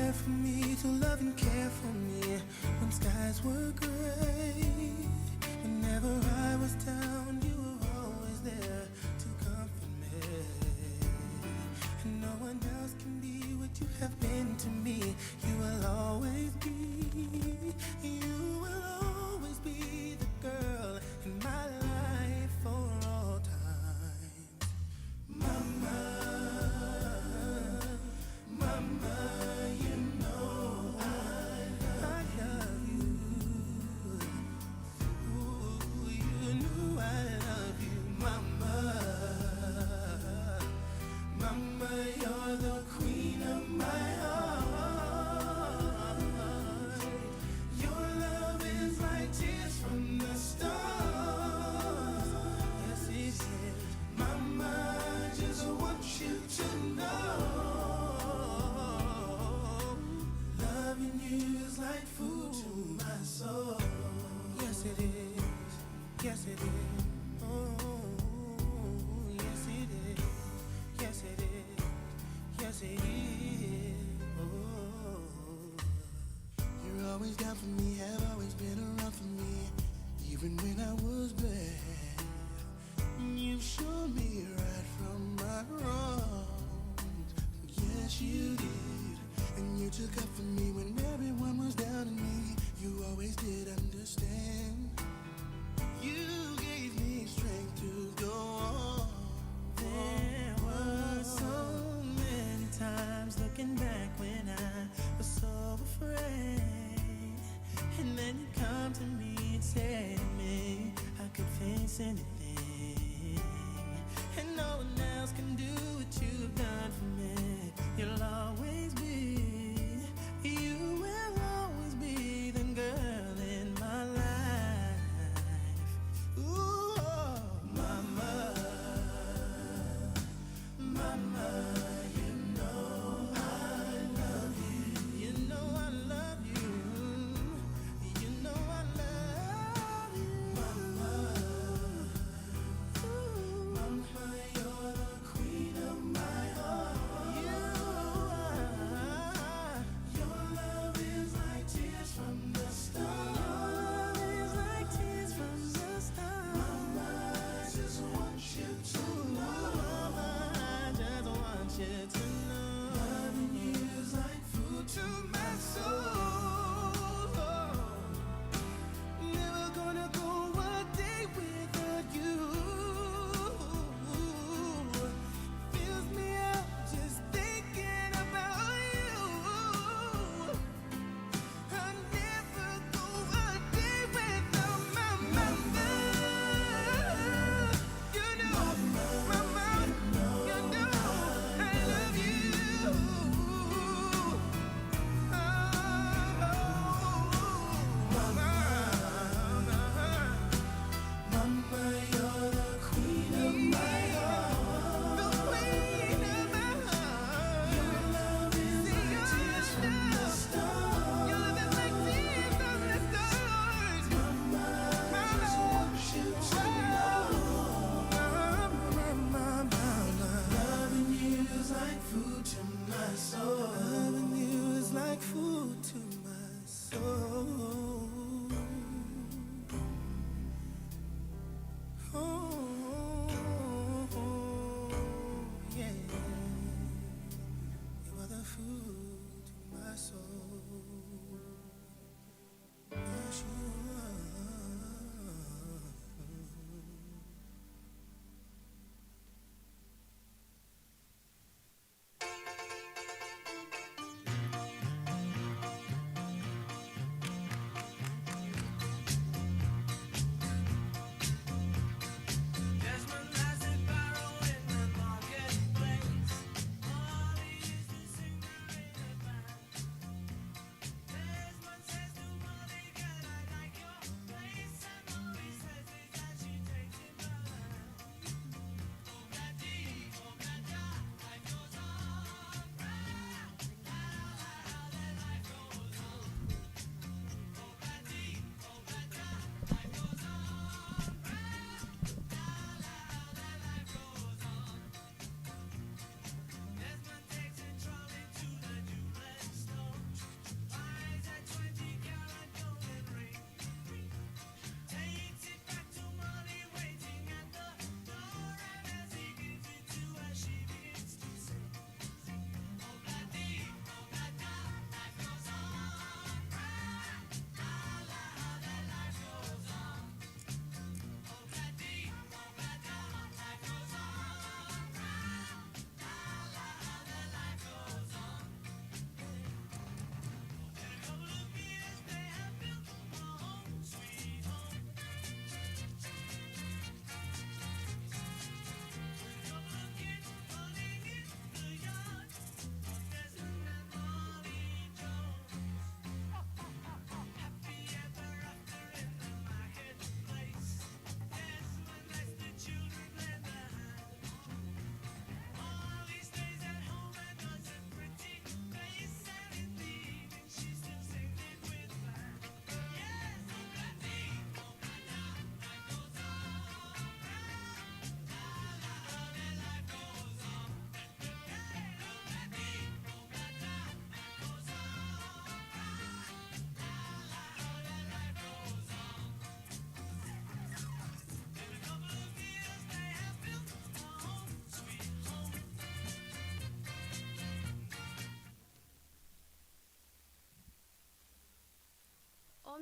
there for me, to love and care for me when skies were gray. Whenever I was down, you were always there to comfort me. And no one else can be what you have been to me. You will always be, you will always be the girl in my life for all time. Mama, Mama, you know I love you. Ooh, you knew I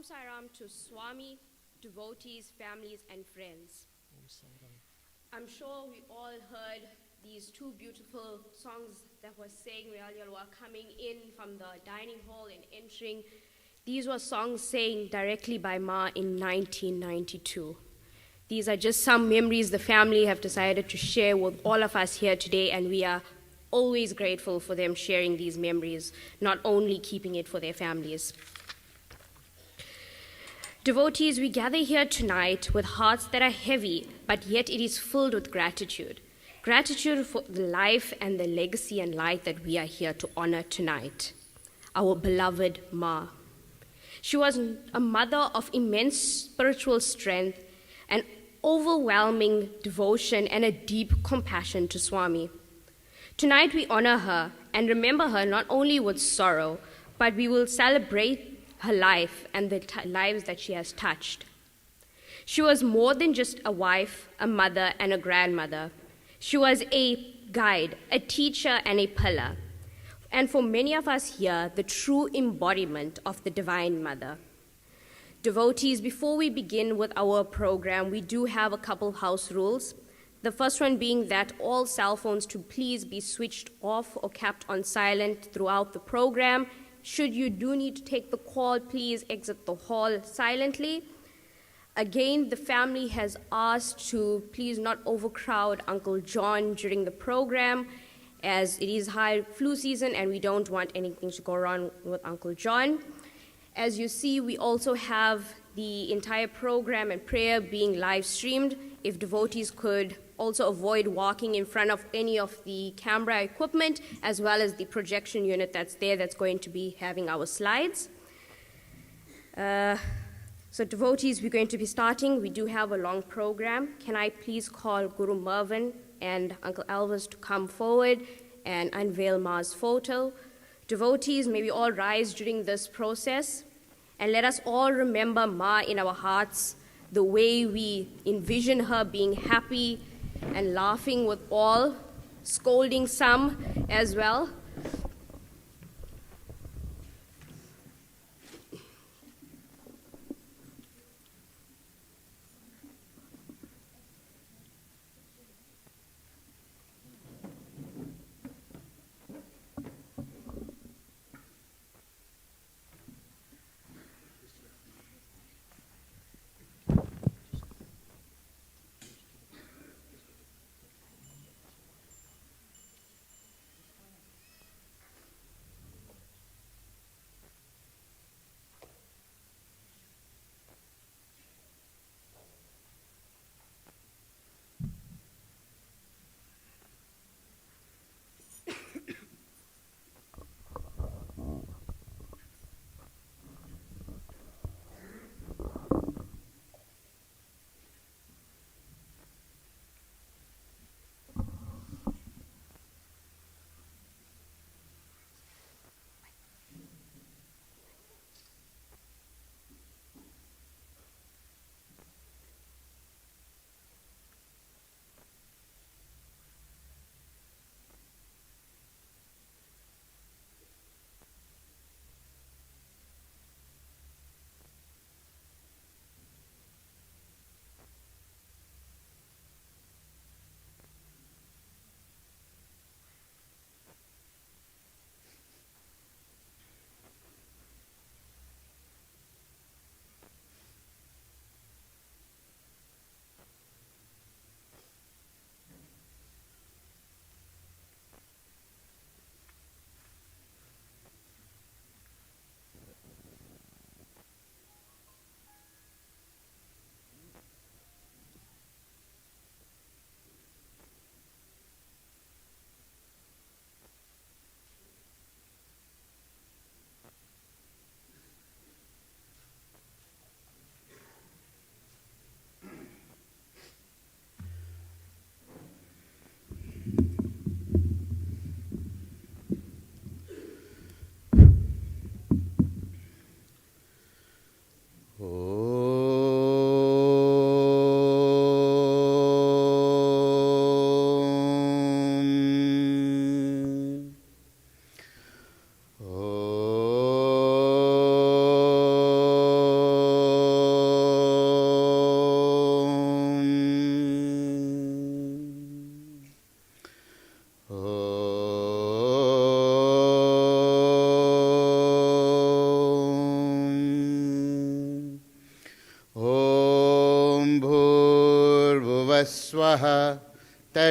Sairam to Swami, devotees, families, and friends. I'm sure we all heard these two beautiful songs that were sang while coming in from the dining hall and entering. These were songs sang directly by Ma in 1992. These are just some memories the family have decided to share with all of us here today, and we are always grateful for them sharing these memories, not only keeping it for their families. Devotees, we gather here tonight with hearts that are heavy, but yet it is filled with gratitude. Gratitude for the life and the legacy and light that we are here to honor tonight. Our beloved Ma. She was a mother of immense spiritual strength, an overwhelming devotion, and a deep compassion to Swami. Tonight we honor her and remember her not only with sorrow, but we will celebrate her life and the lives that she has touched. She was more than just a wife, a mother, and a grandmother. She was a guide, a teacher, and a pillar. And for many of us here, the true embodiment of the Divine Mother. Devotees, before we begin with our program, we do have a couple house rules. The first one being that all cell phones to please be switched off or kept on silent throughout the program. Should you do need to take the call, please exit the hall silently. Again, the family has asked to please not overcrowd Uncle John during the program, as it is high flu season and we don't want anything to go wrong with Uncle John. As you see, we also have the entire program and prayer being live streamed. If devotees could also avoid walking in front of any of the camera equipment, as well as the projection unit that's there that's going to be having our slides. So devotees, we're going to be starting. We do have a long program. Can I please call Guru Mervyn and Uncle Elvis to come forward and unveil Ma's photo. Devotees, may we all rise during this process, and let us all remember Ma in our hearts, the way we envision her being happy and laughing with all, scolding some as well.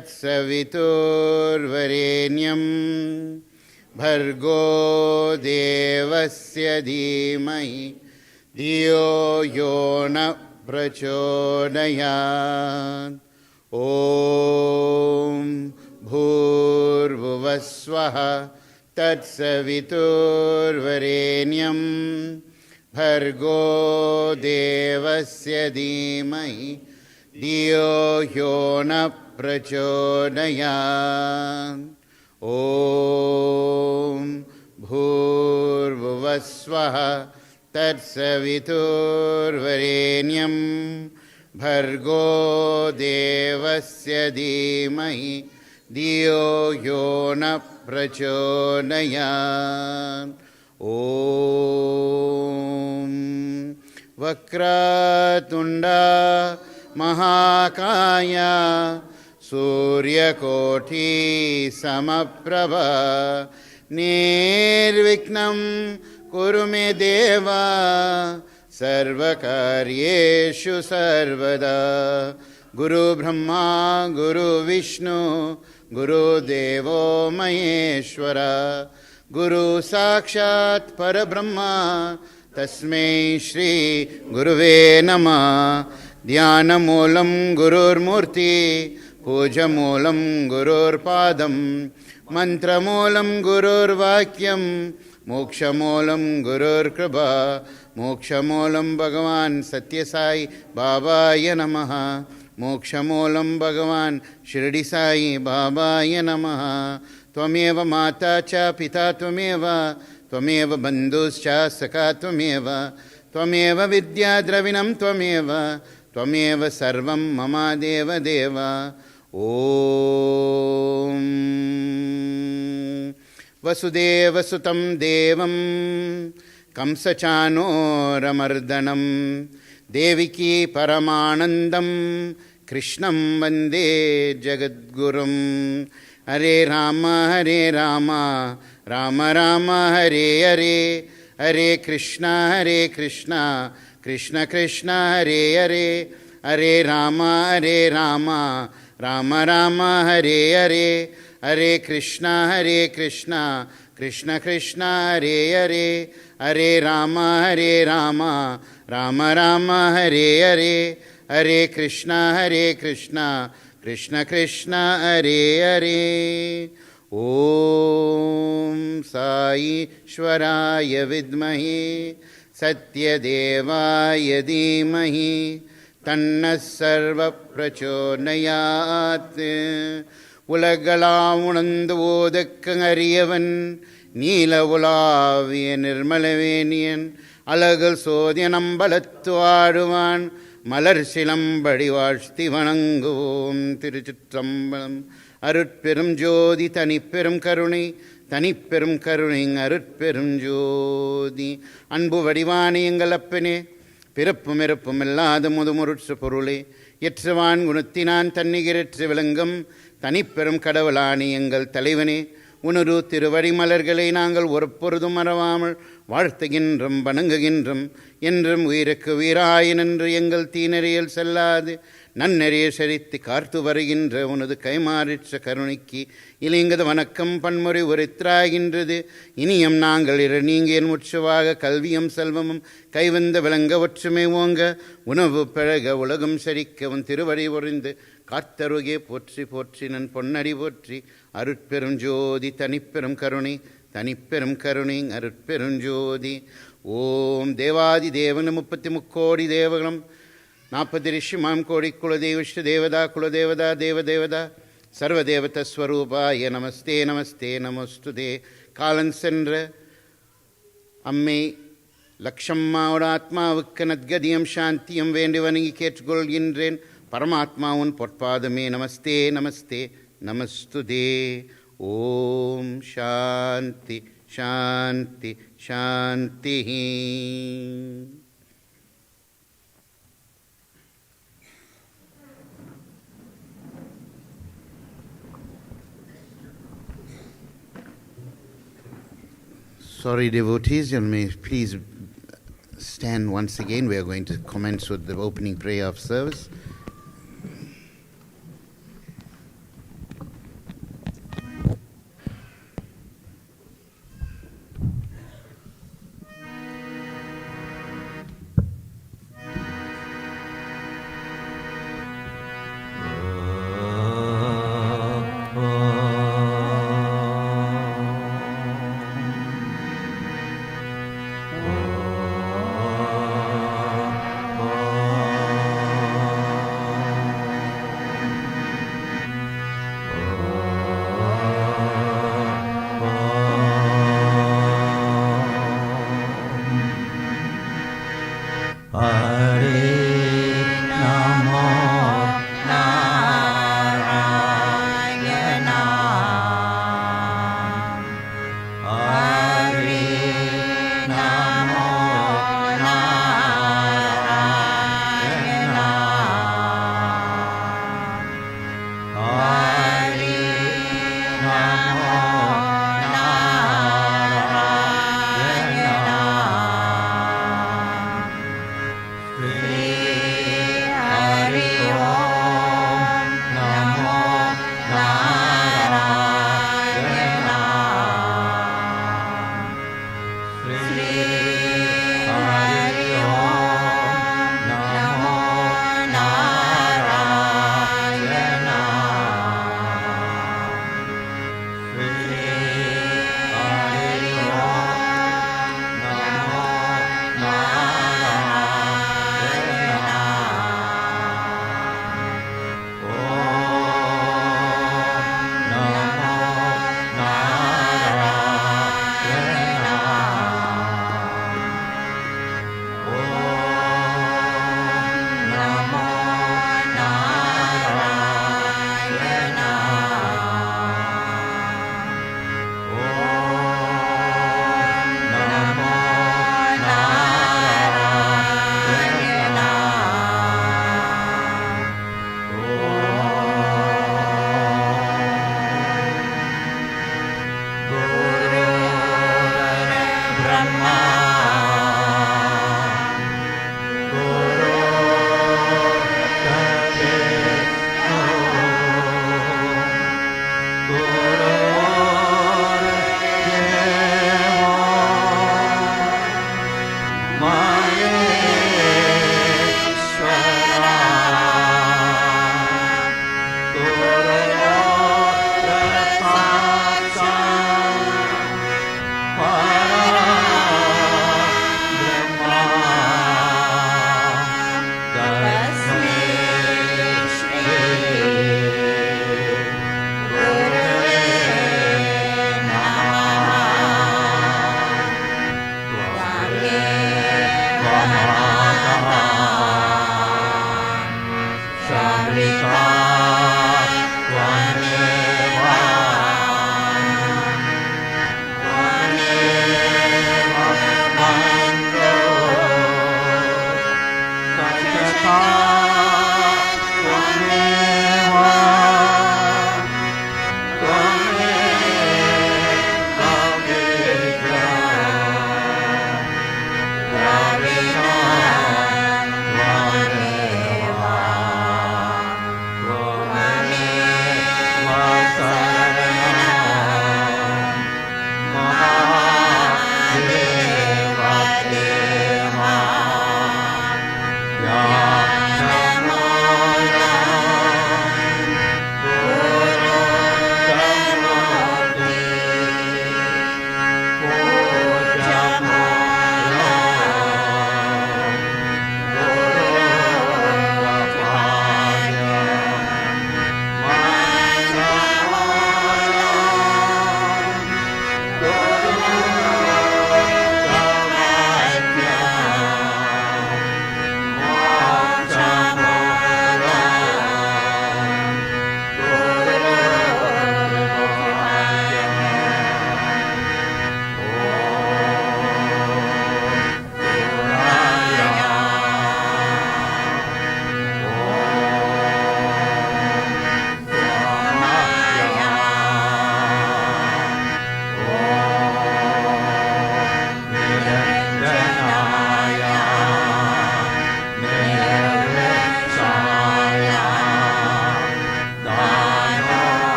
तत्सवितुर्वरेण्यं भर्गो देवस्य धीमहि धियो यो न प्रचोदयात्। ॐ भूर्भुवस्वः तत्सवितुर्वरेण्यं भर्गो देवस्य धीमहि धियो यो न प्रचोदयात्। ॐ भूर्भुवस्वः तत्सवितुर्वरेण्यं भर्गो देवस्य धीमहि धियो यो न प्रचोदयात्। ॐ वक्रतुण्डा महाकाय सूर्यकोटि समप्रभा निर्विघ्नं कुरु मे देव सर्वकार्येषु सर्वदा। गुरु ब्रह्मा गुरु विष्णु गुरुदेवो महेश्वर गुरु साक्षात् परब्रह्मा तस्मै श्री गुरुवे नमः। ध्यानमूलं गुरुर्मूर्ति पूजमूलं गुरुर्पादं मंत्रमूलं गुरुर्वाक्यं मोक्षमूलं गुरुर्कृपा। मोक्षमूलं भगवान् सत्यसाई बाबाय नमः। मोक्षमूलं भगवान् शिरडी साई बाबाय नमः। त्वमेव माता च पिता त्वमेव त्वमेव बन्धुश्च सखा त्वमेव त्वमेव विद्या द्रविणं त्वमेव त्वमेव सर्वं मम देवदेव। ॐ वसुदेवसुतं देवं कंसचाणूरमर्दनं देवकी परमानन्दं कृष्णं वन्दे जगद्गुरुं। हरे राम राम राम हरे हरे हरे कृष्णा कृष्ण कृष्ण हरे हरे हरे राम राम राम हरे हरे हरे कृष्णा कृष्ण कृष्ण हरे हरे हरे राम राम राम हरे हरे हरे कृष्णा कृष्ण कृष्ण हरे हरे। ॐ साईश्वराय विद्महे सत्यदेवाय धीमहि तन्नः सर्वः प्रचोदयात्। உலகளாம் உணர்ந்து ஓதக்க அறியவன் நீல உலாவிய நிர்மலவேணியன் அழகல் சோதிய நம்பலத்து ஆடுவான் மலர் சிலம்படி வாழ்த்தி வணங்குவோம். திருச்சிற்றம்பலம். அருட்பெரும் ஜோதி தனிப்பெரும் கருணை தனிப்பெரும் கருணை அருட்பெரும் ஜோதி. அன்பு வடிவானே எங்கள் அப்பனே பிறப்பும் இறப்பும் இல்லாத முதுமுருட்சு பொருளே எற்றவான் குணத்தினான் தன்னிகரற்று விளங்கும் தனிப்பெரும் கடவுளானி எங்கள் தலைவனே உணரு திருவடி மலர்களை நாங்கள் ஒரு பொழுதும் மறவாமல் வாழ்த்துகின்றும் வணங்குகின்றும். என்றும் உயிருக்கு உயிராய் நின்று எங்கள் தீநெறியில் செல்லாது நன்னெறிய சரித்து காத்து வருகின்ற உனது கைமாறிற்ற கருணைக்கு இலிங்கது வணக்கம் பன்முறை உரைத்தாகின்றது. இனியும் நாங்கள் நீங்கிய முற்றுவாக கல்வியும் செல்வமும் கைவந்த விளங்க ஒற்றுமை ஓங்க உணவு பழக உலகம் சரிக்க உன் திருவடி ஒறிந்து காத்தருகே போற்றி போற்றி நன் பொன்னடி போற்றி. அருட்பெரும் ஜோதி தனிப்பெரும் கருணை தனிப்பெரும் கருணை அருட்பெரும் ஜோதி. ஓம் தேவாதி தேவன 33 தேவகளும் 40 ரிஷிமாம் கோடி குலதேவிஷ்ட தேவதா குலதேவதா தேவதேவதா சர்வதேவதஸ்வரூபாய நமஸ்தே நமஸ்தே நமஸ்துதே. காலன் சென்ற அம்மை லட்சம்மாவோட ஆத்மாவுக்கு நத்கதியம் சாந்தியும் வேண்டி வணங்கி கேட்டுக்கொள்கின்றேன். பரமாத்மா உன் பொற்பாதமே நமஸ்தே நமஸ்தே நமஸ்துதே. ஓம் சாந்தி சாந்தி சாந்தி. Sorry, devotees, you may please stand once again. We are going to commence with the opening prayer of service.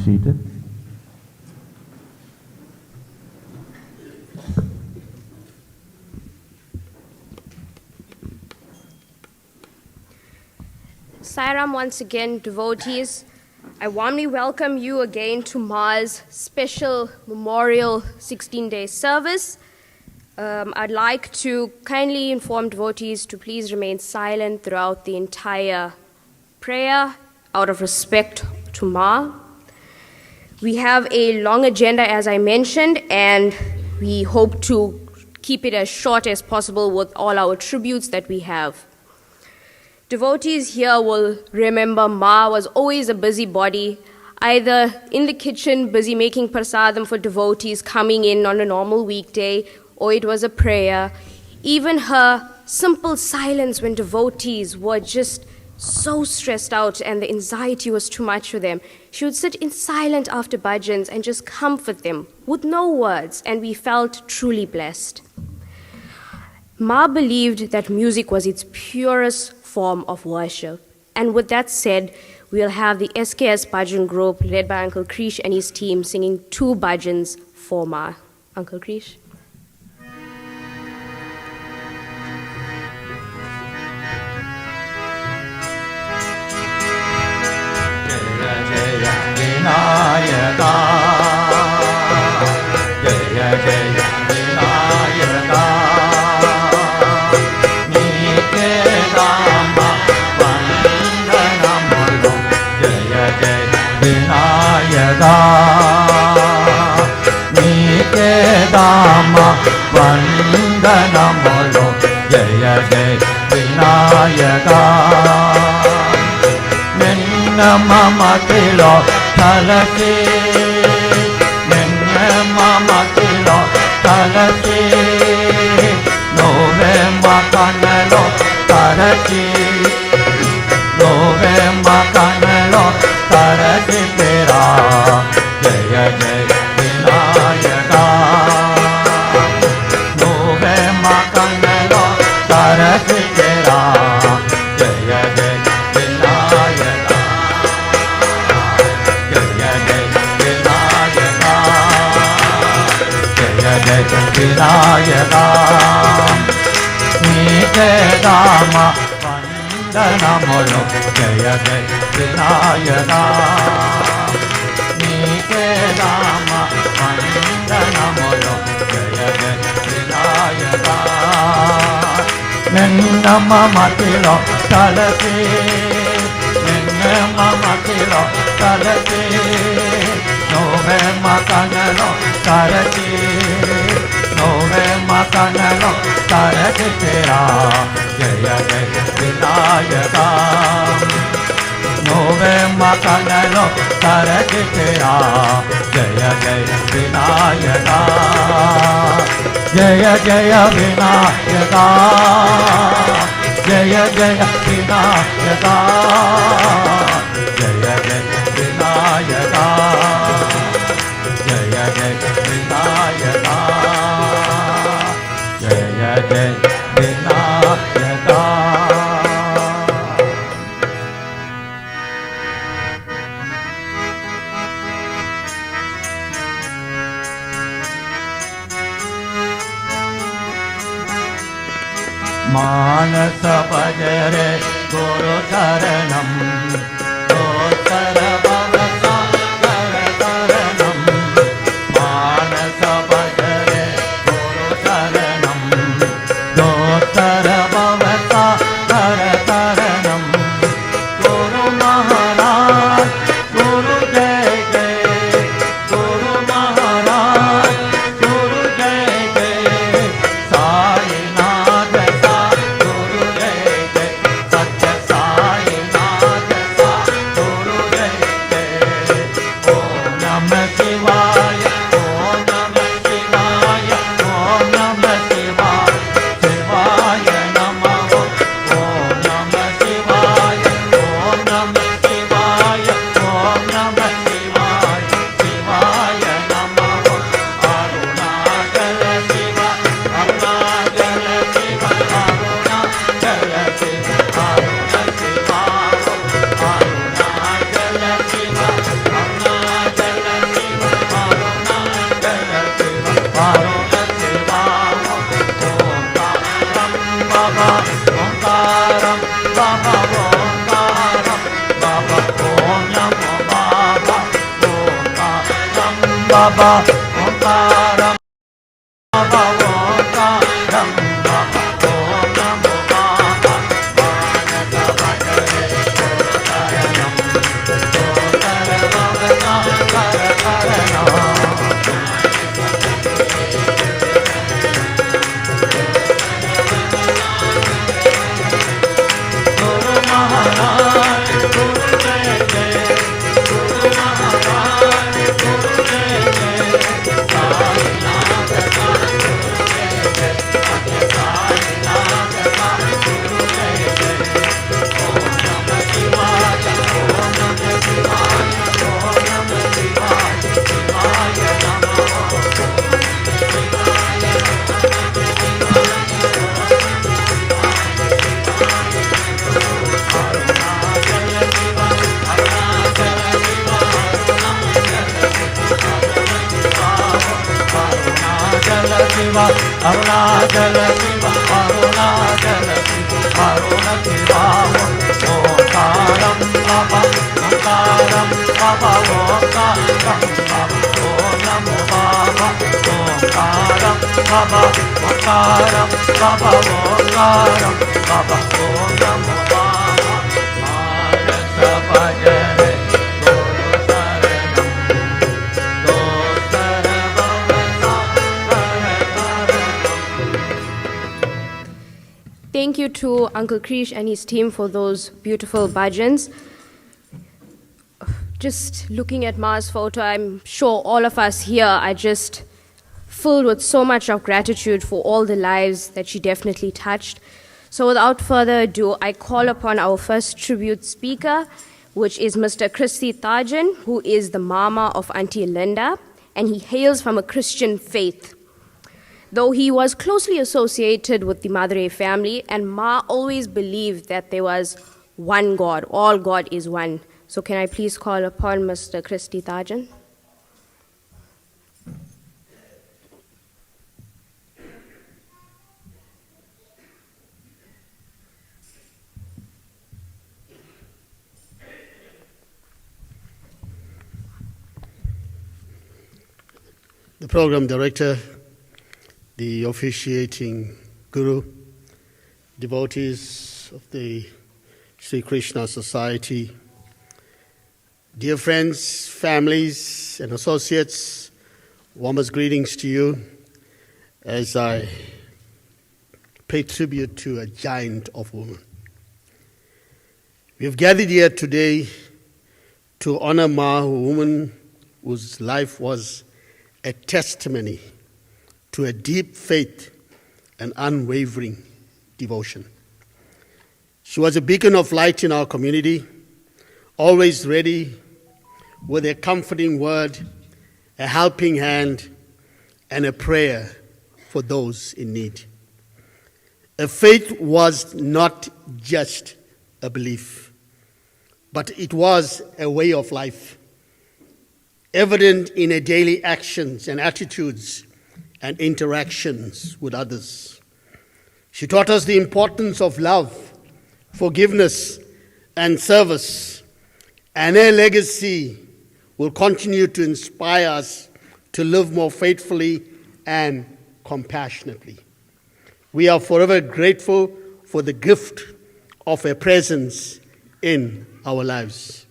seated. Sairam, once again, devotees, I warmly welcome you again to Ma's special memorial 16-day service. I'd like to kindly inform devotees to please remain silent throughout the entire prayer out of respect to Ma. We have a long agenda, as I mentioned, and we hope to keep it as short as possible with all our tributes that we have. Devotees here will remember Ma was always a busybody, either in the kitchen busy making prasadam for devotees coming in on a normal weekday, or it was a prayer. Even her simple silence when devotees were just so stressed out and the anxiety was too much for them. She would sit in silence after bhajans and just comfort them with no words, and we felt truly blessed. Ma believed that music was its purest form of worship. And with that said, we'll have the SKS Bhajan group led by Uncle Krish and his team singing 2 bhajans for Ma. Uncle Krish. Dama Vandanamolo Jaya Jaya Vinayaka Ninna Mama Tilo Talasi Ninna Mama Tilo Talasi November Kanelo Tarati November Kanelo Tarati Pera Jaya Jaya Vinayaka November Kanelo Tarati Pera Jaya Jaya Vinayaka Jaya Jaya Vinayaka Jaya Jaya Vinayaka Nite Dama Vandanamolo Jaya Jaya Vinayaka Nite Dama Vandanamolo Jaya Jaya Vinayaka Nenna Mama Tilo Talati Nenna Mama Tilo Talati November Kanelo Tarati November Kanelo Tarati Tera Jaya Jaya Vinayaka November Kanelo Tarati Tera Jaya Jaya Vinayaka Jaya Jaya Vinayaka Jaya Jaya Vinayaka Jaya Jaya Vinayaka Jaya Jaya Vinayaka Jaya Jaya Vinayaka Manasa Bhajare Guru Saranam Gosara Bhavasa Gara Saranam Manasa Bhajare Guru Saranam Gosara Bhavasa Gara Saranam Guru Maharaj Guru Jai Jai Guru Maharaj Guru Jai Jai Sai Nath Sa Guru Jai Jai Satya Sai Nath Sa Baba, Om Baba, Om Baba, Om Namo Baba, Manasa Bhajare, Saranam, Sotara Bhavana, Sarasaranam. Guru Maharaj, Guru Jai Jai, Guru Maharaj, Guru Jai Jai, Sai Nath Sai Guru Jai Jai, Sai Nath Sai Guru Jai Jai, Om Namah Shivaya, Om Namah Shivaya, Om Namah Shivaya, Shivaya Namaha. Arunachala Shiva, Arunachala Shiva, Aruna Shiva, Omkaram Baba, Omkaram Baba, Omkaram Baba, Om Namo Baba, Omkaram Baba, Omkaram Baba, Omkaram Baba, Om Namo Baba, Manasa Bhajare, Guru Saranam, Dosara Thank you to Uncle Krish and his team for those beautiful bhajans. Just looking at Ma's photo, I'm sure all of us here are just filled with so much of gratitude for all the lives that she definitely touched. So without further ado, I call upon our first tribute speaker, which is Mr. Christy Tajan, who is the mama of Auntie Linda, and he hails from a Christian faith. Though he was closely associated with the Maduray family, and Ma always believed that there was one God, all God is one. So can I please call upon Mr. Christy Tajan? The program director, the officiating guru, devotees of the Sri Krishna Society, dear friends, families, and associates, warmest greetings to you as I pay tribute to a giant of woman. We have gathered here today to honor Ma, a woman whose life was a testimony to a deep faith and unwavering devotion. She was a beacon of light in our community, always ready with a comforting word, a helping hand, and a prayer for those in need. Her faith was not just a belief, but it was a way of life, evident in her daily actions and attitudes and interactions with others. She taught us the importance of love, forgiveness, and service, and her legacy will continue to inspire us to live more faithfully and compassionately. We are forever grateful for the gift of her presence in our lives.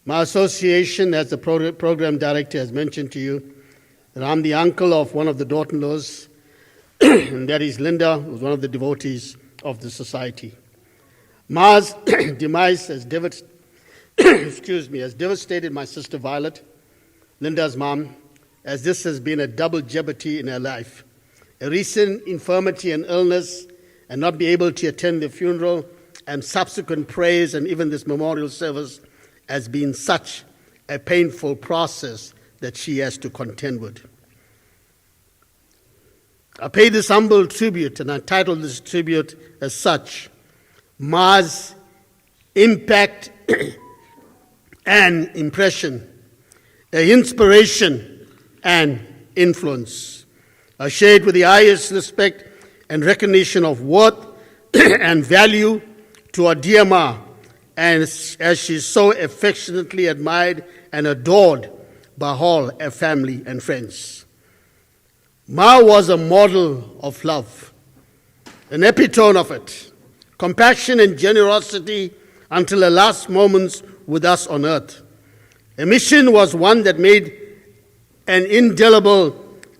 My association as the program director has mentioned to you that I'm the uncle of one of the daughter-in-laws, and that is Linda, who's one of the devotees of the society. Ma's demise has devastated my sister Violet, Linda's mom, as this has been a double jeopardy in her life. A recent infirmity and illness, and not be able to attend the funeral and subsequent prayers and even this memorial service has been such a painful process that she has to contend with. I pay this humble tribute, and I title this tribute as such, Ma's Impact and Impression, an Inspiration and influence. I shared with the highest respect and recognition of worth and value to our dear Ma, and as she's so affectionately admired and adored by all her family and friends. Ma was a model of love, an epitome of it, compassion and generosity until her last moments with us on earth. Her mission was one that made an indelible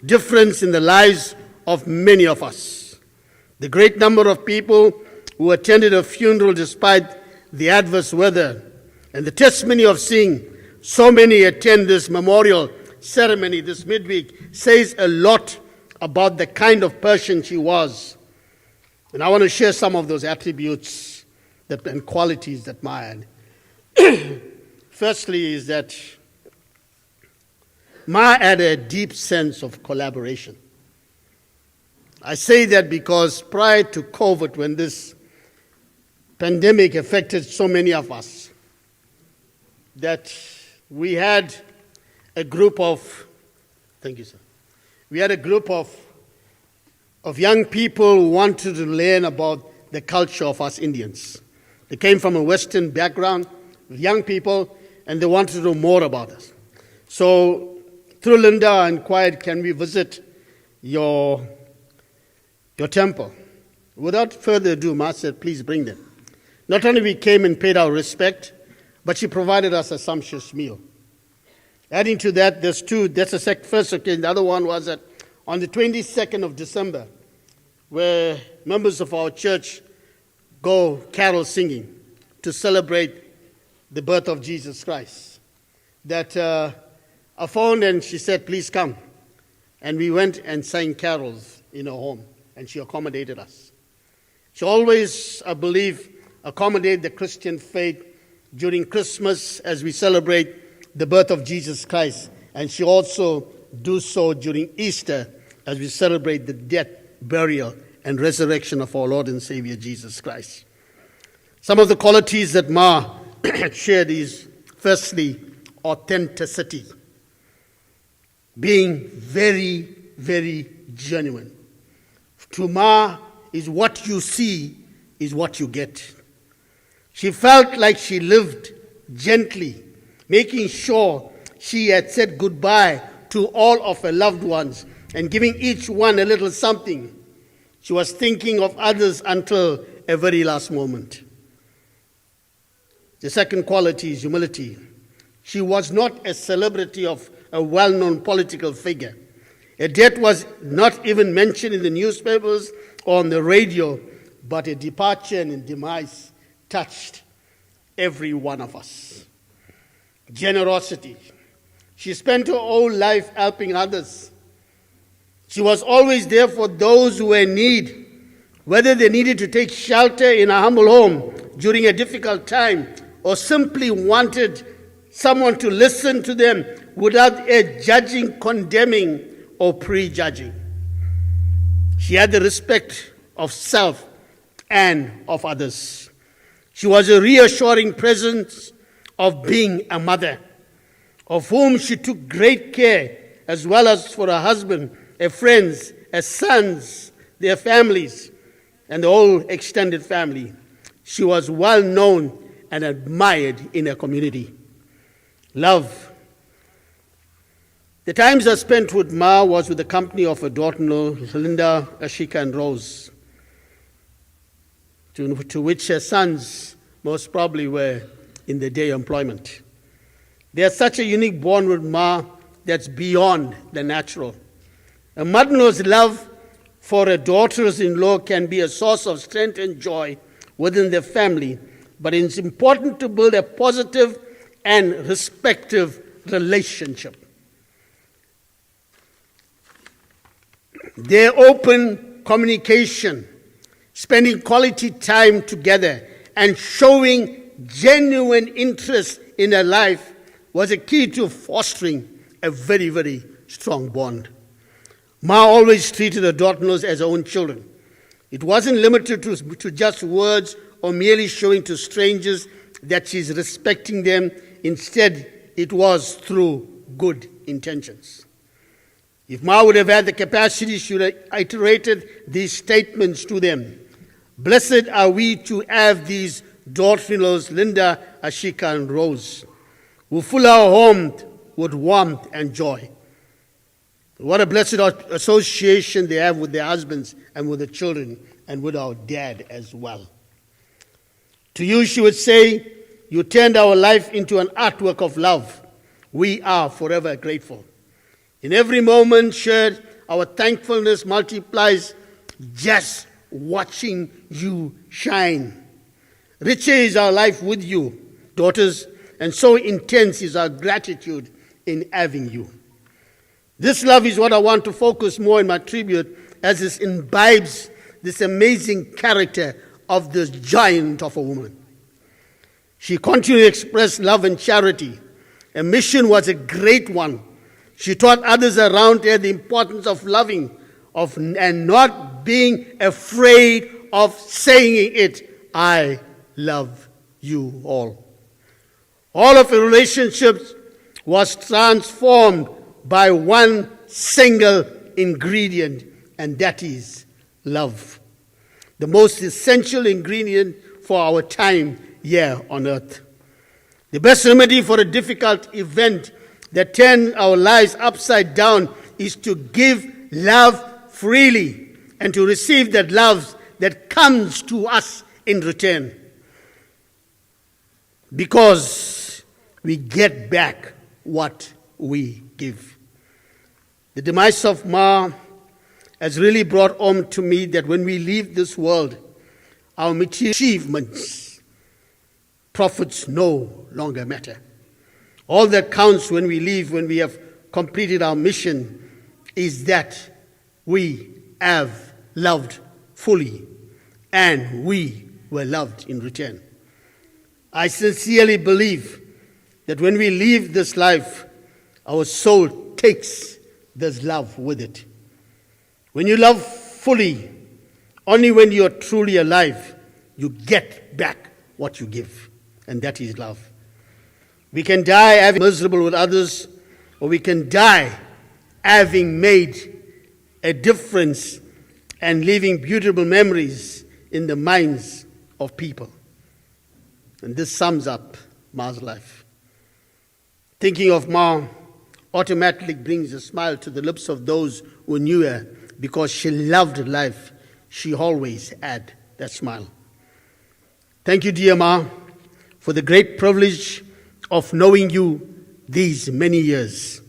difference in the lives of many of us. The great number of people who attended her funeral despite the adverse weather, and the testimony of seeing so many attend this memorial ceremony this midweek says a lot about the kind of person she was. And I want to share some of those attributes and qualities that Ma had. Firstly is that Ma had a deep sense of collaboration. I say that because prior to COVID, when this pandemic affected so many of us, that we had a group of, thank you, sir. We had a group of young people who wanted to learn about the culture of us Indians. They came from a Western background, young people, and they wanted to know more about us. So, through Linda, I inquired, can we visit your temple? Without further ado, Ma said, please bring them. Not only we came and paid our respect, but she provided us a sumptuous meal. Adding to that, there's two, that's the first occasion. The other one was that on the 22nd of December, where members of our church go carol singing to celebrate the birth of Jesus Christ. That I phoned and she said, please come. And we went and sang carols in her home, and she accommodated us. She always, I believe, accommodated the Christian faith during Christmas as we celebrate the birth of Jesus Christ. And she also do so during Easter as we celebrate the death, burial, and resurrection of our Lord and Savior Jesus Christ. Some of the qualities that Ma shared is, firstly, authenticity. Being very, very genuine. To Ma, is what you see is what you get. She felt like she lived gently, making sure she had said goodbye to all of her loved ones and giving each one a little something. She was thinking of others until a very last moment. The second quality is humility. She was not a celebrity of a well-known political figure. Her death was not even mentioned in the newspapers or on the radio, but a departure and a demise touched every one of us. Generosity. She spent her whole life helping others. She was always there for those who were in need, whether they needed to take shelter in a humble home during a difficult time or simply wanted someone to listen to them without a judging, condemning, or prejudging. She had the respect of self and of others. She was a reassuring presence of being a mother, of whom she took great care, as well as for her husband, her friends, her sons, their families, and the whole extended family. She was well known and admired in her community. Love. The times I spent with Ma was with the company of her daughter-in-law, Linda, Ashika, and Rose, to which her sons most probably were in their day employment. They had such a unique bond with Ma that's beyond the natural. A mother-in-law's love for her daughters-in-law can be a source of strength and joy within their family, but it's important to build a positive and respectful relationship. Their open communication, spending quality time together, and showing genuine interest in her life was a key to fostering a very, very strong bond. Ma always treated her daughters as her own children. It wasn't limited to just words or merely showing to strangers that she's respecting them. Instead, it was through good intentions. If Ma would have had the capacity, she would have iterated these statements to them. Blessed are we to have these daughter-in-laws, Linda, Ashika, and Rose, who fill our home with warmth and joy. What a blessed association they have with their husbands and with the children and with our dad as well. To you, she would say, you turned our life into an artwork of love. We are forever grateful. In every moment shared, our thankfulness multiplies just watching you shine. Richer is our life with you, daughters, and so intense is our gratitude in having you. This love is what I want to focus more in my tribute, as it imbibes this amazing character of this giant of a woman. She continued to express love and charity. Her mission was a great one. She taught others around her the importance of loving and not being afraid of saying it. I love you all. All of her relationships was transformed by one single ingredient, and that is love. The most essential ingredient for our time here on earth. The best remedy for a difficult event that turns our lives upside down is to give love freely and to receive that love that comes to us in return. Because we get back what we give. The demise of Ma has really brought home to me that when we leave this world, our material achievements, profits no longer matter. All that counts when we leave, when we have completed our mission, is that we have loved fully and we were loved in return. I sincerely believe that when we leave this life, our soul takes this love with it. When you love fully, only when you are truly alive, you get back what you give, and that is love. We can die having been miserable with others, or we can die having made a difference and leaving beautiful memories in the minds of people. And this sums up Ma's life. Thinking of Ma automatically brings a smile to the lips of those who knew her, because she loved life. She always had that smile. Thank you, dear Ma, for the great privilege of knowing you these many years.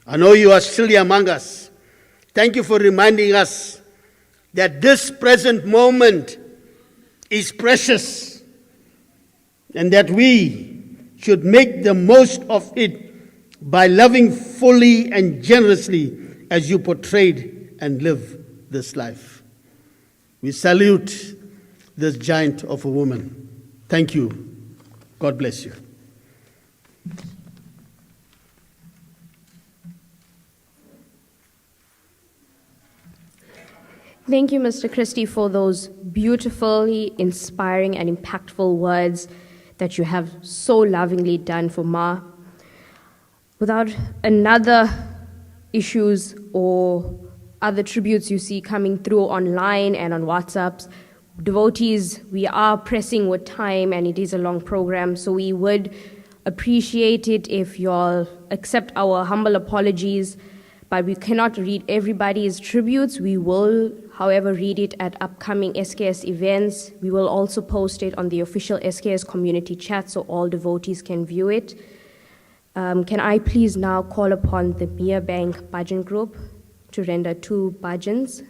I know you are still here among us. Thank you for reminding us that this present moment is precious and that we should make the most of it by loving fully and generously as you portrayed and live this life. We salute this giant of a woman. Thank you. God bless you. Thank you, Mr. Christy, for those beautifully inspiring and impactful words that you have so lovingly done for Ma. Without another issues or other tributes you see coming through online and on WhatsApps, devotees, we are pressing with time and it is a long program, so we would appreciate it if you all accept our humble apologies, but we cannot read everybody's tributes. We will, however, read it at upcoming SKS events. We will also post it on the official SKS community chat so all devotees can view it. Can I please now call upon the Mia Bank Bhajan group to render 2 bhajans?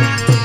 Shama.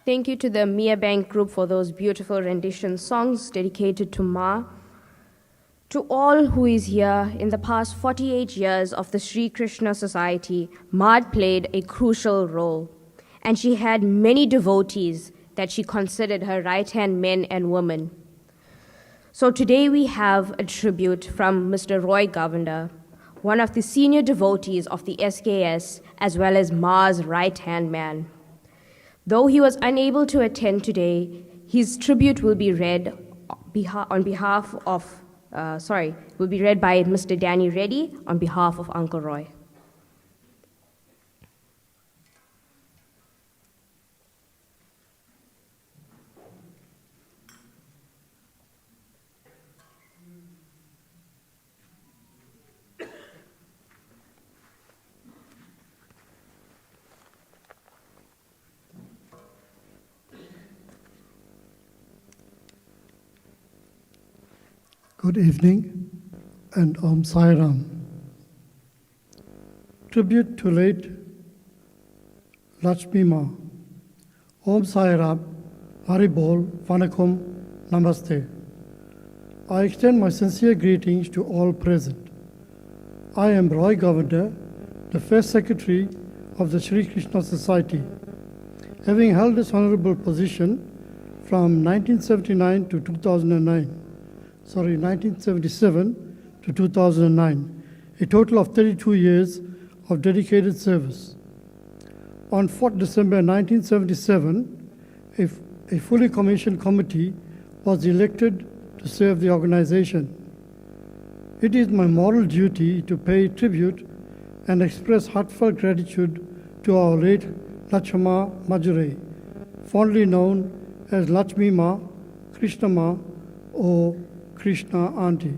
Thank you to the Mia Bank group for those beautiful rendition songs dedicated to Ma. To all who is here, in the past 48 years of the Sri Krishna Society, Ma played a crucial role, and she had many devotees that she considered her right-hand men and women. So today we have a tribute from Mr. Roy Govender, one of the senior devotees of the SKS, as well as Ma's right-hand man. Though he was unable to attend today, his tribute will be read will be read by Mr. Danny Reddy on behalf of Uncle Roy. Good evening and Om Sai Ram. Tribute to late Lutchamma. Om Sai Ram, Haribol, Vanakkam, Namaste. I extend my sincere greetings to all present. I am Roy Govender, the first secretary of the Sri Krishna Society, having held this honorable position from 1979 to 2009. 1977 to 2009, a total of 32 years of dedicated service. On 4th December 1977, a fully commissioned committee was elected to serve the organization. It is my moral duty to pay tribute and express heartfelt gratitude to our late Lutchamma Maduray, fondly known as Lutchamma, Krishnamma, or Krishna Auntie.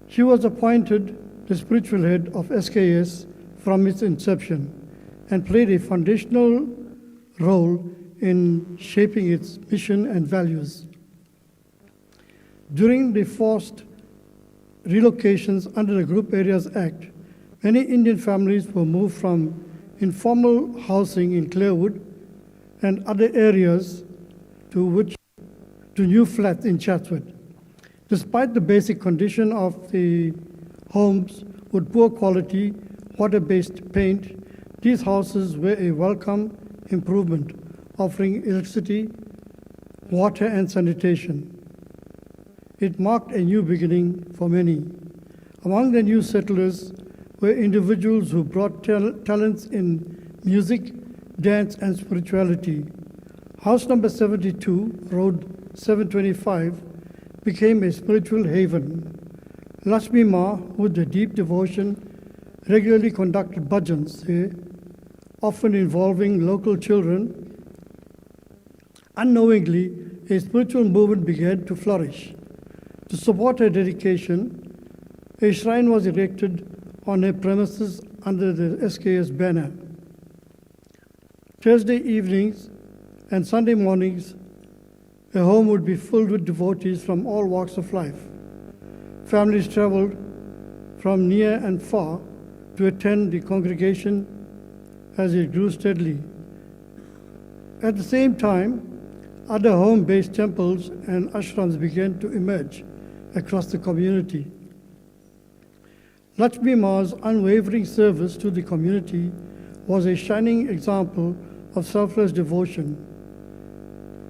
She was appointed the spiritual head of SKS from its inception and played a foundational role in shaping its mission and values. During the forced relocations under the Group Areas Act, many Indian families were moved from informal housing in Clearwood and other areas to new flats in Chatswood. Despite the basic condition of the homes with poor quality water-based paint, these houses were a welcome improvement, offering electricity, water, and sanitation. It marked a new beginning for many. Among the new settlers were individuals who brought talents in music, dance, and spirituality. House number 72, Road 725, became a spiritual haven. Lutchamma, with a deep devotion, regularly conducted bhajans there, often involving local children. Unknowingly, a spiritual movement began to flourish. To support her dedication, a shrine was erected on her premises under the SKS banner. Thursday evenings and Sunday mornings, her home would be filled with devotees from all walks of life. Families traveled from near and far to attend the congregation as it grew steadily. At the same time, other home-based temples and ashrams began to emerge across the community. Lutchamma's unwavering service to the community was a shining example of selfless devotion.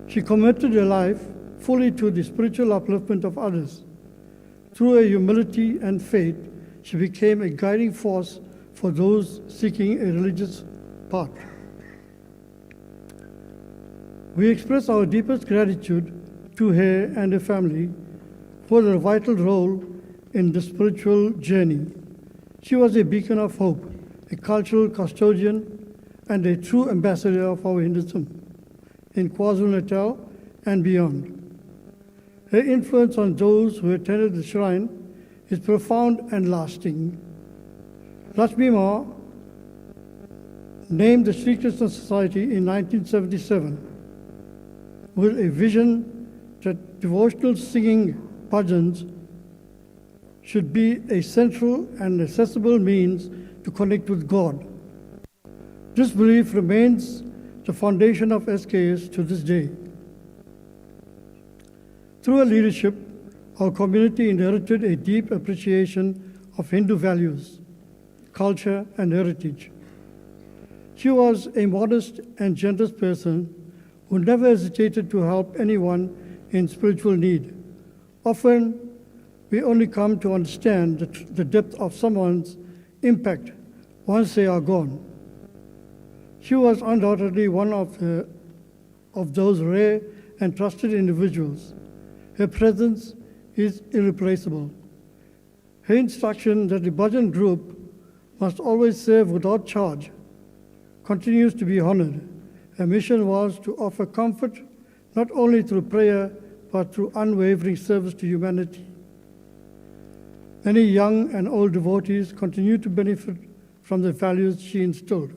She committed her life fully to the spiritual upliftment of others. Through her humility and faith, she became a guiding force for those seeking a religious path. We express our deepest gratitude to her and her family for their vital role in the spiritual journey. She was a beacon of hope, a cultural custodian, and a true ambassador of our Hinduism in KwaZulu-Natal and beyond. Her influence on those who attended the shrine is profound and lasting. Lutchamma named the Sri Krishna Society in 1977 with a vision that devotional singing bhajans should be a central and accessible means to connect with God. This belief remains the foundation of SKS to this day. Through her leadership, our community inherited a deep appreciation of Hindu values, culture, and heritage. She was a modest and generous person who never hesitated to help anyone in spiritual need. Often, we only come to understand the depth of someone's impact once they are gone. She was undoubtedly one of those rare and trusted individuals. Her presence is irreplaceable. Her instruction that the Bhajan group must always serve without charge continues to be honored. Her mission was to offer comfort not only through prayer but through unwavering service to humanity. Many young and old devotees continue to benefit from the values she instilled.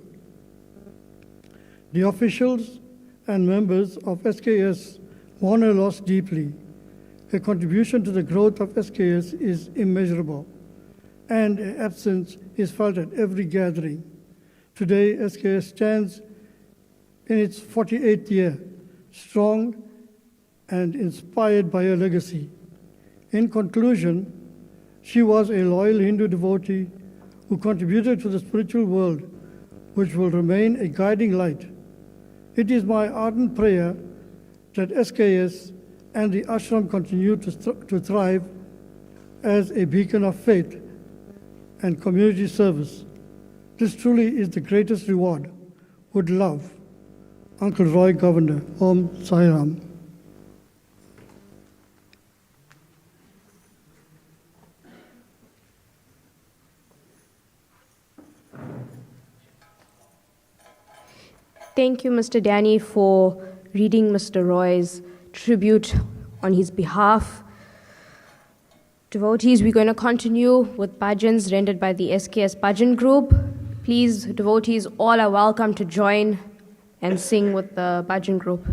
The officials and members of SKS mourn her loss deeply. Her contribution to the growth of SKS is immeasurable, and her absence is felt at every gathering. Today, SKS stands in its 48th year, strong and inspired by her legacy. In conclusion, she was a loyal Hindu devotee who contributed to the spiritual world, which will remain a guiding light. It is my ardent prayer that SKS and the ashram continue to thrive as a beacon of faith and community service. This truly is the greatest reward. With love, Uncle Roy, Governor. Om Sai Ram. Thank you, Mr. Danny, for reading Mr. Roy's tribute on his behalf. Devotees, we're going to continue with bhajans rendered by the SKS Bhajan Group. Please, devotees, all are welcome to join and sing with the Bhajan Group.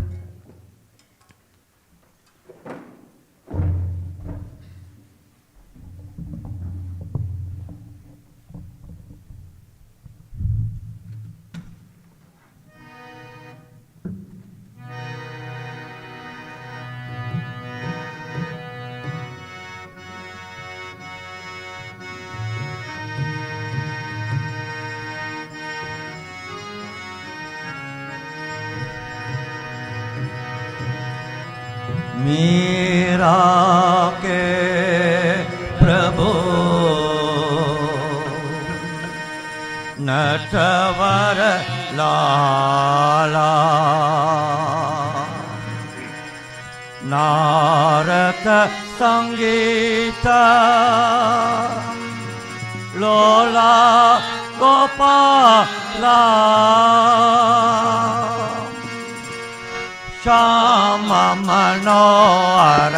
Meera के प्रभु नटवर लाला नारद संगीत लोला गोपाला श्याम मनोहर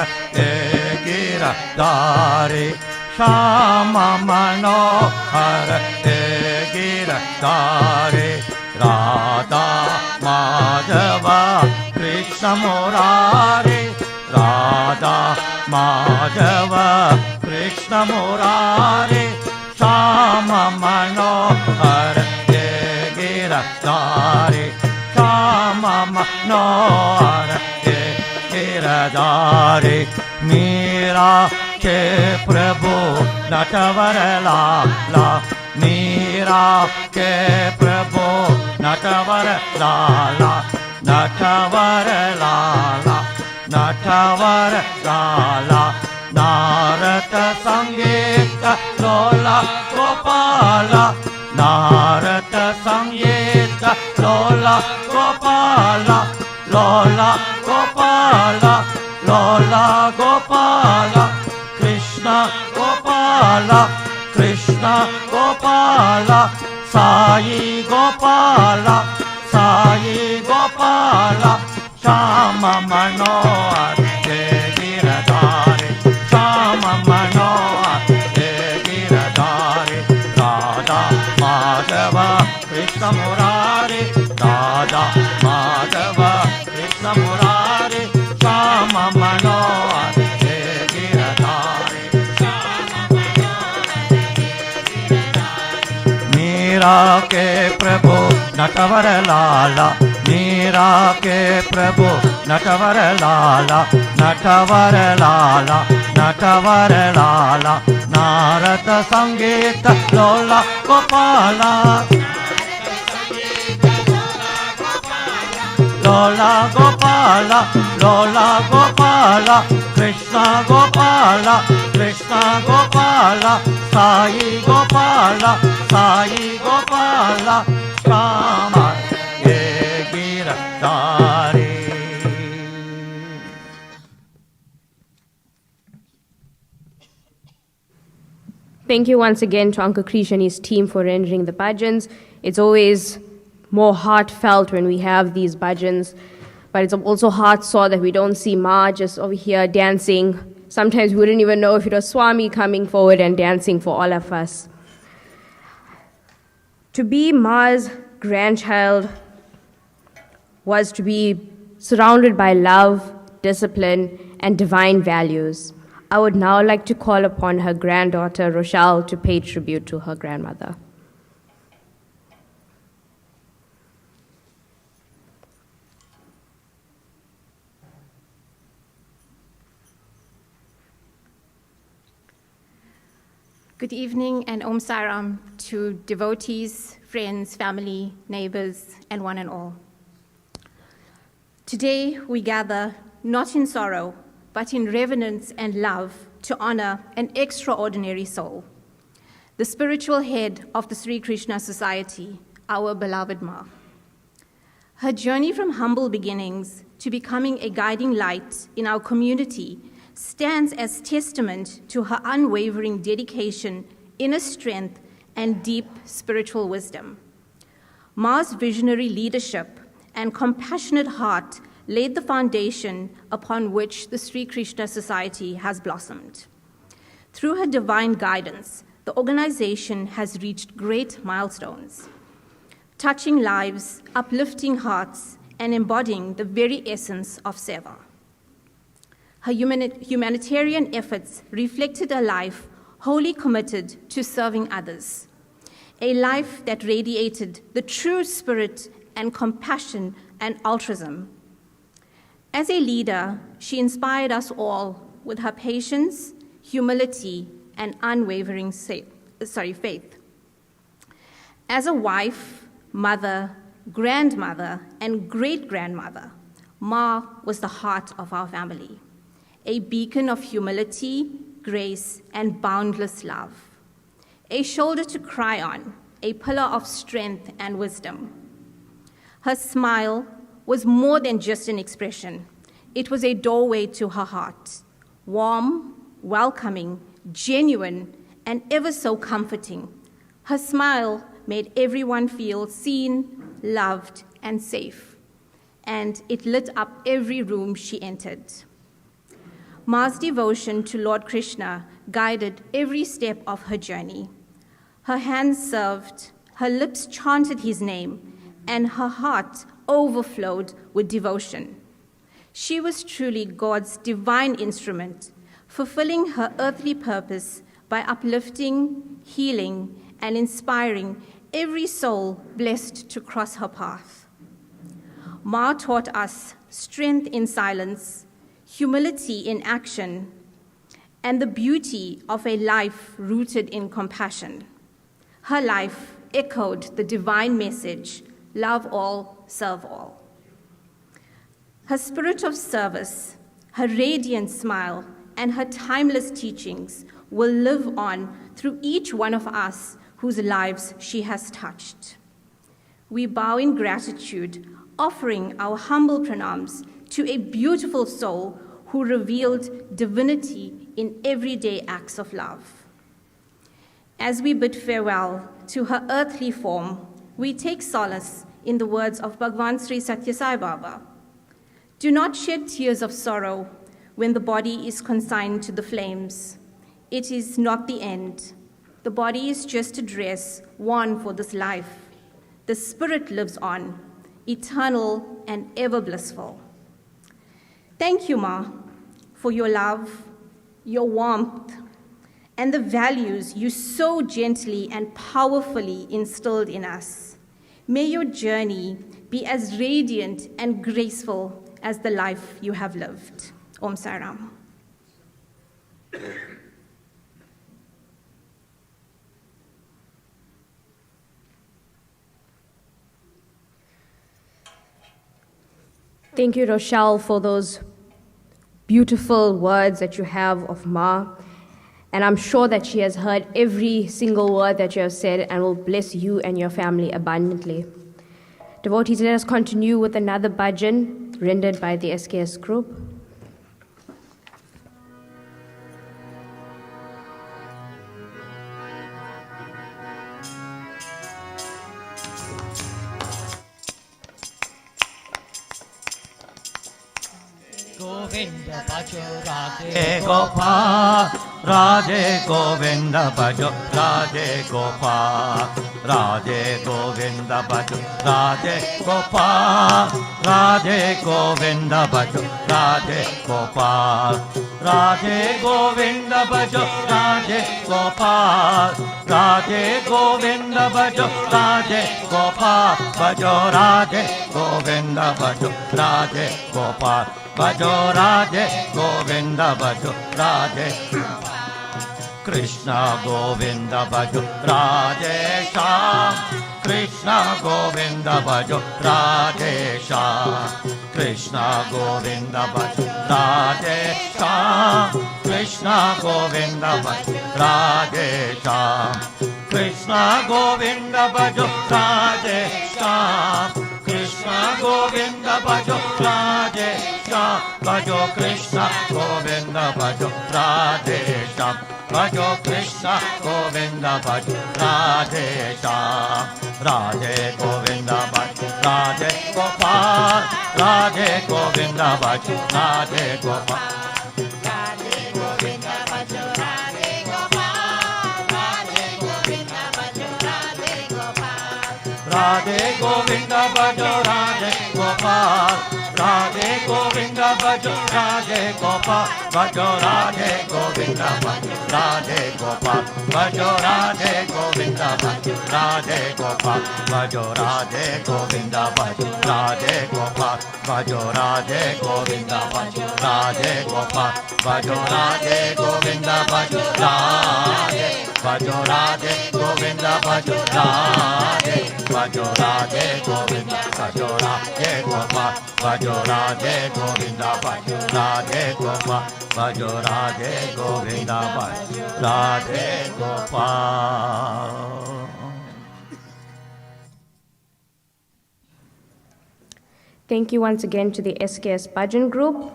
गिरधारी श्याम मनोहर गिरधारी राधा माधव कृष्ण मुरारी राधा माधव कृष्ण मुरारी श्याम मनोहर गिरधारी श्याम मनोहर गिरधारी मीरा के प्रभु नटवर लाला मीरा के प्रभु नटवर लाला नटवर लाला नटवर लाला नारद संगीत लोला गोपाला नारद संगीत लोला गोपाला लोला गोपाला लोला गोपाला कृष्ण गोपाला कृष्ण गोपाला साई गोपाला साई गोपाला श्याम मनोहर गिरधारी श्याम मनोहर गिरधारी राधा माधव कृष्ण मुरारी राधा माधव कृष्ण मुरारी श्याम मनोहर गिरधारी मीरा के प्रभु नटवर लाला मीरा के प्रभु नटवर लाला नटवर लाला नटवर लाला नारद संगीत लोला Gopala Lola Gopala, Lola Gopala, Krishna Gopala, Krishna Gopala, Sai Gopala, Sai Gopala, Shama Ye Giradari. Thank you once again to Uncle Krish and his team for rendering the bhajans. It's always more heartfelt when we have these bhajans, but it's also heart sore that we don't see Ma just over here dancing. Sometimes we wouldn't even know if it was Swami coming forward and dancing for all of us. To be Ma's grandchild was to be surrounded by love, discipline, and divine values. I would now like to call upon her granddaughter, Rochelle, to pay tribute to her grandmother. Good evening and Om Saram to devotees, friends, family, neighbors, and one and all. Today we gather not in sorrow, but in reverence and love to honor an extraordinary soul, the spiritual head of the Sri Krishna Society, our beloved Ma. Her journey from humble beginnings to becoming a guiding light in our community stands as testament to her unwavering dedication, inner strength, and deep spiritual wisdom. Ma's visionary leadership and compassionate heart laid the foundation upon which the Sri Krishna Society has blossomed. Through her divine guidance, the organization has reached great milestones, touching lives, uplifting hearts, and embodying the very essence of Seva. Her humanitarian efforts reflected a life wholly committed to serving others, a life that radiated the true spirit and compassion and altruism. As a leader, she inspired us all with her patience, humility, and unwavering faith. As a wife, mother, grandmother, and great-grandmother, Ma was the heart of our family, a beacon of humility, grace, and boundless love, a shoulder to cry on, a pillar of strength and wisdom. Her smile was more than just an expression. It was a doorway to her heart, warm, welcoming, genuine, and ever so comforting. Her smile made everyone feel seen, loved, and safe, and it lit up every room she entered. Ma's devotion to Lord Krishna guided every step of her journey. Her hands served, her lips chanted his name, and her heart overflowed with devotion. She was truly God's divine instrument, fulfilling her earthly purpose by uplifting, healing, and inspiring every soul blessed to cross her path. Ma taught us strength in silence, humility in action, and the beauty of a life rooted in compassion. Her life echoed the divine message, love all, serve all. Her spirit of service, her radiant smile, and her timeless teachings will live on through each one of us whose lives she has touched. We bow in gratitude, offering our humble pranams to a beautiful soul who revealed divinity in everyday acts of love. As we bid farewell to her earthly form, we take solace in the words of Bhagwan Sri Satya Sai Baba. Do not shed tears of sorrow when the body is consigned to the flames. It is not the end. The body is just a dress worn for this life. The spirit lives on, eternal and ever blissful. Thank you, Ma, for your love, your warmth, and the values you so gently and powerfully instilled in us. May your journey be as radiant and graceful as the life you have lived. Om Saram. Thank you, Rochelle, for those beautiful words that you have of Ma. And I'm sure that she has heard every single word that you have said and will bless you and your family abundantly. Devotees, let us continue with another bhajan rendered by the SKS group. Govinda Bhajo Radhe Gopal, Radhe Govinda Bhajo Radhe Gopal, Radhe Govinda Bhajo Radhe Gopal, Radhe Govinda Bhajo Radhe Gopal, Radhe Govinda Bhajo Radhe Gopal, Radhe Govinda Bhajo Radhe Gopal, Bhajo Radhe Govinda Bhajo Radhe Gopal, Bhajo Radhe Govinda Bhajo Radhe Krishna Govinda Bhajo Radhe Sham, Krishna Govinda Bhajo Radhe Sham, Krishna Govinda Bhajo Radhe Sham, Krishna Govinda Bhajo Radhe Sham, Krishna Govinda Bhajo Radhe Sham, Krishna Govinda Bhajo Radhe Sham, Bhajo Krishna Govinda Bhajo Radhe Sham, Bhajo Krishna Govinda Bhajo Radhe Sham, Radhe Govinda Bhajo Radhe Gopal, Radhe Govinda Bhajo Radhe Gopal, Radhe Govinda Bhajo Radhe Gopal, Radhe Govinda Bhajo Radhe Gopal, Radhe Govinda Bhajo Radhe Gopal, Radhe Govinda Bhajo Radhe Gopal, Bhajo Radhe Govinda Bhajo Radhe Gopal, Bhajo Radhe Govinda Bhajo Radhe Gopal, Bhajo Radhe Govinda Bhajo Radhe Gopal, Bhajo Radhe Govinda Bhajo Radhe Gopal, Bhajo Radhe Govinda Bhajo Radhe, Bhajo Radhe Govinda Bhajo Radhe, Bhajo Radhe Govinda Bhajo Radhe Gopal, Bhajo Radhe Govinda Bhajo Radhe Gopal, Bhajo Radhe Govinda Bhajo Radhe Gopal. Thank you once again to the SKS Bhajan group.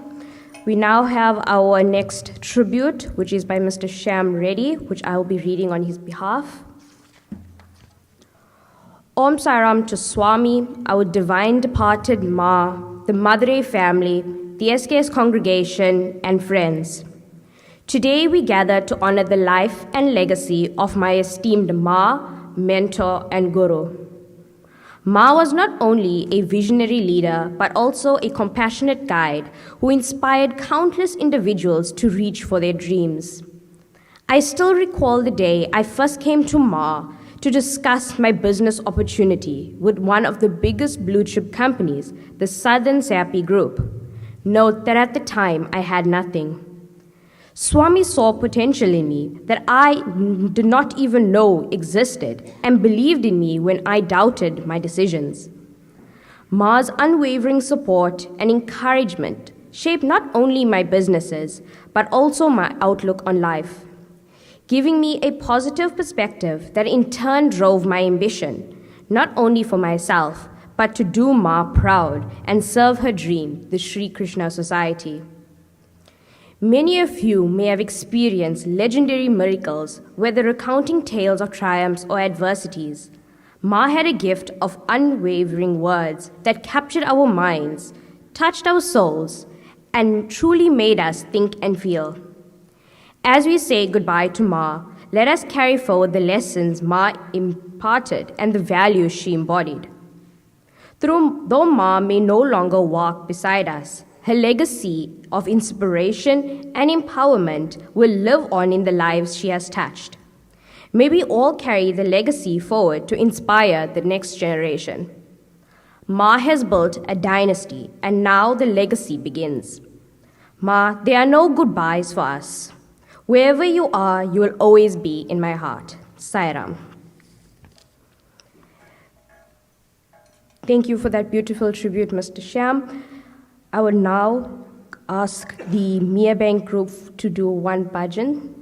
We now have our next tribute, which is by Mr. Sham Reddy, which I will be reading on his behalf. Om Sairam to Swami, our divine departed Ma, the Maduray family, the SKS congregation, and friends. Today we gather to honor the life and legacy of my esteemed Ma, mentor, and guru. Ma was not only a visionary leader, but also a compassionate guide who inspired countless individuals to reach for their dreams. I still recall the day I first came to Ma to discuss my business opportunity with one of the biggest blue chip companies, the Southern Sappy Group. Note that at the time I had nothing. Swami saw potential in me that I did not even know existed and believed in me when I doubted my decisions. Ma's unwavering support and encouragement shaped not only my businesses, but also my outlook on life, giving me a positive perspective that in turn drove my ambition, not only for myself, but to do Ma proud and serve her dream, the Sri Krishna Society. Many of you may have experienced legendary miracles, whether recounting tales of triumphs or adversities. Ma had a gift of unwavering words that captured our minds, touched our souls, and truly made us think and feel. As we say goodbye to Ma, let us carry forward the lessons Ma imparted and the values she embodied. Though Ma may no longer walk beside us, her legacy of inspiration and empowerment will live on in the lives she has touched. May we all carry the legacy forward to inspire the next generation. Ma has built a dynasty, and now the legacy begins. Ma, there are no goodbyes for us. Wherever you are, you will always be in my heart. Sairam. Thank you for that beautiful tribute, Mr. Sham. I would now ask the Mia Bank group to do one bhajan.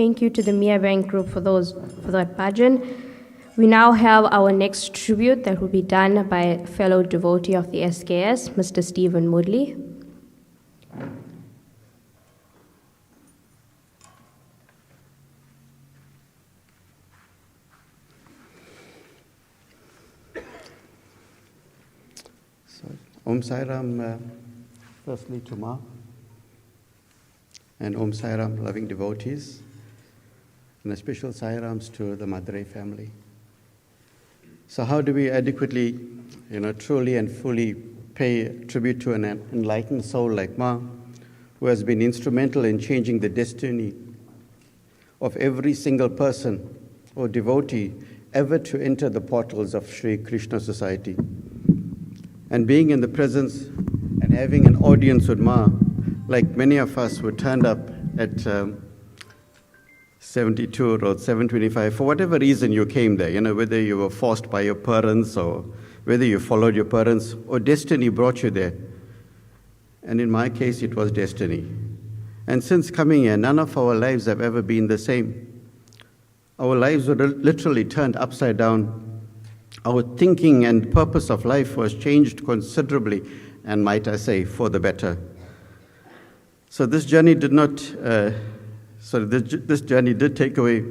Thank you to the Mia Bank group for that bhajan. We now have our next tribute that will be done by a fellow devotee of the SKS, Mr. Stephen Moodley. Om Sai Ram, firstly to Ma, and Om Sai Ram, loving devotees, and a special Sai Rams to the Maduray family. So how do we adequately, truly and fully pay tribute to an enlightened soul like Ma, who has been instrumental in changing the destiny of every single person or devotee ever to enter the portals of Sri Krishna society? And being in the presence and having an audience with Ma, like many of us who turned up at 72 or 725, for whatever reason you came there, whether you were forced by your parents or whether you followed your parents or destiny brought you there. And in my case, it was destiny. And since coming here, none of our lives have ever been the same. Our lives were literally turned upside down. Our thinking and purpose of life was changed considerably, and might I say, for the better. So this journey did this journey did take away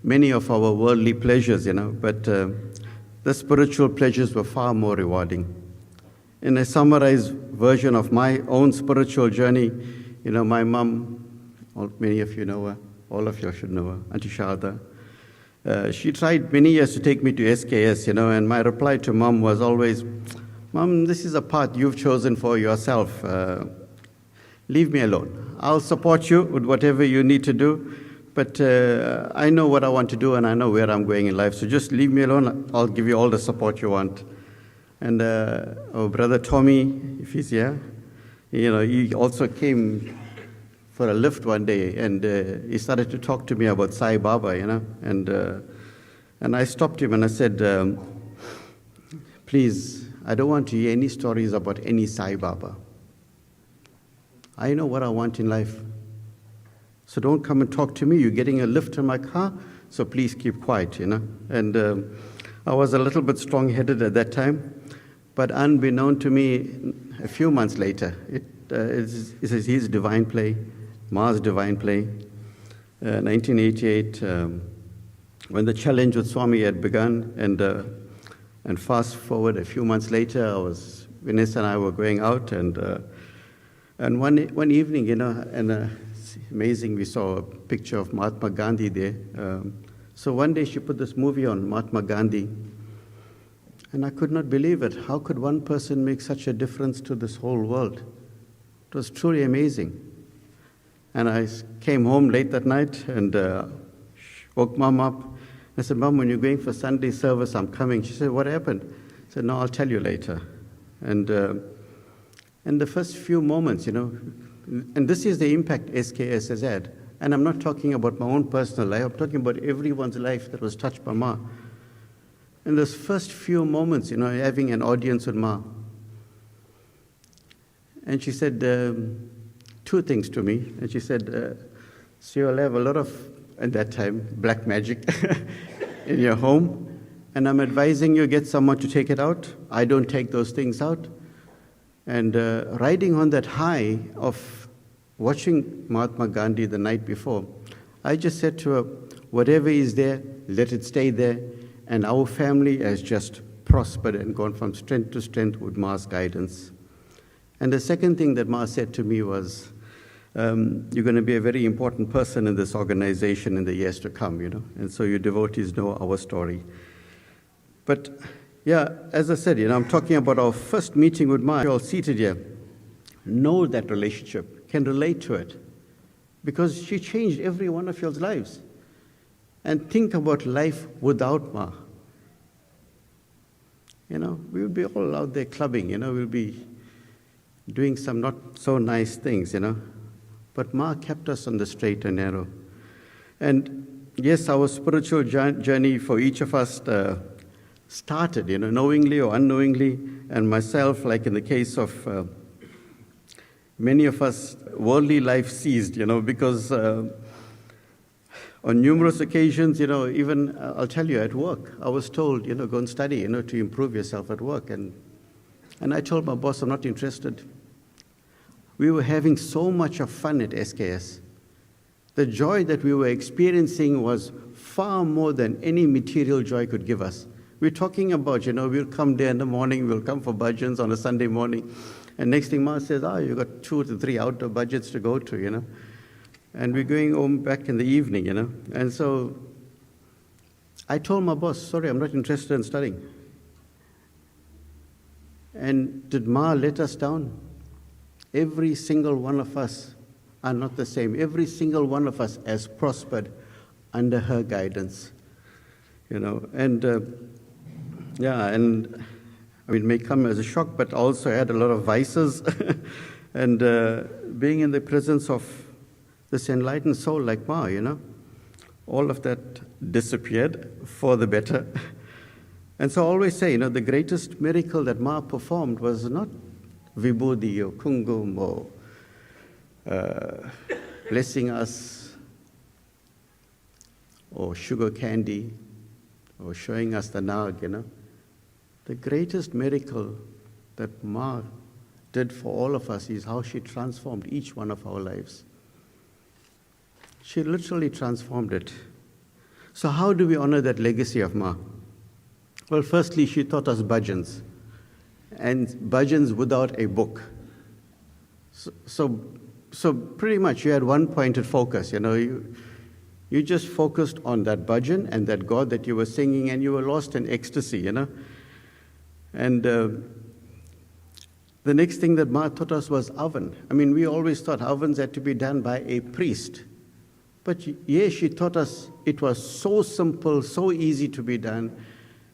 many of our worldly pleasures, but the spiritual pleasures were far more rewarding. In a summarized version of my own spiritual journey, my mom, many of you know her, all of you should know her, Auntie Shada. She tried many years to take me to SKS, and my reply to Mom was always, Mom, this is a path you've chosen for yourself. Leave me alone. I'll support you with whatever you need to do, but I know what I want to do and I know where I'm going in life, so just leave me alone. I'll give you all the support you want. And our brother Tommy, if he's here, he also came for a lift one day, and he started to talk to me about Sai Baba, and I stopped him and I said, please, I don't want to hear any stories about any Sai Baba. I know what I want in life. So don't come and talk to me. You're getting a lift in my car, so please keep quiet, And I was a little bit strong-headed at that time, but unbeknown to me, a few months later, it is his divine play, Ma's divine play, 1988, when the challenge with Swami had begun, and fast forward a few months later, Vanessa and I were going out, and one evening, and it's amazing, we saw a picture of Mahatma Gandhi there. So one day she put this movie on, Mahatma Gandhi, and I could not believe it. How could one person make such a difference to this whole world? It was truly amazing. And I came home late that night and woke Mom up. I said, Mom, when you're going for Sunday service, I'm coming. She said, what happened? I said, no, I'll tell you later. And the first few moments, and this is the impact SKS has had. And I'm not talking about my own personal life. I'm talking about everyone's life that was touched by Ma. In those first few moments, having an audience with Ma. And she said two things to me. And she said, so you'll have a lot of, at that time, black magic in your home. And I'm advising you get someone to take it out. I don't take those things out. And riding on that high of watching Mahatma Gandhi the night before, I just said to her, whatever is there, let it stay there. And our family has just prospered and gone from strength to strength with Ma's guidance. And the second thing that Ma said to me was, you're going to be a very important person in this organization in the years to come, And so your devotees know our story. But yeah, as I said, I'm talking about our first meeting with Ma. You're all seated here. Know that relationship, can relate to it. Because she changed every one of your lives. And think about life without Ma. We would be all out there clubbing, we'll be doing some not so nice things, But Ma kept us on the straight and narrow. And yes, our spiritual journey for each of us started, knowingly or unknowingly. And myself, like in the case of many of us, worldly life ceased, because On numerous occasions, even I'll tell you, at work, I was told, go and study, to improve yourself at work. And I told my boss, I'm not interested. We were having so much of fun at SKS. The joy that we were experiencing was far more than any material joy could give us. We're talking about, we'll come there in the morning, we'll come for bhajans on a Sunday morning. And next thing Ma says, you've got 2 to 3 outdoor bhajans to go to, And we're going home back in the evening, And so I told my boss, sorry, I'm not interested in studying. And did Ma let us down? Every single one of us are not the same. Every single one of us has prospered under her guidance, And it may come as a shock, but also had a lot of vices. And being in the presence of this enlightened soul like Ma, all of that disappeared for the better. And so I always say, the greatest miracle that Ma performed was not vibhuti or kungum or blessing us or sugar candy or showing us the nag, The greatest miracle that Ma did for all of us is how she transformed each one of our lives. She literally transformed it. So how do we honor that legacy of Ma? Well, firstly, she taught us bhajans, and bhajans without a book. So pretty much you had one pointed focus, You just focused on that bhajan and that God that you were singing, and you were lost in ecstasy, And the next thing that Ma taught us was oven. We always thought ovens had to be done by a priest. But yes, she taught us it was so simple, so easy to be done.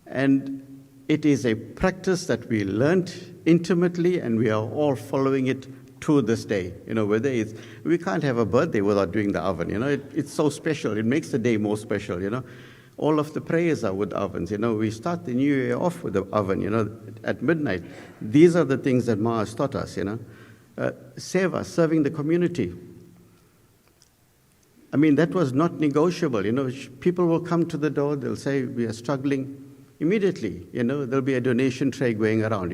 And it is a practice that we learned intimately, and we are all following it to this day. Whether we can't have a birthday without doing the oven. It's so special. It makes the day more special, All of the prayers are with ovens. We start the new year off with the oven, at midnight. These are the things that Ma has taught us, Seva, serving the community. That was not negotiable. People will come to the door, they'll say, we are struggling. Immediately, there'll be a donation tray going around,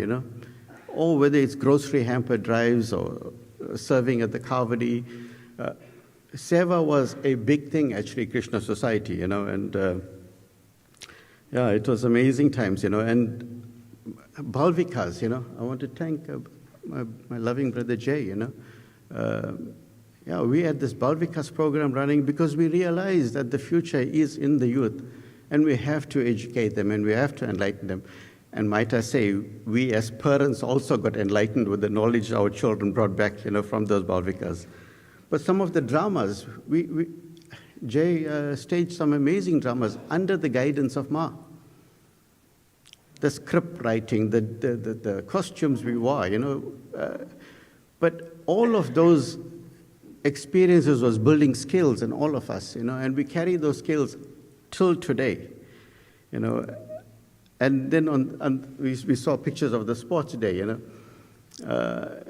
Or whether it's grocery hamper drives or serving at the Kavadi. Seva was a big thing, actually, Krishna Society, and it was amazing times, And Balvikas, I want to thank my loving brother Jay, we had this Balvikas program running because we realized that the future is in the youth, and we have to educate them and we have to enlighten them. And might I say, we as parents also got enlightened with the knowledge our children brought back, from those Balvikas. But some of the dramas, Jay staged some amazing dramas under the guidance of Ma. The script writing, the costumes we wore, but all of those experiences was building skills in all of us, and we carry those skills till today, And then we saw pictures of the sports day,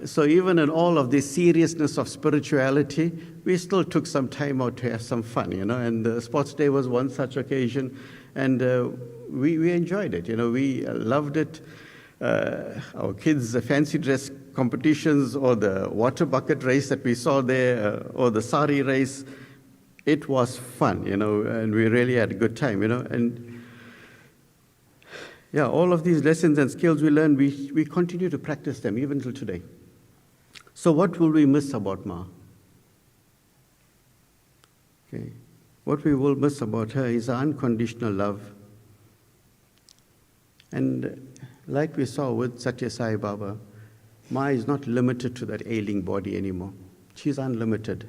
So even in all of this seriousness of spirituality, we still took some time out to have some fun, And the sports day was one such occasion, and we enjoyed it, We loved it. Our kids, the fancy dress competitions or the water bucket race that we saw there, or the sari race, it was fun, and we really had a good time, And all of these lessons and skills we learned, we continue to practice them even till today. So what will we miss about Ma? Okay. What we will miss about her is unconditional love. And like we saw with Satya Sai Baba, Ma is not limited to that ailing body anymore. She's unlimited.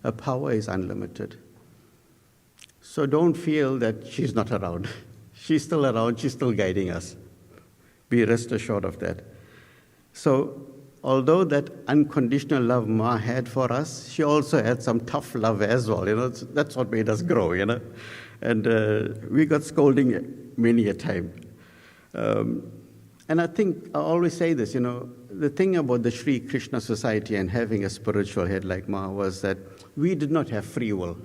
Her power is unlimited. So don't feel that she's not around. She's still around, she's still guiding us. Be rest assured of that. So, although that unconditional love Ma had for us, she also had some tough love as well. That's what made us grow, And we got scolding many a time. And I think I always say this, the thing about the Sri Krishna Society and having a spiritual head like Ma was that we did not have free will.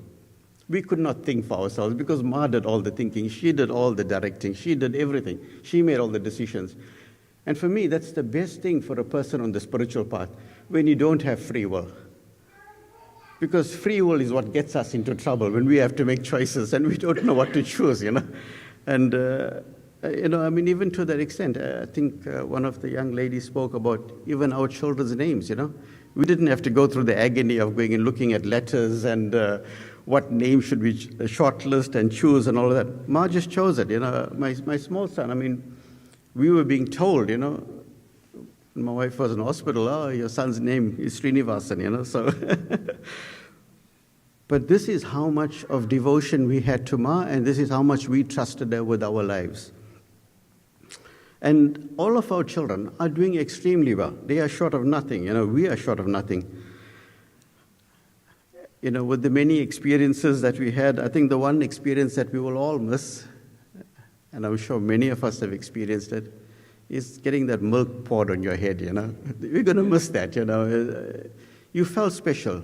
We could not think for ourselves because Ma did all the thinking. She did all the directing. She did everything. She made all the decisions. And for me, that's the best thing for a person on the spiritual path, when you don't have free will. Because free will is what gets us into trouble, when we have to make choices and we don't know what to choose, And, even to that extent, I think one of the young ladies spoke about even our children's names, We didn't have to go through the agony of going and looking at letters and what name should we shortlist and choose and all of that. Ma just chose it, My small son, we were being told, my wife was in hospital, your son's name is Srinivasan, so. But this is how much of devotion we had to Ma, and this is how much we trusted her with our lives. And all of our children are doing extremely well. They are short of nothing, we are short of nothing. With the many experiences that we had, I think the one experience that we will all miss, and I'm sure many of us have experienced it, is getting that milk poured on your head, We're going to miss that, You felt special.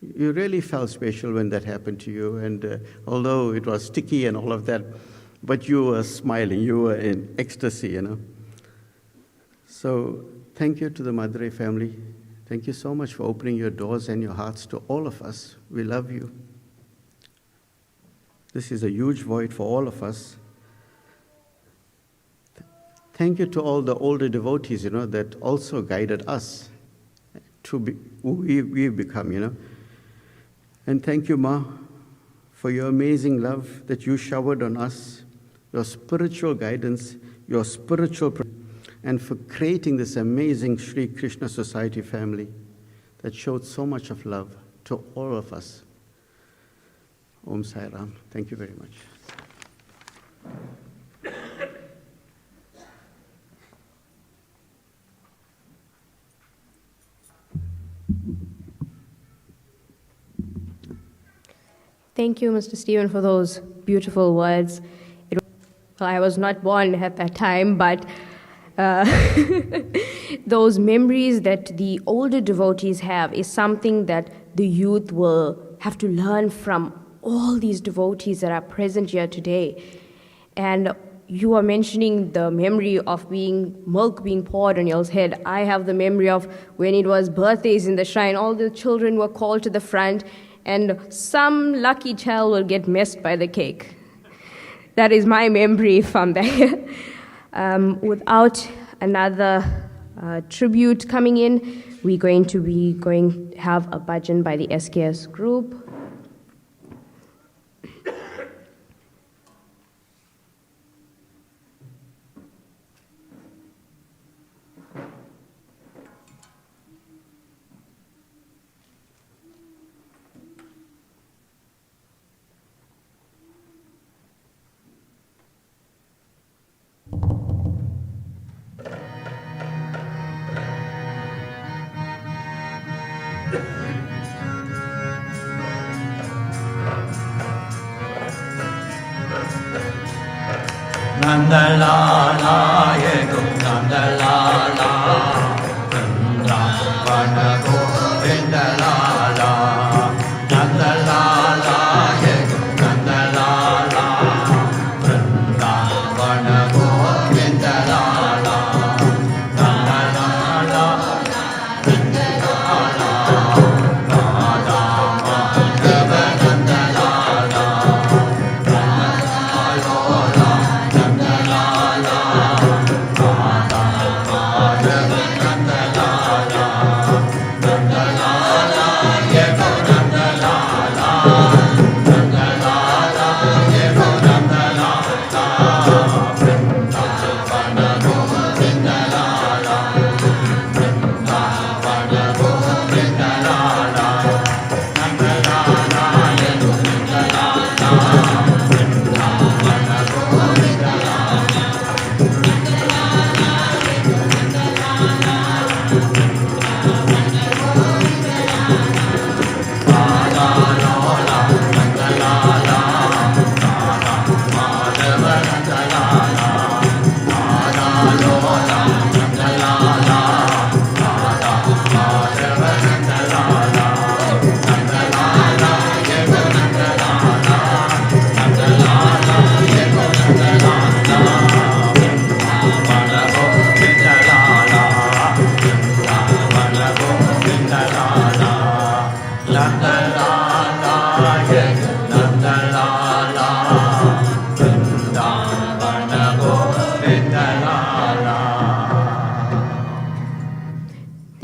You really felt special when that happened to you, and although it was sticky and all of that, but you were smiling, you were in ecstasy, So thank you to the Maduray family. Thank you so much for opening your doors and your hearts to all of us. We love you. This is a huge void for all of us. Thank you to all the older devotees, that also guided us to be who we've become, And thank you, Ma, for your amazing love that you showered on us, your spiritual guidance, your spiritual, and for creating this amazing Sri Krishna Society family that showed so much of love to all of us. Om Sai Ram. Thank you very much. Thank you, Mr. Stephen, for those beautiful words. I was not born at that time, but those memories that the older devotees have is something that the youth will have to learn from all these devotees that are present here today. And you are mentioning the memory of milk being poured on y'all's head. I have the memory of when it was birthdays in the shrine, all the children were called to the front, and some lucky child will get messed by the cake. That is my memory from there. Without another tribute coming in, we're going to have a bhajan by the SKS group. Nandalala, Yego Nandalala, Vrindavana Govindalala, Nandalala, Yego Nandalala, Vrindavana Govindalala, Nandalala, Vrindalala, Radha Madhava Nandalala, Nandalala,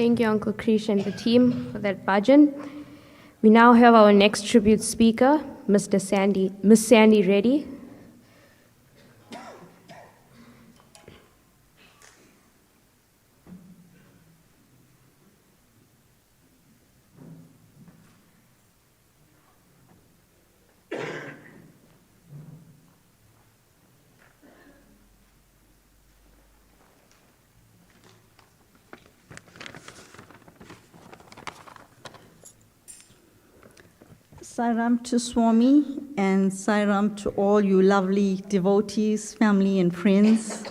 Thank you, Uncle Krish and the team for that bhajan. We now have our next tribute speaker, Miss Sandy Reddy. Sairam to Swami and Sairam to all you lovely devotees, family and friends.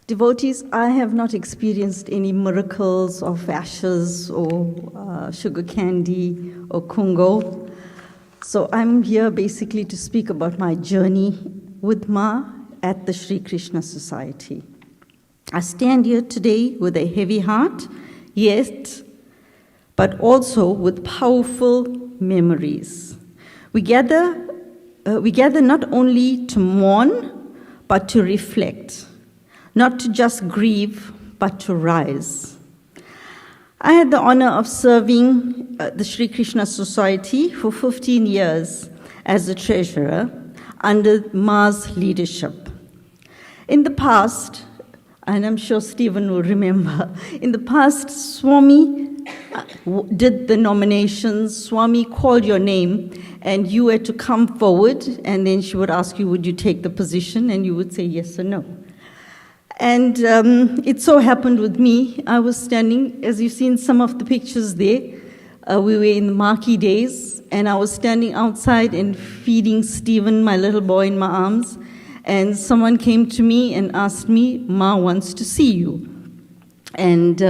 Devotees, I have not experienced any miracles of ashes or sugar candy or kungo. So I'm here basically to speak about my journey with Ma at the Sri Krishna Society. I stand here today with a heavy heart, yet, but also with powerful memories. We gather not only to mourn, but to reflect, not to just grieve, but to rise. I had the honor of serving the Sri Krishna Society for 15 years as a treasurer under Ma's leadership. In the past, and I'm sure Stephen will remember, in the past, Swami did the nominations. Swami called your name, and you had to come forward, and then she would ask you, would you take the position? And you would say yes or no. And it so happened with me, I was standing, as you've seen some of the pictures there, we were in the marquee days, and I was standing outside and feeding Stephen, my little boy, in my arms, and someone came to me and asked me, Ma wants to see you. And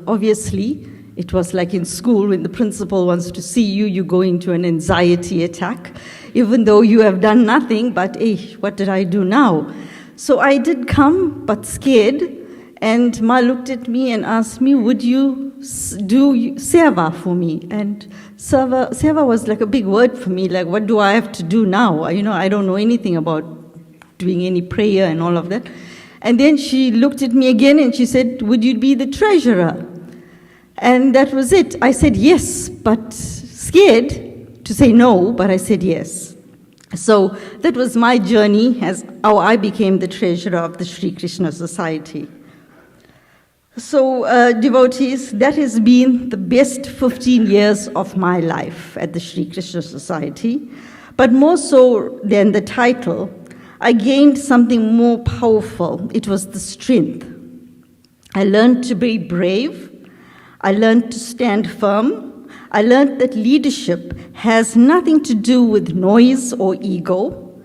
obviously, it was like in school, when the principal wants to see you, you go into an anxiety attack, even though you have done nothing, but hey, what did I do now? So I did come, but scared, and Ma looked at me and asked me, would you do seva for me? And seva was like a big word for me, like what do I have to do now? You know, I don't know anything about doing any prayer and all of that. And then she looked at me again and she said, would you be the treasurer? And that was it. I said yes, but scared to say no, but I said yes. So that was my journey as how I became the treasurer of the Sri Krishna Society. So devotees, that has been the best 15 years of my life at the Sri Krishna Society. But more so than the title, I gained something more powerful. It was the strength. I learned to be brave. I learned to stand firm. I learned that leadership has nothing to do with noise or ego,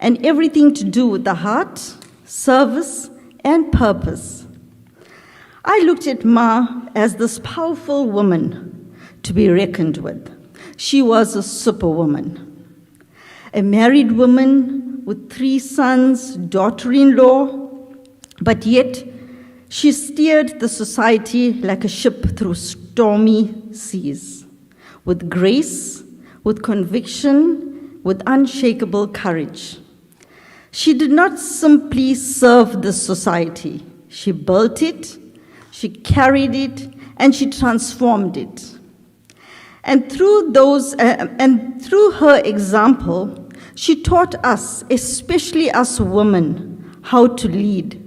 and everything to do with the heart, service, and purpose. I looked at Ma as this powerful woman to be reckoned with. She was a superwoman, a married woman with 3 sons, daughter-in-law, but yet she steered the society like a ship through stormy seas, with grace, with conviction, with unshakable courage. She did not simply serve the society. She built it, she carried it, and she transformed it. And through her example, she taught us, especially us women, how to lead.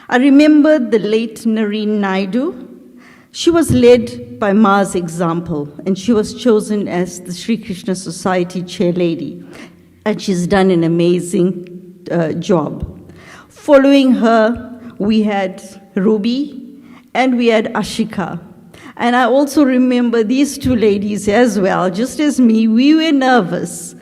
I remember the late Naidu. She was led by Ma's example, and she was chosen as the Sri Krishna Society chair lady, and she's done an amazing job. Following her, we had Ruby, and we had Ashika. And I also remember these 2 ladies as well, just as me, we were nervous.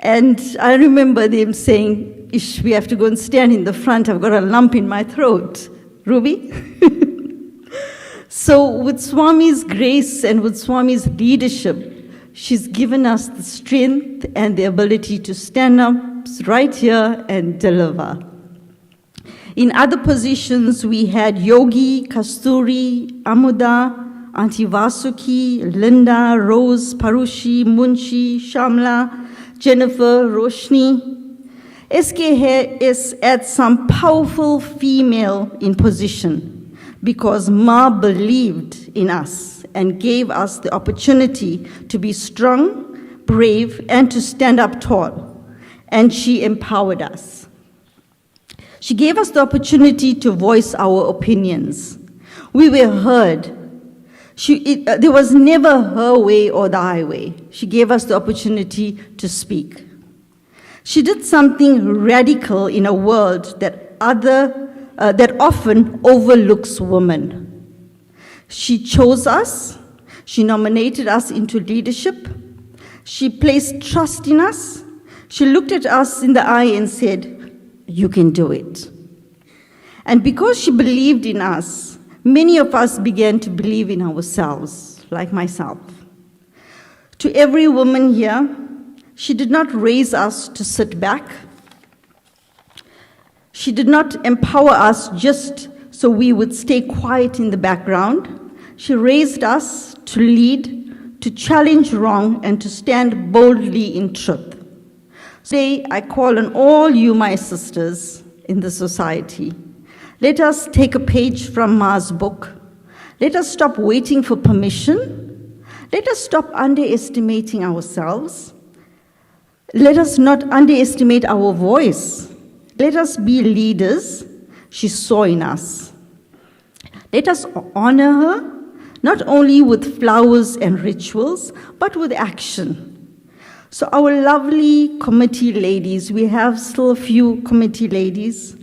And I remember them saying, Ish, we have to go and stand in the front, I've got a lump in my throat. Ruby? So with Swami's grace and with Swami's leadership, she's given us the strength and the ability to stand up right here and deliver. In other positions, we had Yogi, Kasturi, Amuda, Auntie Vasuki, Linda, Rose, Parushi, Munshi, Shamla, Jennifer, Roshni. SK has had some powerful female in position, because Ma believed in us and gave us the opportunity to be strong, brave, and to stand up tall. And she empowered us. She gave us the opportunity to voice our opinions. We were heard. There was never her way or the highway. She gave us the opportunity to speak. She did something radical in a world that often overlooks women. She chose us. She nominated us into leadership. She placed trust in us. She looked at us in the eye and said, "You can do it." And because she believed in us, many of us began to believe in ourselves, like myself. To every woman here, she did not raise us to sit back. She did not empower us just so we would stay quiet in the background. She raised us to lead, to challenge wrong, and to stand boldly in truth. Today, I call on all you, my sisters in the society. Let us take a page from Ma's book. Let us stop waiting for permission. Let us stop underestimating ourselves. Let us not underestimate our voice. Let us be leaders she saw in us. Let us honor her, not only with flowers and rituals, but with action. So our lovely committee ladies, we have still a few committee ladies.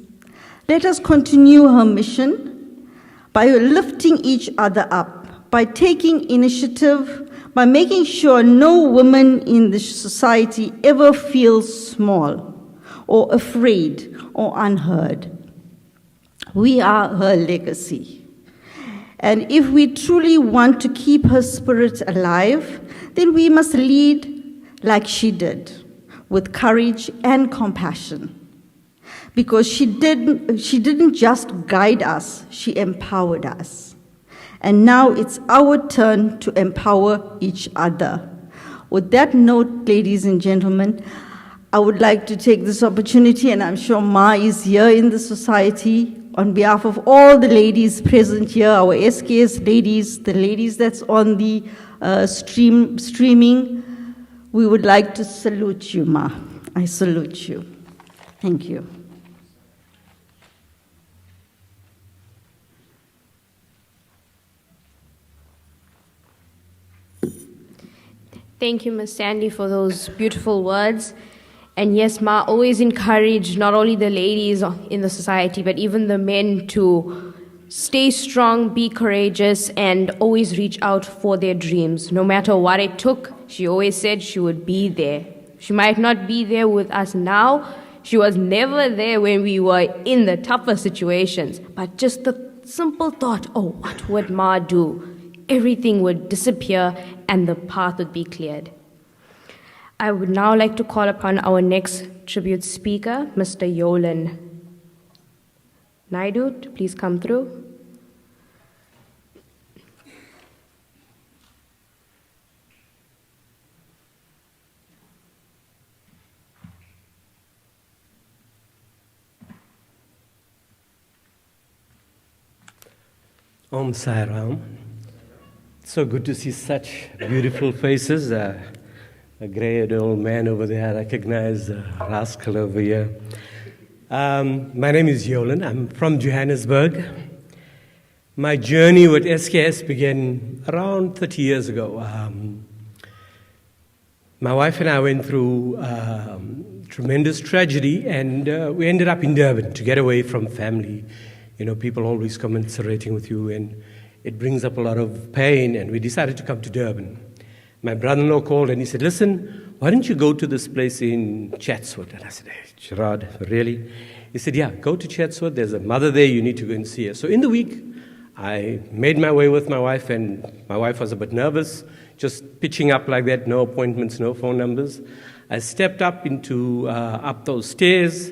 Let us continue her mission by lifting each other up, by taking initiative, by making sure no woman in the society ever feels small or afraid or unheard. We are her legacy. And if we truly want to keep her spirit alive, then we must lead like she did, with courage and compassion. Because she didn't just guide us, she empowered us. And now it's our turn to empower each other. With that note, ladies and gentlemen, I would like to take this opportunity, and I'm sure Ma is here in the society, on behalf of all the ladies present here, our SKS ladies, the ladies that's on the streaming, we would like to salute you, Ma. I salute you. Thank you. Thank you, Ms. Sandy, for those beautiful words. And yes, Ma always encouraged not only the ladies in the society, but even the men to stay strong, be courageous, and always reach out for their dreams. No matter what it took, she always said she would be there. She might not be there with us now. She was never there when we were in the tougher situations. But just the simple thought, oh, what would Ma do? Everything would disappear and the path would be cleared. I would now like to call upon our next tribute speaker, Mr. Yolan. Naidu, to please come through. Om Sai Ram. So good to see such beautiful faces. A grey old man over there, I recognize the rascal over here. My name is Yolan. I'm from Johannesburg. My journey with SKS began around 30 years ago. My wife and I went through tremendous tragedy, and we ended up in Durban to get away from family. You know, people always commiserating with you, and it brings up a lot of pain, and we decided to come to Durban. My brother-in-law called and he said, listen, why don't you go to this place in Chatsworth? And I said, hey, Gerard, really? He said, yeah, go to Chatsworth. There's a mother there. You need to go and see her. So in the week, I made my way with my wife, and my wife was a bit nervous, just pitching up like that, no appointments, no phone numbers. I stepped up up those stairs,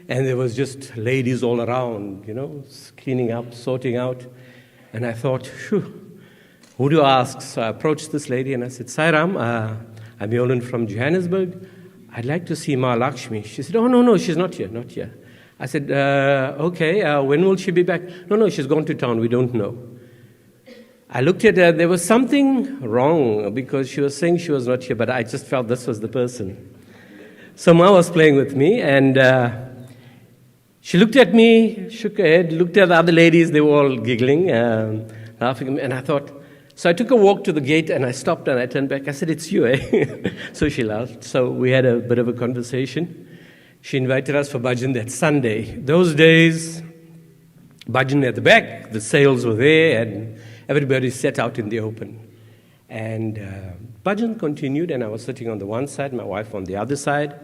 and there was just ladies all around, you know, cleaning up, sorting out. And I thought, phew, who do I ask? So I approached this lady and I said, Sairam, I'm Yolan from Johannesburg. I'd like to see Ma Lakshmi. She said, oh, no, she's not here, not here. I said, okay, when will she be back? No, she's gone to town, we don't know. I looked at her, there was something wrong because she was saying she was not here, but I just felt this was the person. So Ma was playing with me, and she looked at me, shook her head, looked at the other ladies, they were all giggling, laughing, and I thought, so I took a walk to the gate, and I stopped, and I turned back, I said, it's you, eh? So she laughed. So we had a bit of a conversation. She invited us for bhajan that Sunday. Those days, bhajan at the back, the sails were there, and everybody sat out in the open. And bhajan continued, and I was sitting on the one side, my wife on the other side.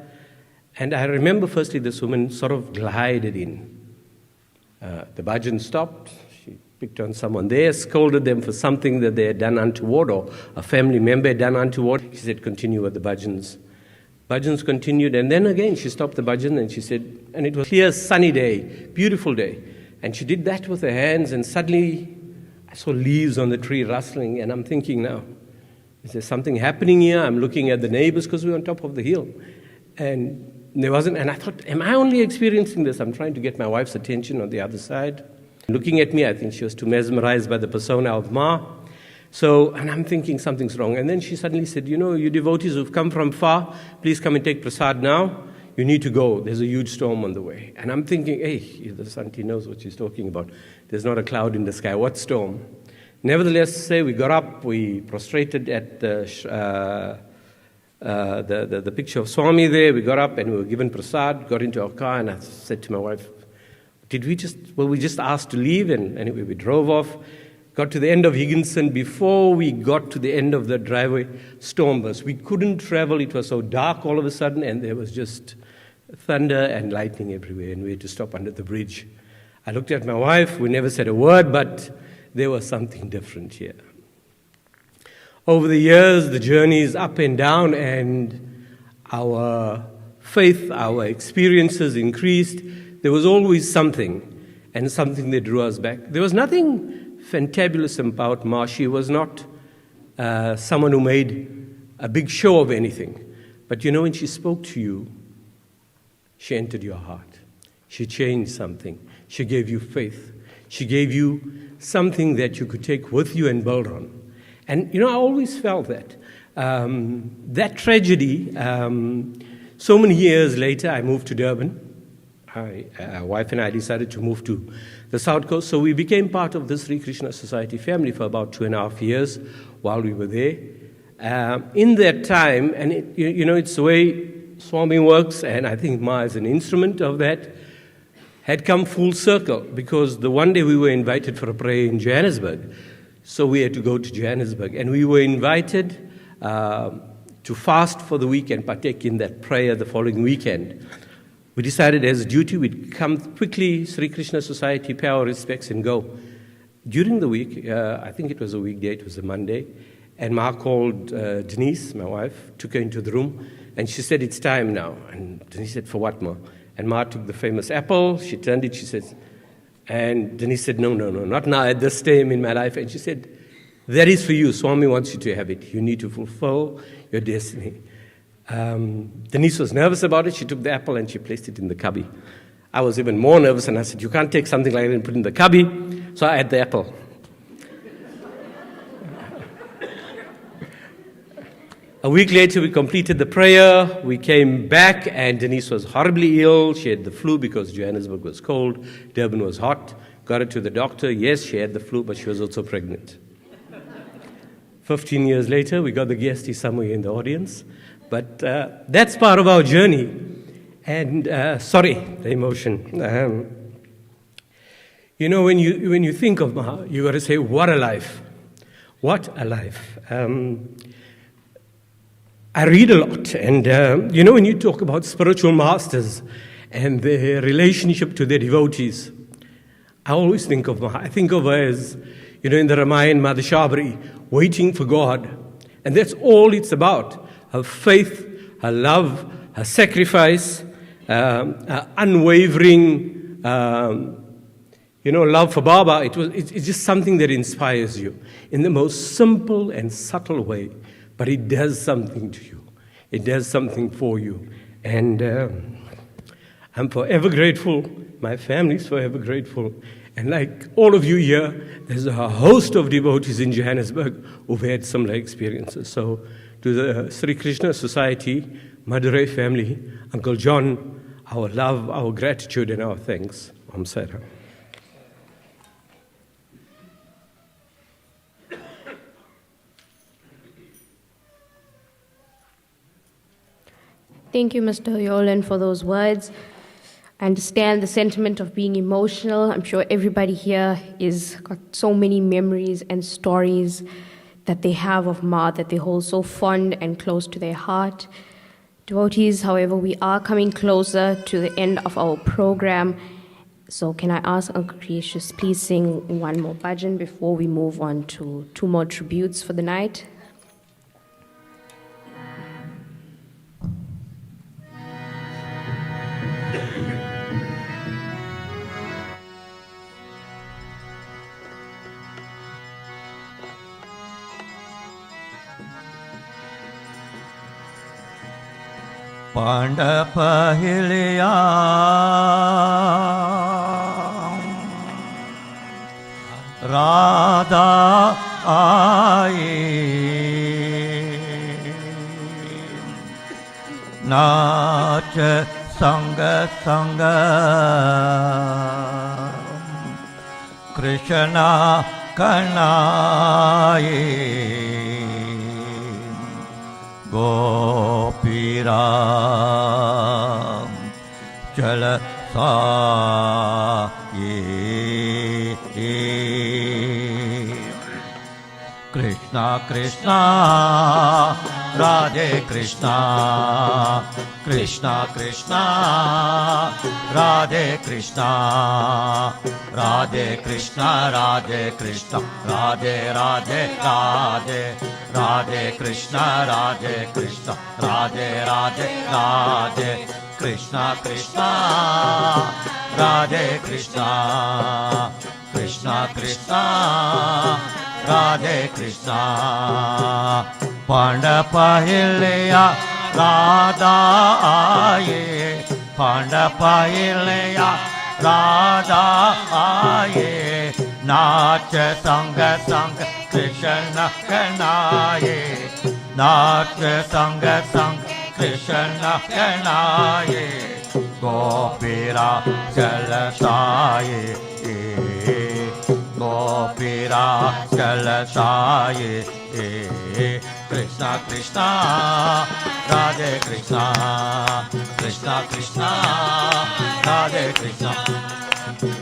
And I remember firstly this woman sort of glided in. The bhajan stopped. She picked on someone there, scolded them for something that they had done untoward, or a family member had done untoward. She said, continue with the bhajans. Bhajans continued, and then again she stopped the bhajan and she said, and it was a clear sunny day, beautiful day. And she did that with her hands, and suddenly I saw leaves on the tree rustling, and I'm thinking now, is there something happening here? I'm looking at the neighbors because we were on top of the hill. And there wasn't, and I thought, am I only experiencing this? I'm trying to get my wife's attention on the other side. Looking at me, I think she was too mesmerized by the persona of Ma. So, and I'm thinking something's wrong. And then she suddenly said, you devotees who've come from far, please come and take prasad now. You need to go. There's a huge storm on the way. And I'm thinking, hey, this auntie knows what she's talking about. There's not a cloud in the sky. What storm? Nevertheless, we got up, we prostrated at the picture of Swami there. We got up and we were given prasad, got into our car, and I said to my wife, were we just asked to leave? And anyway, we drove off. Got to the end of Higginson. Before we got to the end of the driveway, storm burst. We couldn't travel. It was so dark all of a sudden, and there was just thunder and lightning everywhere, and we had to stop under the bridge. I looked at my wife. We never said a word, but there was something different here. Over the years, the journey is up and down, and our faith, our experiences increased. There was always something, and something that drew us back. There was nothing fantabulous about Ma. She was not someone who made a big show of anything. But when she spoke to you, she entered your heart. She changed something. She gave you faith. She gave you something that you could take with you and build on. And, I always felt that. That tragedy, so many years later, I moved to Durban. My wife and I decided to move to the South Coast, so we became part of the Sri Krishna Society family for about 2.5 years while we were there. In that time, and it's the way Swami works, and I think Ma is an instrument of that, had come full circle, because the one day we were invited for a prayer in Johannesburg, so we had to go to Johannesburg, and we were invited to fast for the week and partake in that prayer the following weekend. We decided as a duty we'd come quickly, Sri Krishna Society, pay our respects and go. During the week, I think it was a weekday, it was a Monday, and Ma called Denise, my wife, took her into the room, and she said, it's time now. And Denise said, for what, Ma? And Ma took the famous apple, she turned it, she said, and Denise said, no, not now, at this time in my life. And she said, that is for you, Swami wants you to have it. You need to fulfill your destiny. Denise was nervous about it. She took the apple and she placed it in the cubby. I was even more nervous, and I said, you can't take something like that and put it in the cubby. So I had the apple. A week later, we completed the prayer. We came back, and Denise was horribly ill. She had the flu because Johannesburg was cold. Durban was hot. Got her to the doctor. Yes, she had the flu, but she was also pregnant. 15 years later, we got the guest. He's somewhere in the audience. But that's part of our journey. And the emotion. When you think of Ma, you got to say, what a life. What a life. I read a lot. And, when you talk about spiritual masters and their relationship to their devotees, I always think of Ma. I think of her as, in the Ramayana, Mother Shabri, waiting for God. And that's all it's about. Her faith, her love, her sacrifice, her unwavering, love for Baba. It's just something that inspires you in the most simple and subtle way, but it does something to you. It does something for you. And I'm forever grateful. My family's forever grateful. And like all of you here, there's a host of devotees in Johannesburg who've had similar experiences. So to the Sri Krishna Society, Maduray family, Uncle John, our love, our gratitude, and our thanks. Om Saira. Thank you, Mr. Yolan, for those words. I understand the sentiment of being emotional. I'm sure everybody here is got so many memories and stories that they have of Ma that they hold so fond and close to their heart. Devotees, however, we are coming closer to the end of our program. So can I ask Uncle Creatious, please sing one more bhajan before we move on to 2 more tributes for the night? Pandapahiliya Radha aayi Nach sanga sanga Krishna kanayi Gopira Jala Sayi Krishna Krishna Radhe Krishna Krishna Krishna Radhe Krishna Radhe Krishna Radhe Krishna Radhe Radhe Radhe Radhe Krishna Radhe Krishna Radhe Radhe Radhe Krishna Krishna Radhe Krishna Krishna Krishna Radhe Krishna Pandapahiliya Radha aaye Pandapahiliya Radha aaye Nach sanga sanga Krishna kanaye Nach sanga sanga Krishna kanaye Gopira jalasaye Gopira jalasaye Krishna Krishna Radhe Krishna Krishna Krishna Radhe Krishna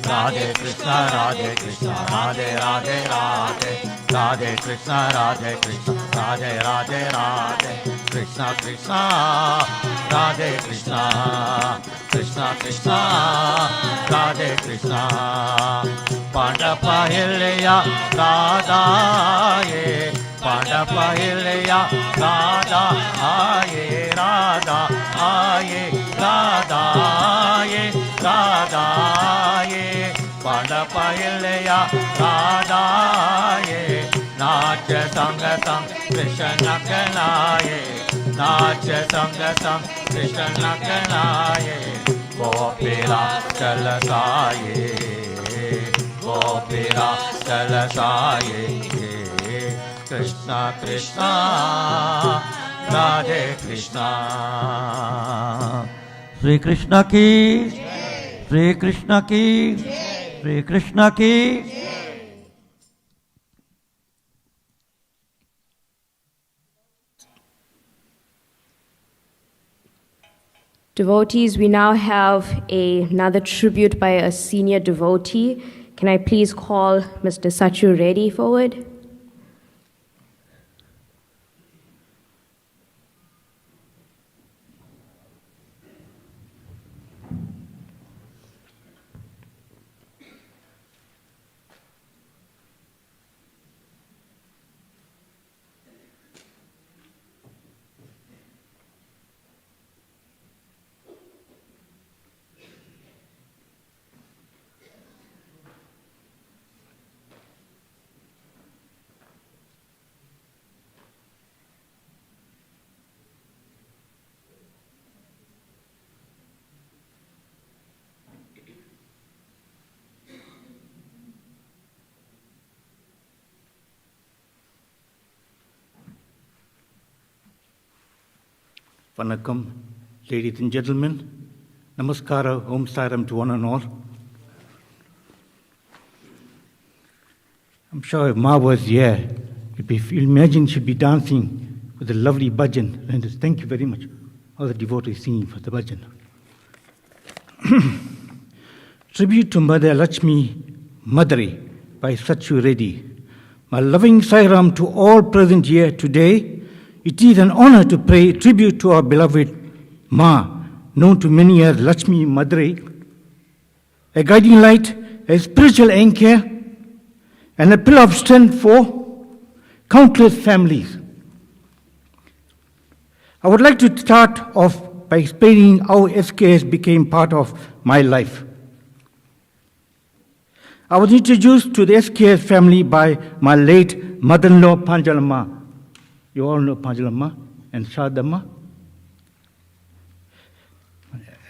Radhe Krishna Radhe Krishna Radhe Radhe Radhe Radhe Krishna Radhe Krishna Radhe Radhe Radhe Krishna Krishna Radhe Krishna Krishna Krishna Radhe Krishna Pandapahiliya Radha aaye Pandapahiliya Radha aaye Radha aaye Radha aaye Radha aaye Pandapahiliya Radha aaye Nach sanga sang Krishna kanaye Nach sanga sang Krishna kanaye Gopira jalasaye Gopira jalasaye Krishna Krishna Radhe Krishna Sri Krishna ki Sri Krishna ki Sri Krishna ki Devotees, we now have another tribute by a senior devotee. Can I please call Mr. Sachu Reddy forward? Vanakkam, ladies and gentlemen. Namaskara, Om Sairam to one and all. I'm sure if Ma was here, you'll imagine she'd be dancing with a lovely bhajan. And thank you very much. All the devotees singing for the bhajan. Tribute to Mother Lakshmi Maduray by Sachu Reddy. My loving Sairam to all present here today. It is an honor to pay tribute to our beloved Ma, known to many as Lakshmi Maduray, a guiding light, a spiritual anchor, and a pillar of strength for countless families. I would like to start off by explaining how SKS became part of my life. I was introduced to the SKS family by my late mother-in-law Panjalamma. You all know Panjalamma and Shardamma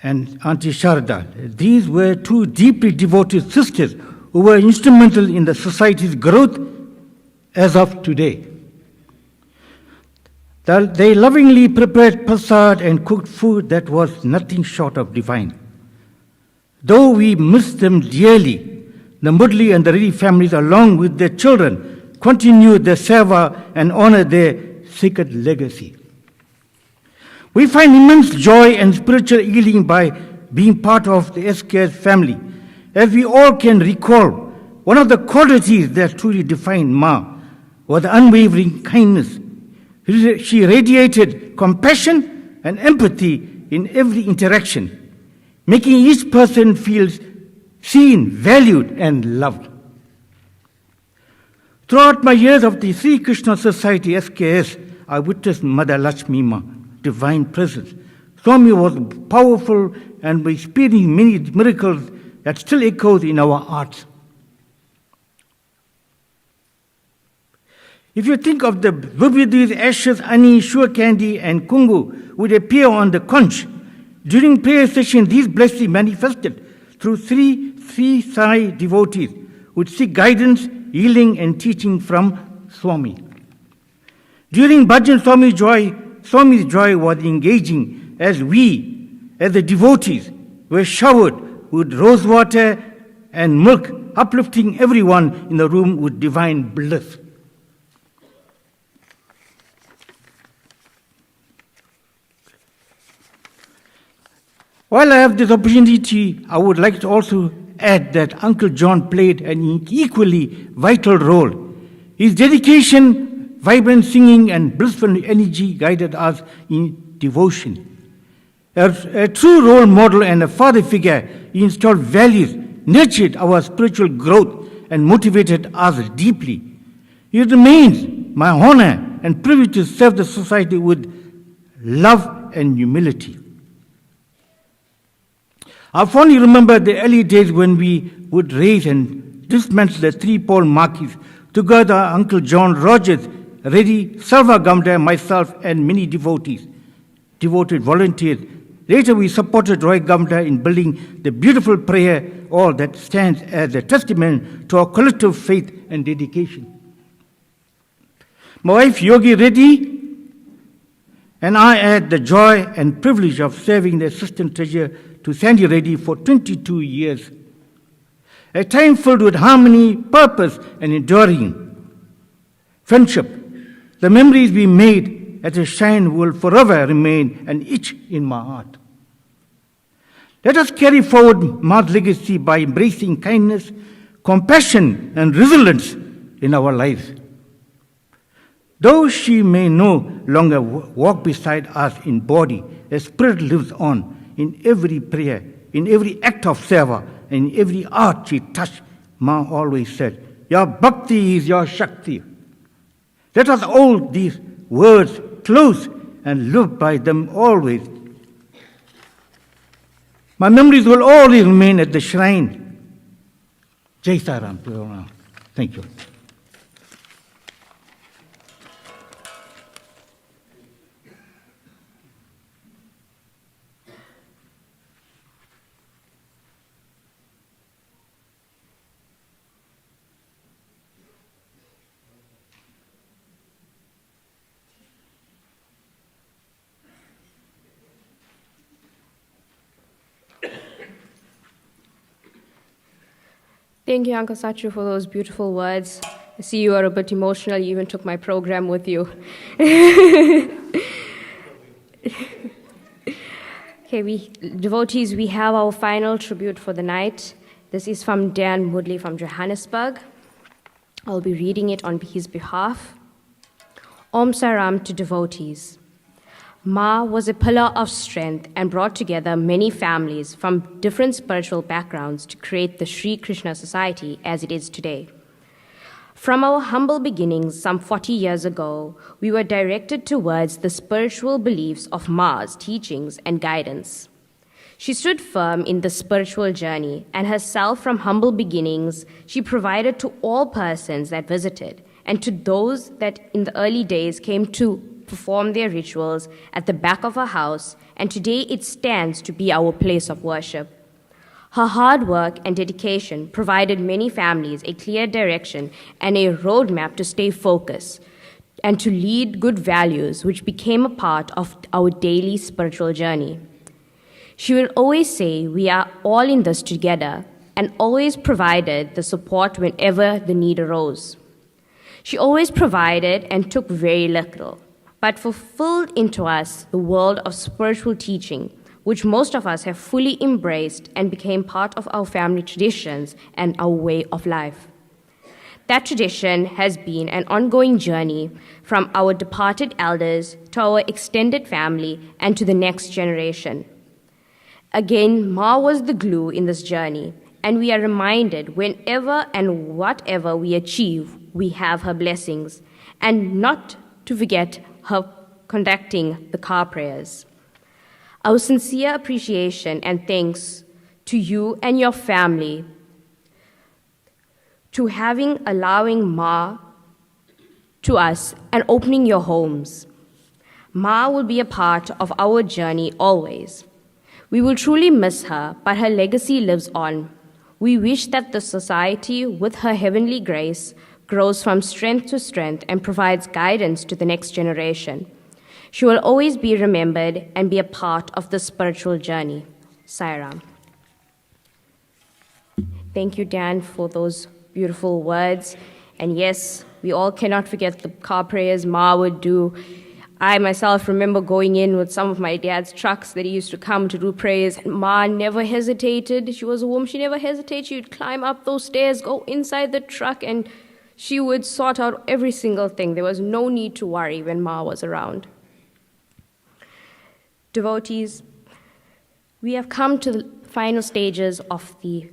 and Auntie Sharda. These were two deeply devoted sisters who were instrumental in the society's growth as of today. They lovingly prepared prasad and cooked food that was nothing short of divine. Though we miss them dearly, the Moodley and the Reddy families, along with their children, continued their seva and honor their sacred legacy. We find immense joy and spiritual healing by being part of the SKS family. As we all can recall, one of the qualities that truly defined Ma was the unwavering kindness. She radiated compassion and empathy in every interaction, making each person feel seen, valued, and loved. Throughout my years of the Sri Krishna Society SKS, I witnessed Mother Lakshmi Ma, divine presence. Swami was powerful, and we experienced many miracles that still echoes in our hearts. If you think of the vibhutis, ashes, honey, sugar candy, and kungu would appear on the conch, during prayer session, these blessings manifested through three Sai devotees would seek guidance, healing, and teaching from Swami. During bhajan, Swami's joy was engaging as we, as the devotees, were showered with rose water and milk, uplifting everyone in the room with divine bliss. While I have this opportunity, I would like to also add that Uncle John played an equally vital role. His dedication, vibrant singing, and blissful energy guided us in devotion. A true role model and a father figure, he installed values, nurtured our spiritual growth, and motivated us deeply. It remains my honor and privilege to serve the society with love and humility. I fondly remember the early days when we would raise and dismantle the three-pole marquees. Together, Uncle John, Rogers, Reddy, Salva Gamda, myself, and many devotees, devoted volunteers. Later, we supported Roy Gamda in building the beautiful prayer hall that stands as a testament to our collective faith and dedication. My wife, Yogi Reddy, and I had the joy and privilege of serving the assistant treasurer to Sandy Reddy for 22 years. A time filled with harmony, purpose, and enduring friendship. The memories we made at a shrine will forever remain and itch in my heart. Let us carry forward Ma's legacy by embracing kindness, compassion, and resilience in our lives. Though she may no longer walk beside us in body, the spirit lives on in every prayer, in every act of seva, and in every art she touched. Ma always said, "Your bhakti is your shakti." Let us hold these words close and live by them always. My memories will always remain at the shrine. Jai Saram. Thank you. Thank you, Uncle Sachu, for those beautiful words. I see you are a bit emotional. You even took my program with you. Okay, devotees, we have our final tribute for the night. This is from Dan Moodley from Johannesburg. I'll be reading it on his behalf. Om Saram to devotees. Ma was a pillar of strength and brought together many families from different spiritual backgrounds to create the Sri Krishna Society as it is today. From our humble beginnings some 40 years ago, we were directed towards the spiritual beliefs of Ma's teachings and guidance. She stood firm in the spiritual journey, and herself from humble beginnings, she provided to all persons that visited, and to those that in the early days came to perform their rituals at the back of her house, and today it stands to be our place of worship. Her hard work and dedication provided many families a clear direction and a roadmap to stay focused and to lead good values, which became a part of our daily spiritual journey. She would always say, "We are all in this together," and always provided the support whenever the need arose. She always provided and took very little, but fulfilled into us the world of spiritual teaching, which most of us have fully embraced and became part of our family traditions and our way of life. That tradition has been an ongoing journey from our departed elders to our extended family and to the next generation. Again, Ma was the glue in this journey, and we are reminded whenever and whatever we achieve, we have her blessings, and not to forget her conducting the car prayers. Our sincere appreciation and thanks to you and your family to allowing Ma to us and opening your homes. Ma will be a part of our journey always. We will truly miss her, but her legacy lives on. We wish that the society, with her heavenly grace, grows from strength to strength and provides guidance to the next generation. She will always be remembered and be a part of the spiritual journey. Sairam. Thank you, Dan, for those beautiful words. And yes, we all cannot forget the car prayers Ma would do. I myself remember going in with some of my dad's trucks that he used to come to do prayers, and Ma never hesitated. She was a woman, she never hesitated. She would climb up those stairs, go inside the truck, and she would sort out every single thing. There was no need to worry when Ma was around. Devotees, we have come to the final stages of the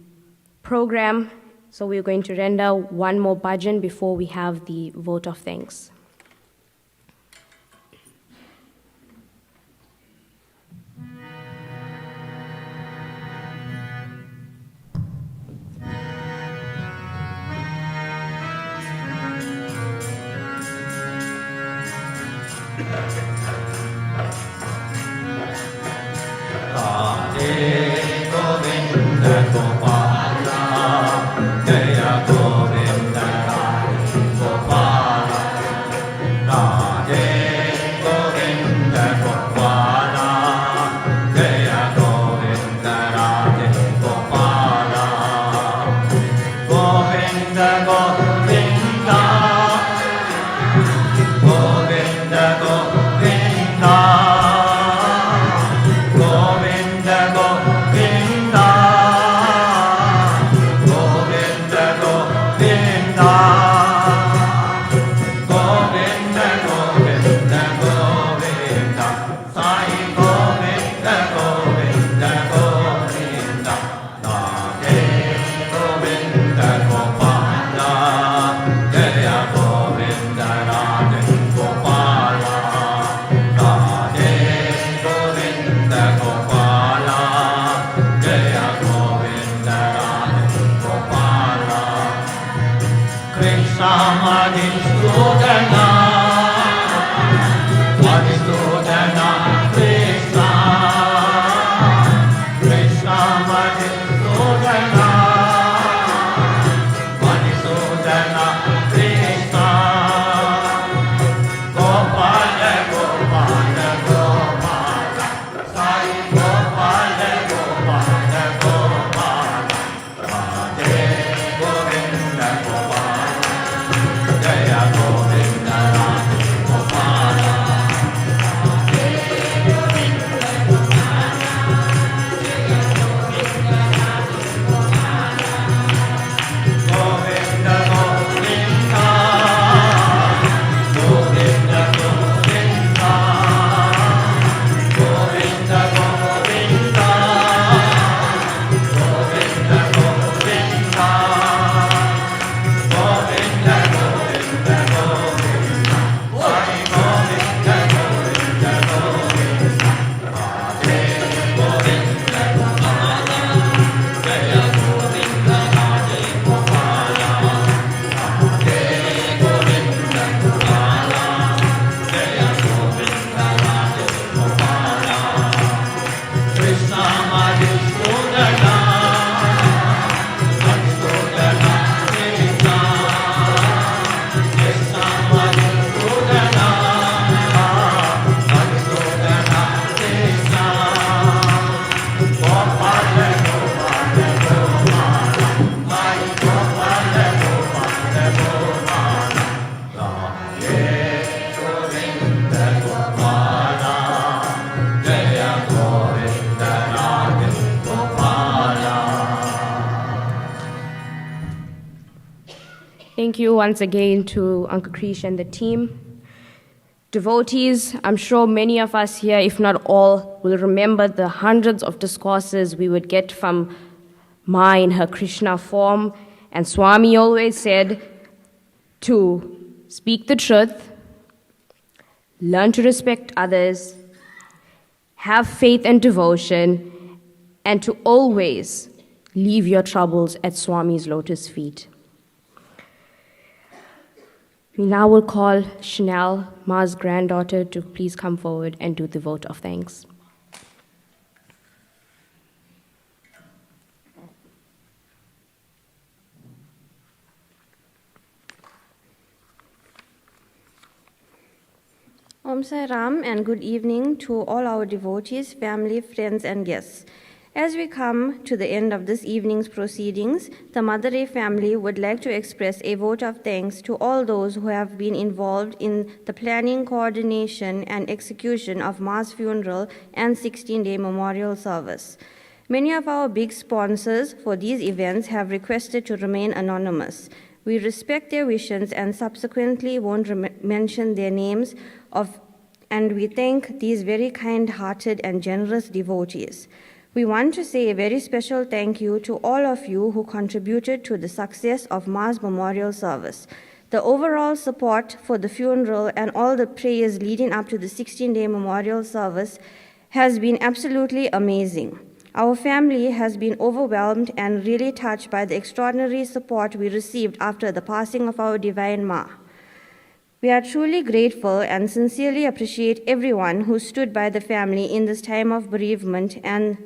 program, so we're going to render one more bhajan before we have the vote of thanks. Thank you once again to Uncle Krish and the team. Devotees, I'm sure many of us here, if not all, will remember the hundreds of discourses we would get from Ma in her Krishna form. And Swami always said to speak the truth, learn to respect others, have faith and devotion, and to always leave your troubles at Swami's lotus feet. We now will call Chanel, Ma's granddaughter, to please come forward and do the vote of thanks. Om Sai Ram and good evening to all our devotees, family, friends and guests. As we come to the end of this evening's proceedings, the Maduray family would like to express a vote of thanks to all those who have been involved in the planning, coordination, and execution of Ma's funeral and 16-day memorial service. Many of our big sponsors for these events have requested to remain anonymous. We respect their wishes and subsequently won't mention their names, and we thank these very kind-hearted and generous devotees. We want to say a very special thank you to all of you who contributed to the success of Ma's memorial service. The overall support for the funeral and all the prayers leading up to the 16-day memorial service has been absolutely amazing. Our family has been overwhelmed and really touched by the extraordinary support we received after the passing of our Divine Ma. We are truly grateful and sincerely appreciate everyone who stood by the family in this time of bereavement and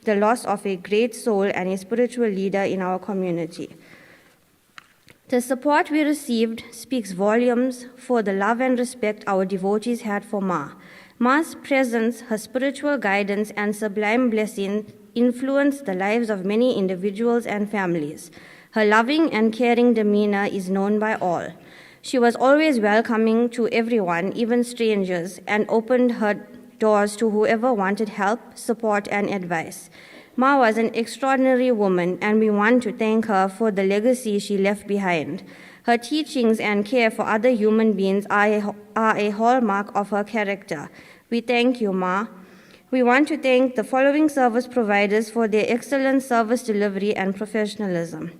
the loss of a great soul and a spiritual leader in our community. The support we received speaks volumes for the love and respect our devotees had for Ma. Ma's presence, her spiritual guidance, and sublime blessing influenced the lives of many individuals and families. Her loving and caring demeanor is known by all. She was always welcoming to everyone, even strangers, and opened her doors to whoever wanted help, support, and advice. Ma was an extraordinary woman, and we want to thank her for the legacy she left behind. Her teachings and care for other human beings are a hallmark of her character. We thank you, Ma. We want to thank the following service providers for their excellent service delivery and professionalism.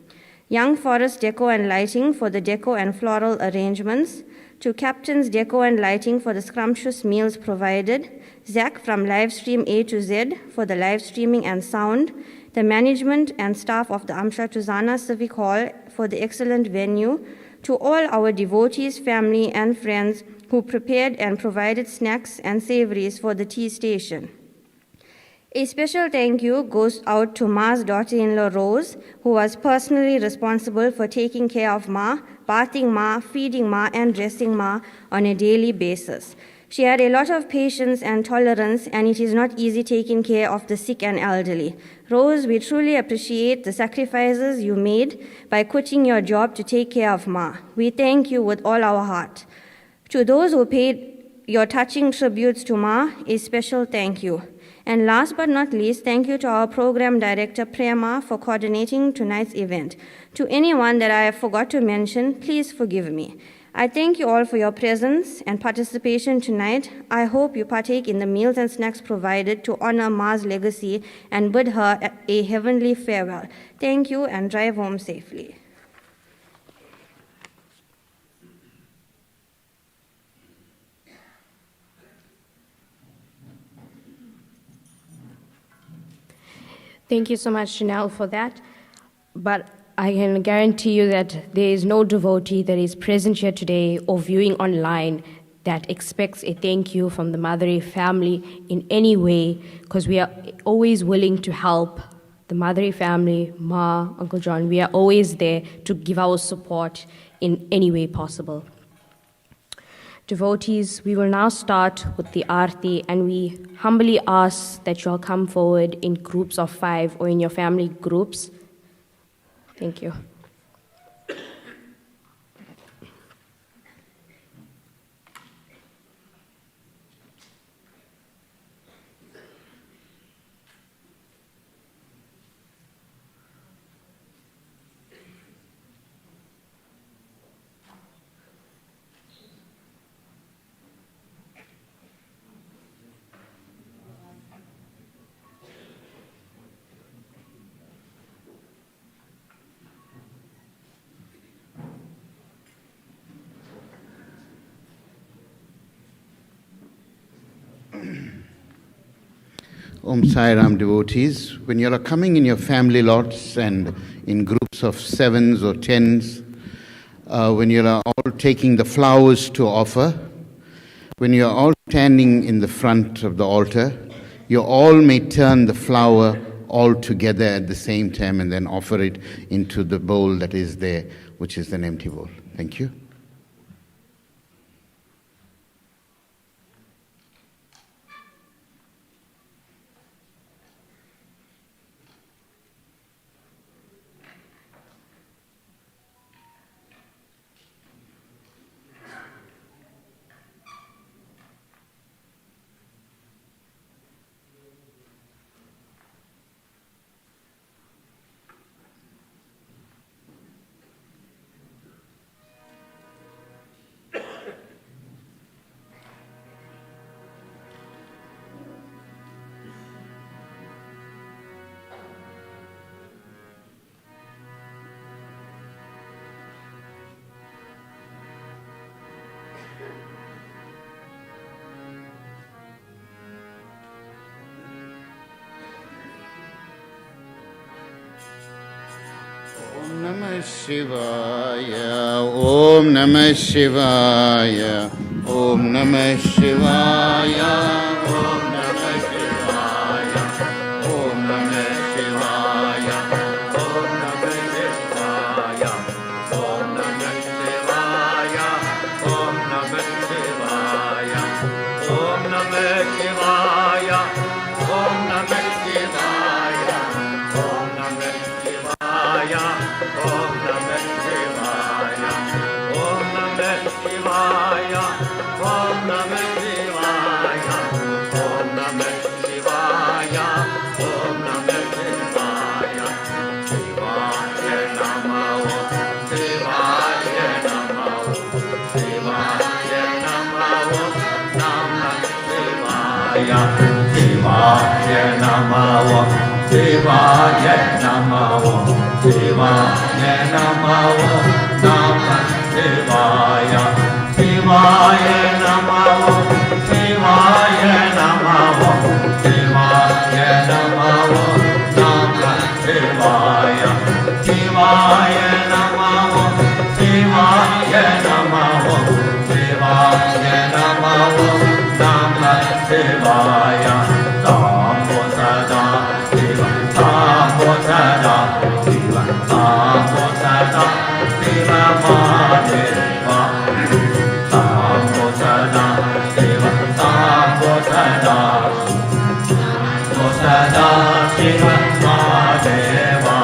Young Forest Deco and Lighting for the deco and floral arrangements, to Captain's Deco and Lighting for the scrumptious meals provided, Zach from Livestream A to Z for the live streaming and sound, the management and staff of the Amsha Tuzana Civic Hall for the excellent venue, to all our devotees, family, and friends who prepared and provided snacks and savories for the tea station. A special thank you goes out to Ma's daughter-in-law Rose, who was personally responsible for taking care of Ma, bathing Ma, feeding Ma, and dressing Ma on a daily basis. She had a lot of patience and tolerance, and it is not easy taking care of the sick and elderly. Rose, we truly appreciate the sacrifices you made by quitting your job to take care of Ma. We thank you with all our heart. To those who paid your touching tributes to Ma, a special thank you. And last but not least, thank you to our program director, Prema, for coordinating tonight's event. To anyone that I forgot to mention, please forgive me. I thank you all for your presence and participation tonight. I hope you partake in the meals and snacks provided to honor Ma's legacy and bid her a heavenly farewell. Thank you and drive home safely. Thank you so much, Chanel, for that. But I can guarantee you that there is no devotee that is present here today or viewing online that expects a thank you from the Maduray family in any way, because we are always willing to help the Maduray family, Ma, Uncle John. We are always there to give our support in any way possible. Devotees, we will now start with the Aarti, and we humbly ask that you all come forward in groups of 5 or in your family groups. Thank you. Om Sai Ram devotees, when you are coming in your family lots and in groups of 7s or 10s, when you are all taking the flowers to offer, when you are all standing in the front of the altar, you all may turn the flower all together at the same time and then offer it into the bowl that is there, which is an empty bowl. Thank you. Om Namah Shivaya, Om Namah Shivaya, Om Namah Shivaya, Om Namah Shivaya, Om Namah Shivaya, Om Namah Shivaya, Om Namah Shivaya, Om Namah Shivaya, Om Namah Shivaya, Om Namah Shivaya, Om Namah Shivaya. Om Namah Shivaya, Om Namah Shivaya, Om Namah Shivaya, Om Namah Shivaya, Om Namah Shivaya, Shivaya Namo, Shivaya Namo, Shivaya Namo, Namah Shivaya, Shivaya Namo, Shivaya Namo. Shivaya Namo, Namah Shivaya, Shivaya Namo, Shivaya Namo, Shivaya Namo, Namah Shivaya, Shivaya Namo, Shivaya Namo, Shivaya Namo, Namah Shivaya, Samo Sada, Shiva, Samo Sada. Samo Sada, Shiva Mahadeva. Samo Sada, Shiva, Samo Sada. Samo Sada, Shiva Mahadeva.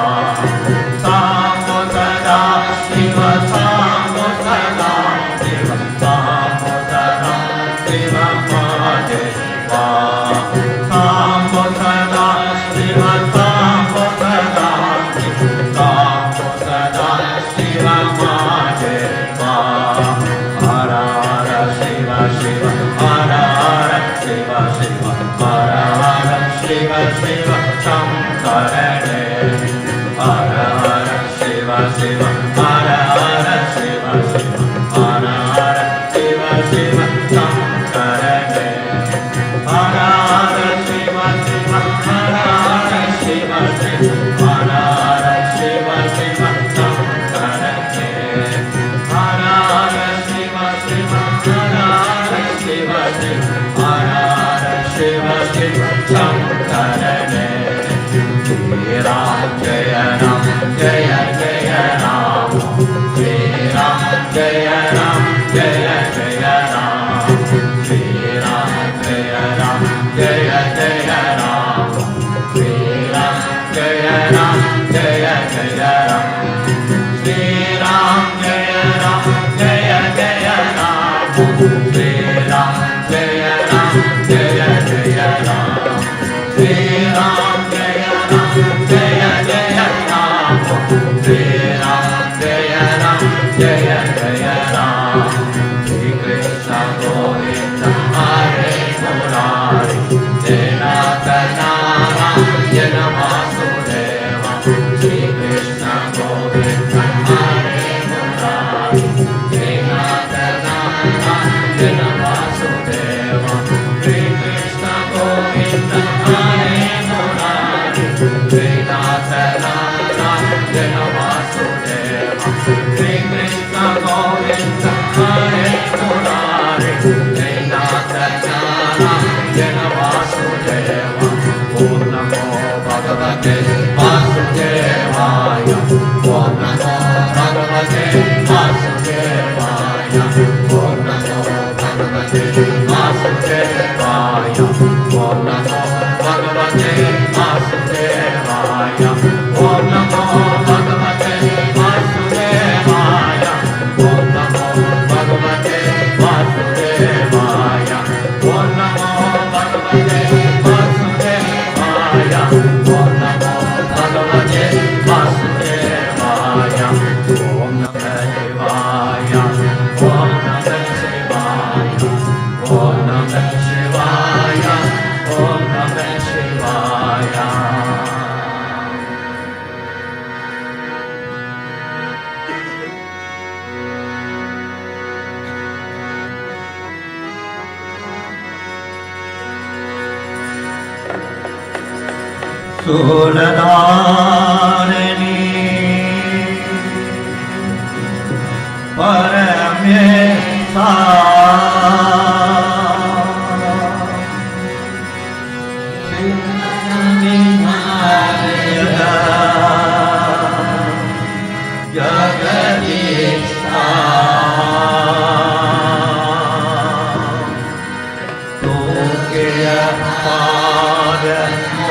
Samo Sada, Shiva, Samo Sada. Shiva, Samo Sada, Shiva Mahadeva. Samo Sada, Shiva, Samo Sada. Samo Sada, Shiva Mahadeva. Hara Hara Shiva Shiva, Hara Hara Shiva Shiva, Hara Hara Shiva Shiva, Shankarane. Hara Hara Shiva Shiva, Hara Hara Shiva Shiva, Hara Hara Shiva Shiva, Shankarane. Hara Hara Shiva Shiva, Hara Hara Shiva Shiva, Hara Hara Shiva Shiva, Shankarane. Hara Hara Shiva Shiva, Hara Hara Shiva Shiva, Hara Hara Shiva Shiva, Shankarane. Shri Ram Jaya Ram, Jaya Jaya Ram. Shri Ram Jaya Ram, Jaya Jaya Ram. Shri Ram Jaya Ram, Jaya Jaya Ram. Shri Ram Jaya Ram, Jaya Jaya Ram. Shri Ram Jaya Ram, Jaya Jaya Ram. Shri Ram Jaya Ram, Jaya Jaya Ram. Shri Ram Jaya Ram, Jaya Jaya Ram. Shri Ram Jaya Ram, Jaya Jaya Suladharani Paramesa Sinnaminayada Jagadishta Tukya Padamo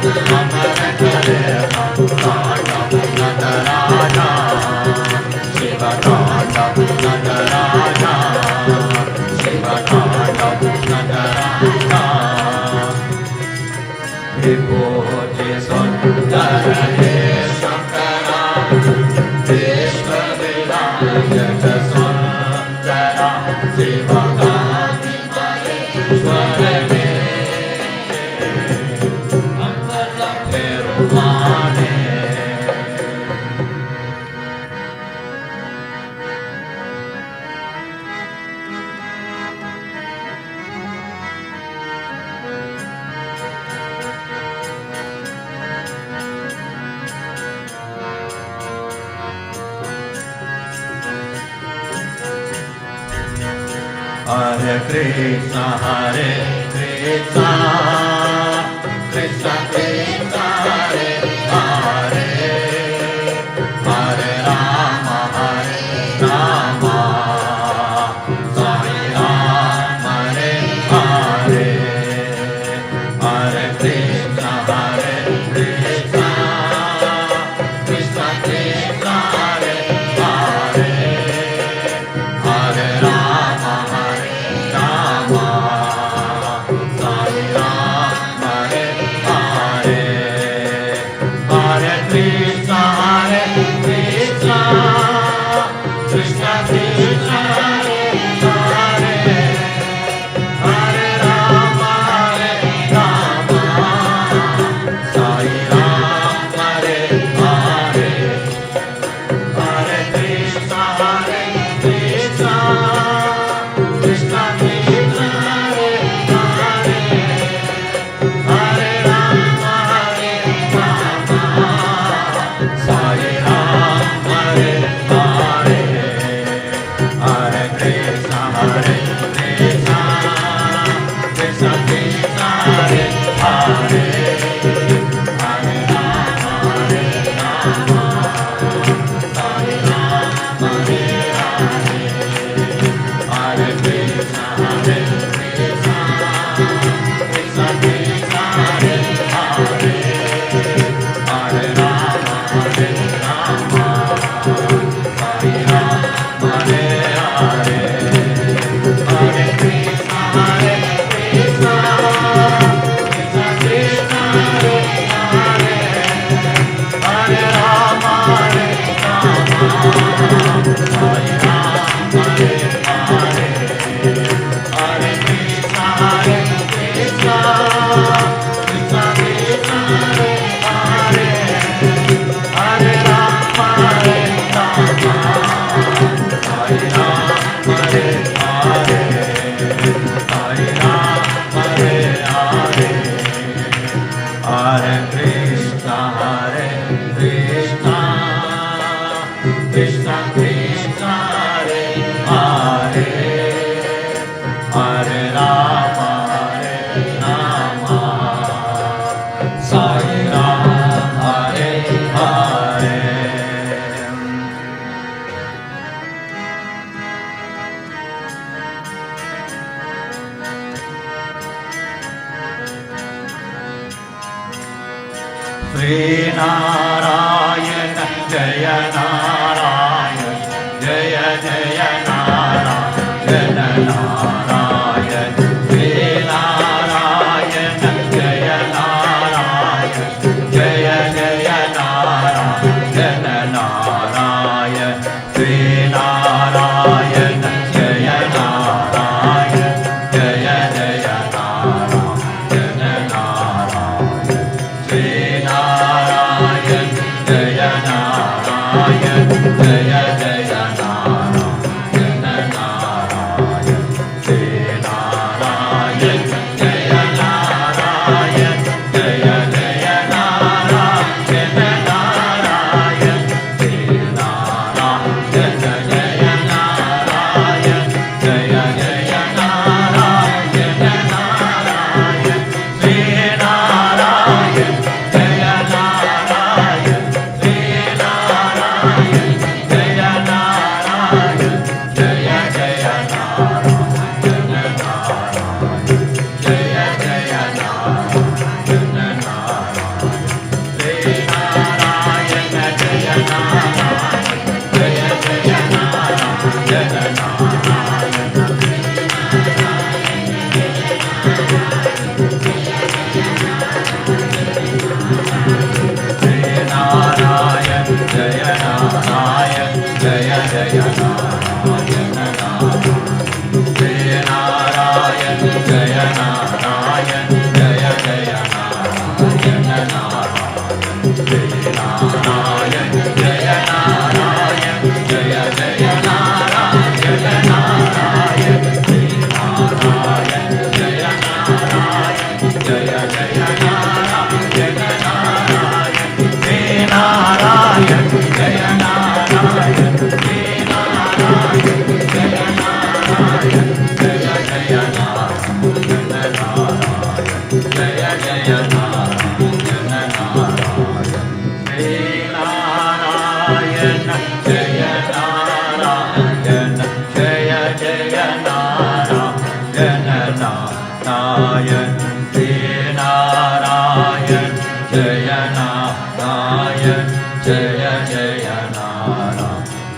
Tajan Hare Krishna, Krishna Krishna, Hare Hare, Hare Rama, Sai Rama, Hare Hare, Hare Krishna, Krishna Krishna, Hare Hare, Hare Rama, Sri Narayana Jaya Narayana Jaya Jaya Narayana Narayana Sri Narayana Jaya Narayana Jaya Jaya Narayana Narayana Sri Narayana Jaya Narayana Jaya Jaya Narayana Narayana Jaya Narayana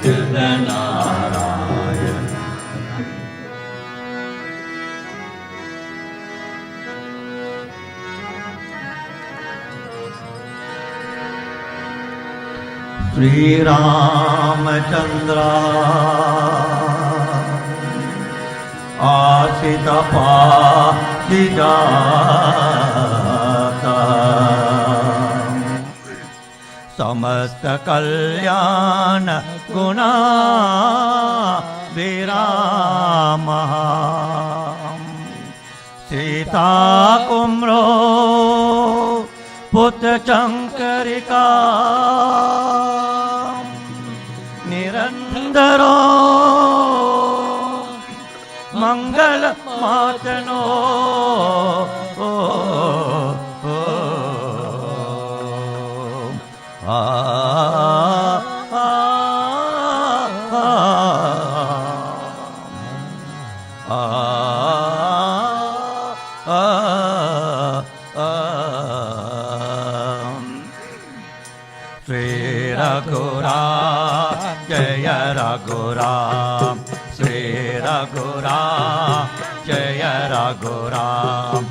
Narayan. Sri Ramachandra Asita Pahidata Samasta Kalyana Guna Viramaha Sita Kumro Putta Chankarika Nirandaro Mangala Matano Sri Raghuram, Jaya Raghuram, Sri Raghuram, Jaya Raghuram,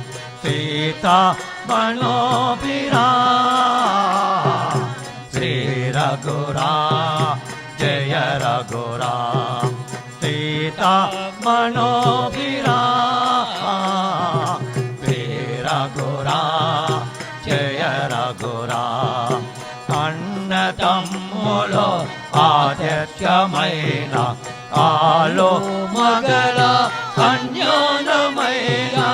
Sita Manobiram, Sri Raghuram, Jaya Raghuram, Sita Manobiram, Sri Raghuram, Jaya Raghuram. Annatammulo Adhyamaina Alo Magala Anyonamaina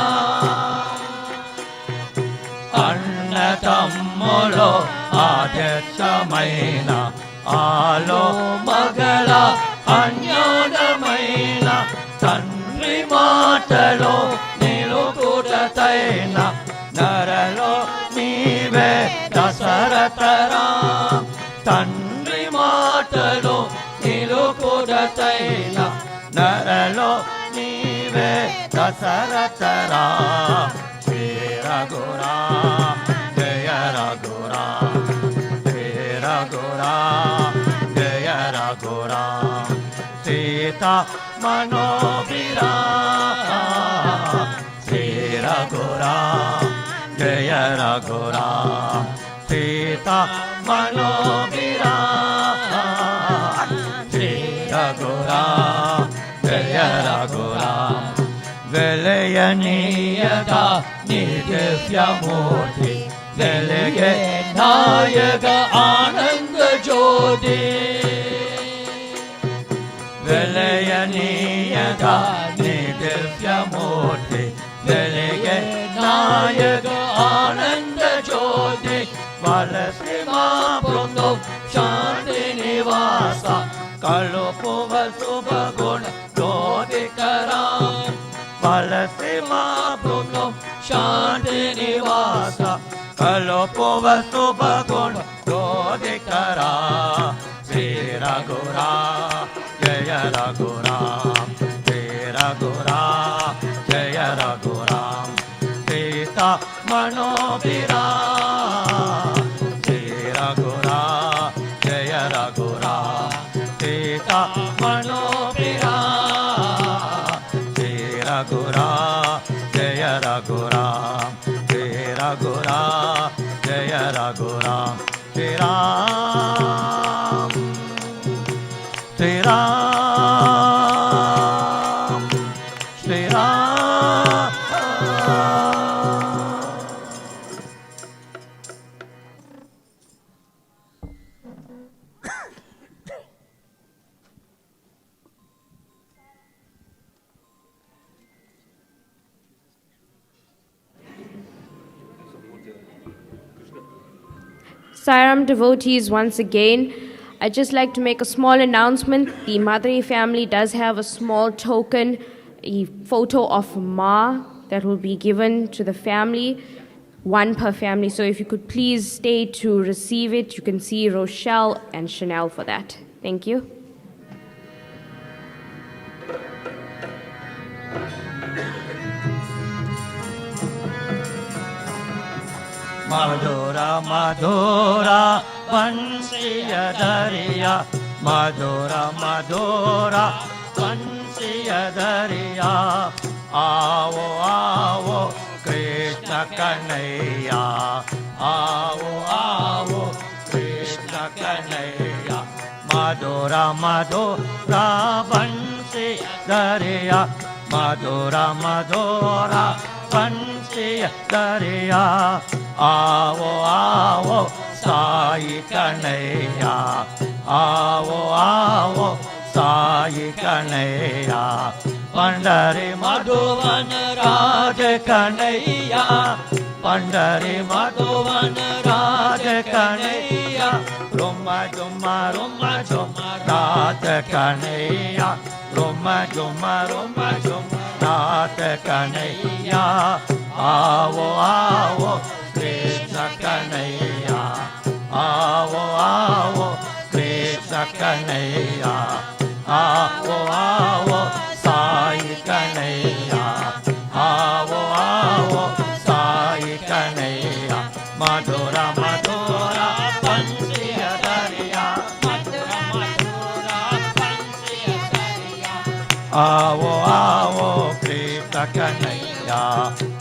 Annatammulo Adhyamaina Alo Magala Anyonamaina Tanri Matalo Nilukudataina Naralo Nive Dasaratara Tanri Matalo Nilukudataina Naralo Nive Dasaratara Sri Raghuram, Jaya Raghuram, Sri Raghuram, Jaya Raghuram, Sita Manobiram, Sri Raghuram, Jaya Raghuram, Sita Manobiram, Sri Raghuram, Jaya Raghuram, Velayaniyaka Nidhyamurti, Velage Nayaka Ananda Jyoti, Velayaniyaka Nidhyamurti, Velage Nayaka Ananda Jyoti, Valasima Prundam Shanti Nivasa, Kalopova Subhaguna Dodikaram, Valasima Prundam Shanti Nivasa, Kalopova Subhaguna Dodikaram, Sri Raghuram, Jaya Raghuram, Sri Raghuram, Jaya Raghuram, Sita Manobiram, Sri Raghuram, Jaya Raghuram, Sita Manobiram, Sri Raghuram, Jaya Raghuram, Sri Raghuram, Jaya Raghuram, Sri Ram, Sri Ram, Sri Ram. Sairam devotees, once again, I'd just like to make a small announcement. The Maduray family does have a small token, a photo of Ma that will be given to the family, one per family. So if you could please stay to receive it, you can see Rochelle and Chanel for that. Thank you. Madhura Madhura Vansiya Dariya Madura Madura Vansiya Dariya Aavo Aavo Krishna Kanhaiya Aavo Aavo Krishna Kanhaiya Madura Madura Vansiya Dariya Madura Madura Vansiya Dariya Aavo Aavo Sai Kanhaiya Aavo Aavo Sai Kanhaiya Pandari Madhuvan Raja Kanhaiya Pandari Madhuvan Raja Kanhaiya Roma Juma Roma Juma Raja Kanhaiya Roma Juma Roma Juma Raja Kanhaiya Aavo Aavo Krishna Kanhaiya Aavo Aavo Krishna Kanhaiya Aavo Aavo Sai Kanhaiya Aavo Aavo Sai Kanhaiya Madura Madura Vansiya Dariya Madura Madura Vansiya Dariya Aavo Aavo Krishna Kanhaiya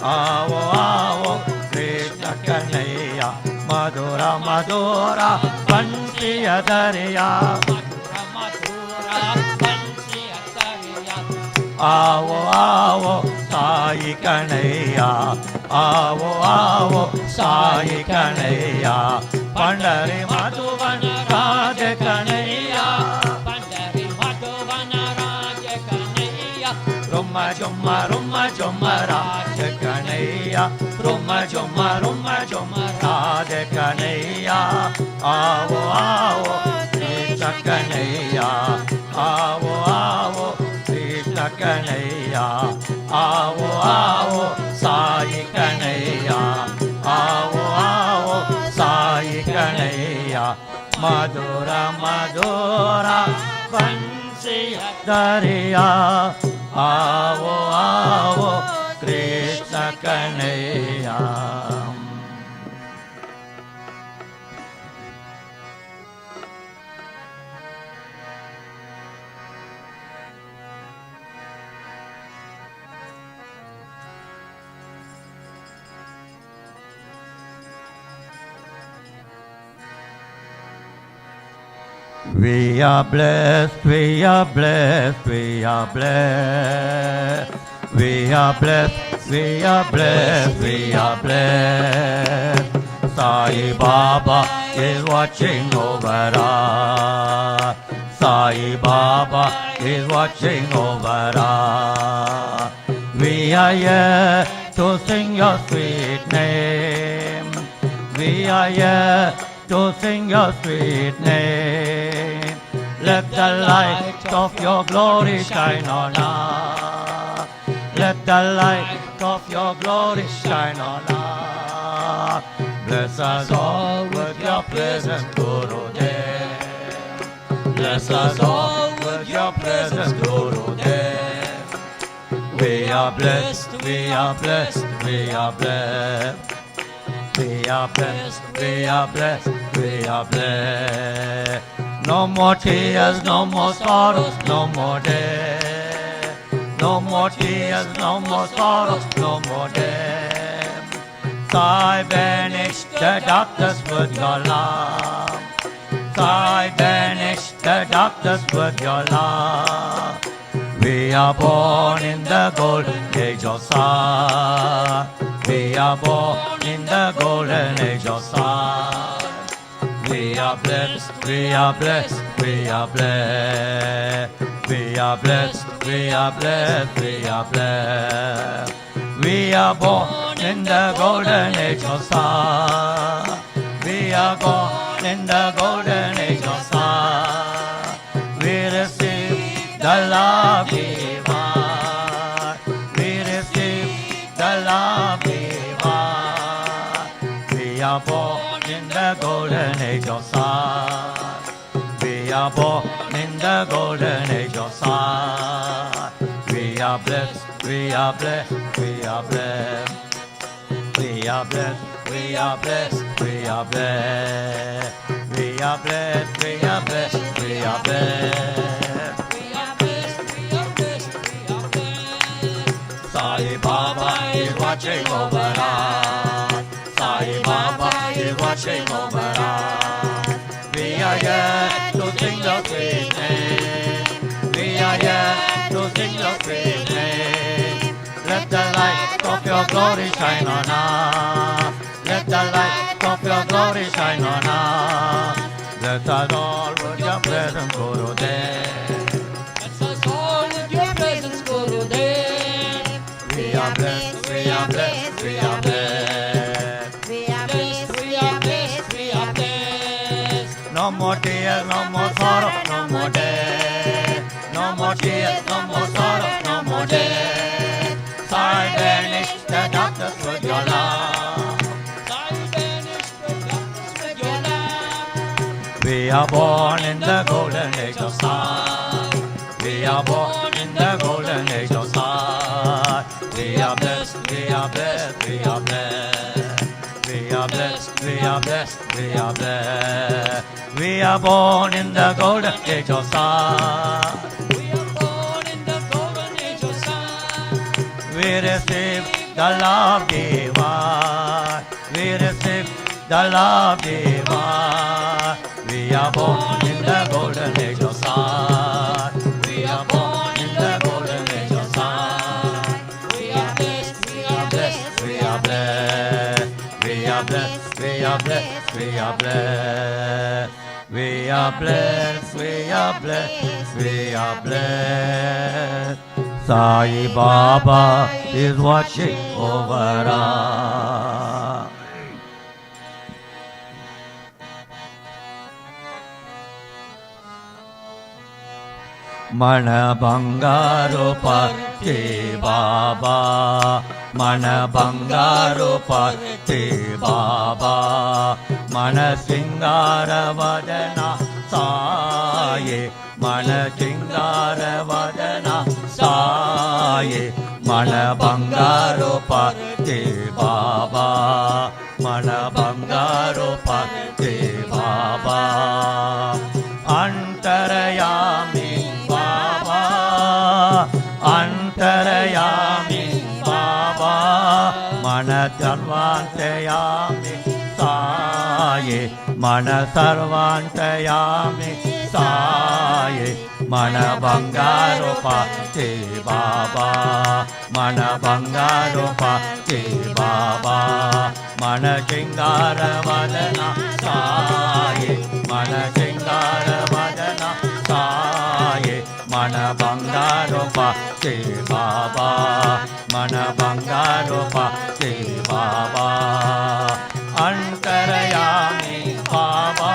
Aavo Aavo Krishna Kanhaiya Madura Madura Vansiya Dariya Madura Madura Vansiya Dariya Aavo Aavo Sai Kanhaiya Aavo Aavo Sai Kanhaiya Pandari Madhuvan Raja Kanhaiya Pandari Madhuvan Raja Kanhaiya Roma Joma Roma Joma Raja Kanhaiya Roma Joma Roma Joma Raja Kanhaiya Aavo Aavo Krishna Kanhaiya Aavo Aavo Krishna Kanhaiya Aavo Aavo Sai Kanhaiya Aavo Aavo Sai Kanhaiya Madura Madura Vansiya Dariya Aavo Aavo Krishna Kanhaiya We are blessed, we are blessed, we are blessed. We are blessed, we are blessed, we are blessed. Sai Baba is watching over us. Sai Baba is watching over us. We are here to sing your sweet name. We are here to sing your sweet name. Let the light of your glory shine on us. Let the light of your glory shine on us. Bless us all with your presence, Gurudev. Bless us all with your presence, Gurudev. We are blessed, we are blessed, we are blessed. We are blessed, we are blessed, we are blessed. No more tears, no more sorrows, no more death. No more tears, no more sorrows, no more death. Sai banish the darkness with your love. Sai banish the darkness with your love. We are born in the golden age of sun. We are born in the golden age of sun. We are blessed, we are blessed, we are blessed. We are blessed, we are blessed, we are blessed. We are born in the golden age of sun. We are born in the golden age of sun. We receive the love divine. We receive the love divine. We are born in the golden age of sun. We are born in the golden age of sun. We are blessed, we are blessed, we are blessed. We are blessed, we are blessed, we are blessed. We are blessed, we are blessed, we are blessed. Sai Baba is watching over us. Sai Baba is watching over us. We are here to sing the sweet name. We are here to sing the sweet name. Let the light of your glory shine on us. Let the light of your glory shine on us. Let us all with your presence, Gurudev. Let us all with your presence, Gurudev. We are blessed, we are blessed, we are blessed. We are blessed, we are blessed, we are blessed. No more tears, no more sorrow, no more death. No more tears, no more sorrow, no more death. Sai banish the darkness with your love. Sai banish the darkness with your love. We are born in the golden age of sun. We are born in the golden age of sun. We are blessed, we are blessed, we are blessed. We are blessed, we are blessed, we are blessed. We are born in the golden age of sun. We are born in the golden age of sun. We receive the love divine. We receive the love divine. We are born in the golden age of sun. We are born in the golden age of sun. We are blessed, we are blessed, We are blessed. We are blessed. We are blessed. We are blessed. We are blessed. We are blessed. We are blessed. Sai Baba is watching over us. Mana Bangaru Patti Baba, Mana Bangaru Patti Baba, Mana Singara Vadana Saye, Mana Singara Vadana Saye, Mana Bangaru Patti Baba, Mana Bangaru Patti Baba, Antarayami Antarayami Baba, Mana Sarvantayami Saye, Mana Sarvantayami Saye, Mana Bangaru Patti Baba, Mana Bangaru Patti Baba, Mana Chingara Vadana Saye, Mana Chingara Vadana Saye, Mana Bangaru Patti Baba, Mana Bangaru Patti Baba, Antarayami Baba,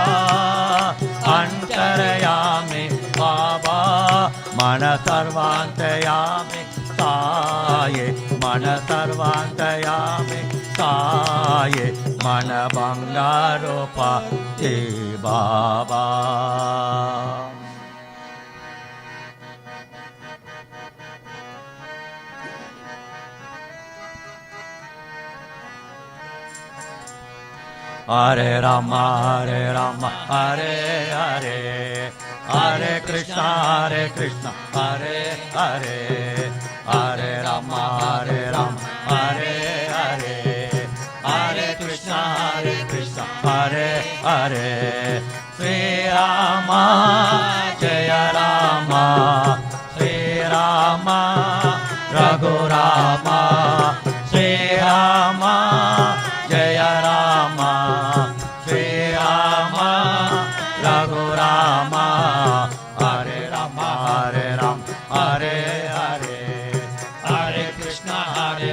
Antarayami Baba, Mana Sarvantayami Saye, Mana Sarvantayami Saye, Mana Bangaru Patti Baba. Hare Rama, Hare Rama, Hare Hare, Hare Krishna, Hare Krishna, Hare Hare, Hare Rama, Hare Rama, Hare Hare, Hare Krishna, Hare Krishna, Hare Hare, Sri Rama, Jaya Rama, Sri Rama, Raghu Rama, Sri Rama, Jaya Rama, Sri Rama, Raghu Rama, Hare Rama, Hare Rama, Hare Hare, Hare Krishna, Hare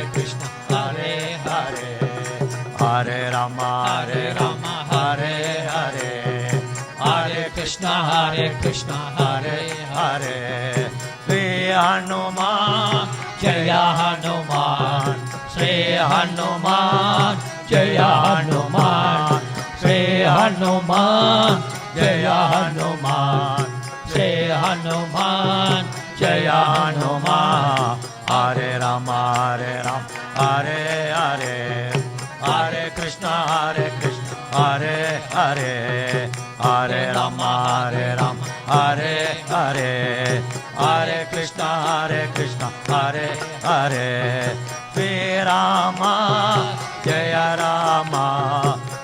Hare, Hare Rama, Hare Hare, Hare Krishna, Hare Hare, Sri Hanuman, Jaya Hanuman, Sri Hanuman, Jaya Hanuman, Sri Hanuman, Jaya Hanuman, Sri Hanuman, Jaya Hanuman, Hare Rama, Hare Hare, Hare Krishna, Hare Hare, Hare Rama, Hare Hare, Hare Krishna, Hare Hare, Sri Rama, Jaya Rama,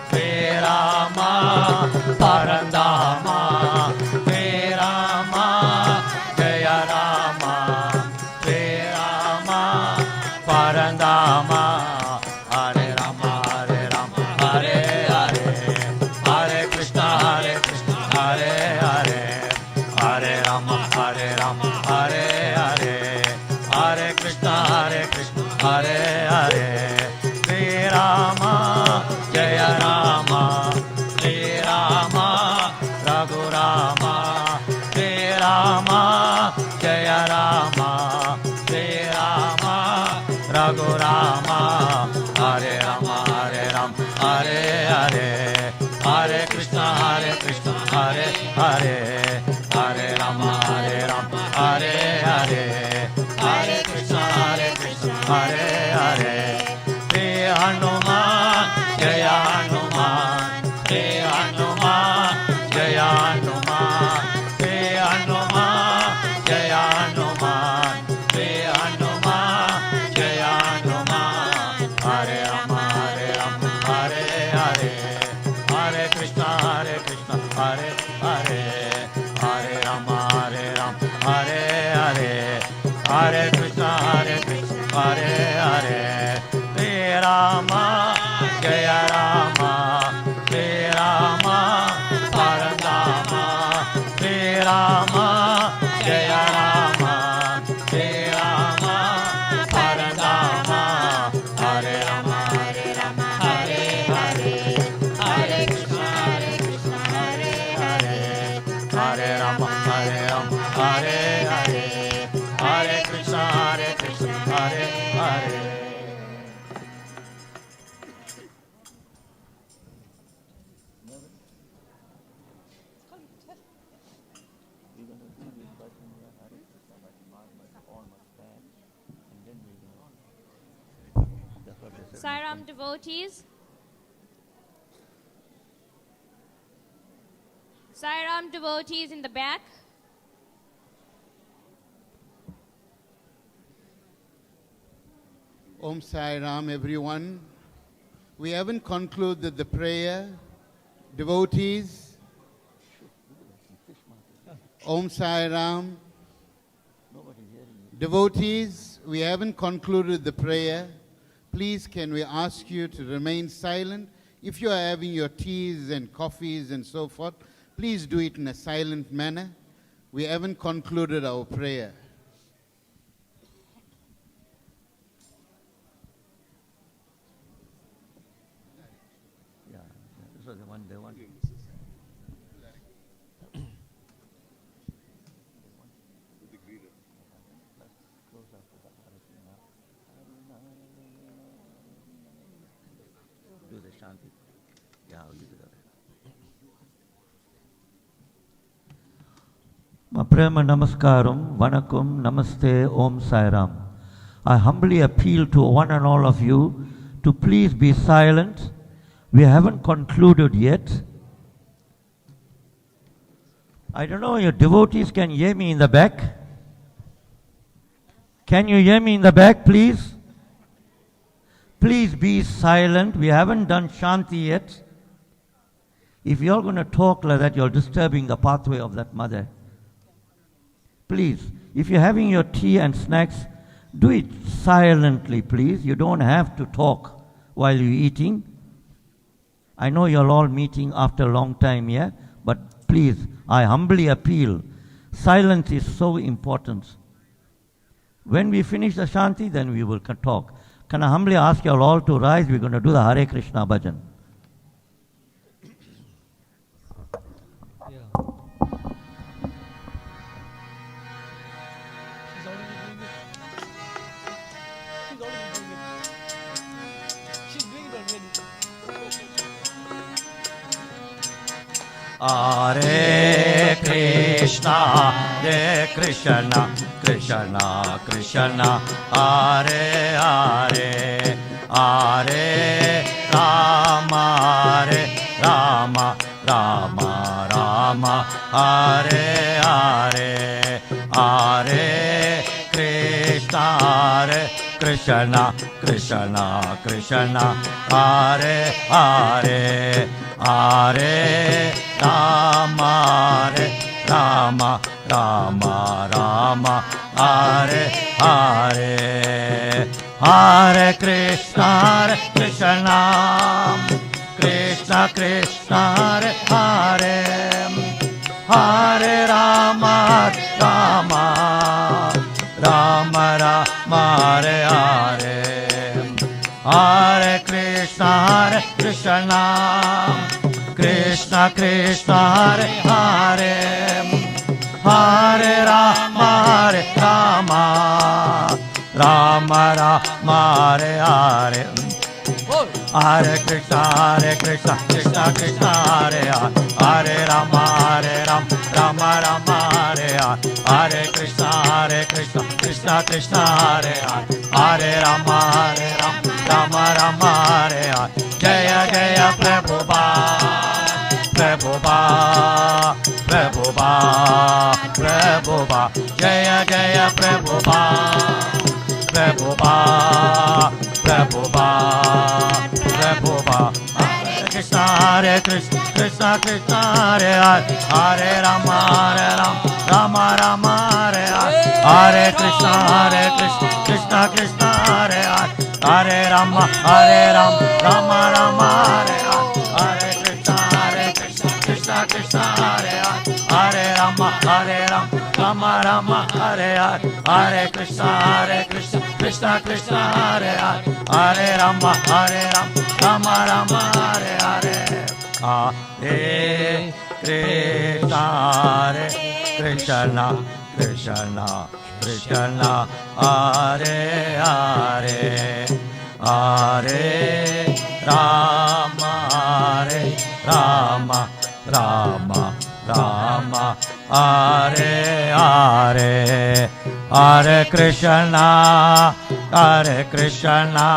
Sri Rama, Parandama, Sri Rama, Jaya Rama, Sri Rama, Parandama. Hare Rama, Hare Hare, Hare Krishna, Hare Hare, Hare Rama, Hare Hare, Hare Krishna, Hare Hare, Sri Rama, Jaya Rama, Sri Rama, Raghu Rama, Sri Rama, Jaya Rama, Sri Rama, Raghu Rama, Hare Rama, Hare Hare, Hare Krishna, Hare Hare, Hare Rama, Hare Hare, Hare Krishna, Hare Hare, Sri Hanuman, Jaya Hanuman, Sri Hanuman, Jaya Hanuman, Sri Hanuman, Jaya Hanuman, Sri Hanuman, Jaya Hanuman, Hare Rama, Hare Hare, Hare Krishna, Hare Hare, Hare Rama, Hare Hare, Hare Krishna, Hare Hare, Sri Rama, Jaya Rama, Sri Rama, Parandama, Sri Rama, Jaya Rama, Sri Rama, Parandama, Hare Rama, Hare Hare, Hare Krishna, Hare Hare, Hare Rama, Hare Hare, Hare Krishna, Hare Hare. Sairam devotees. Sairam devotees in the back. Om Sai Ram, everyone. We haven't concluded the prayer. Devotees. Om Sai Ram. Devotees, we haven't concluded the prayer. Please, can we ask you to remain silent? If you are having your teas and coffees and so forth, please do it in a silent manner. We haven't concluded our prayer. Yeah, this was the one. Do the Shanti. Yeah, I'll do that. Prema Namaskaram, Vanakkam, Namaste, Om Sai Ram. I humbly appeal to one and all of you to please be silent. We haven't concluded yet. I don't know, your devotees can hear me in the back. Can you hear me in the back, please? Please be silent. We haven't done Shanti yet. If you're going to talk like that, you're disturbing the pathway of that mother. Please, if you're having your tea and snacks, do it silently, please. You don't have to talk while you're eating. I know you're all meeting after a long time here, but please, I humbly appeal. Silence is so important. When we finish the Shanti, then we will talk. Can I humbly ask you all to rise? We're going to do the Hare Krishna bhajan. Hare Krishna, Hare Krishna, Krishna Krishna, Hare Hare, Hare Rama, Hare Rama, Rama Rama. Rama, Hare Hare, Hare Krishna, Hare Krishna, Krishna Krishna, Hare Hare, Hare Rama, Hare Rama, Rama Rama, Hare Hare, Hare Krishna, Krishna Krishna, Hare Hare, Hare Rama, Rama Rama Rama, Hare Hare, Hare Krishna, Krishna Krishna, Hare Hare, Hare Rama, Rama Rama Rama, Hare Hare, Hare Krishna, Krishna Krishna, Hare Hare, Hare Rama, Rama Rama, Hare Hare, Hare Krishna, Krishna Krishna, Hare Hare, Hare Rama, Rama Rama, Hare Hare. Jaya Jaya Prabhupada, Prabhupada, Prabhupada, Prabhupada, Jaya Jaya Prabhupada, Prabhupada, Prabhupada, Prabhupada. Hare Krishna, Krishna Krishna, Hare Hare, Hare Rama, Rama Rama, Hare Hare, Hare Krishna, Krishna Krishna, Hare Hare, Hare Rama, Rama Rama, Hare Hare, Hare Krishna, Krishna Krishna, Hare Hare, Hare Rama, Rama Rama, Hare Hare, Hare Krishna, Krishna Krishna, Hare Hare, Hare Rama, Rama Rama, Hare Hare, Hare Krishna, Krishna Krishna Krishna, Hare Hare, Hare Rama, Rama Rama Rama, Hare Hare, Hare Krishna,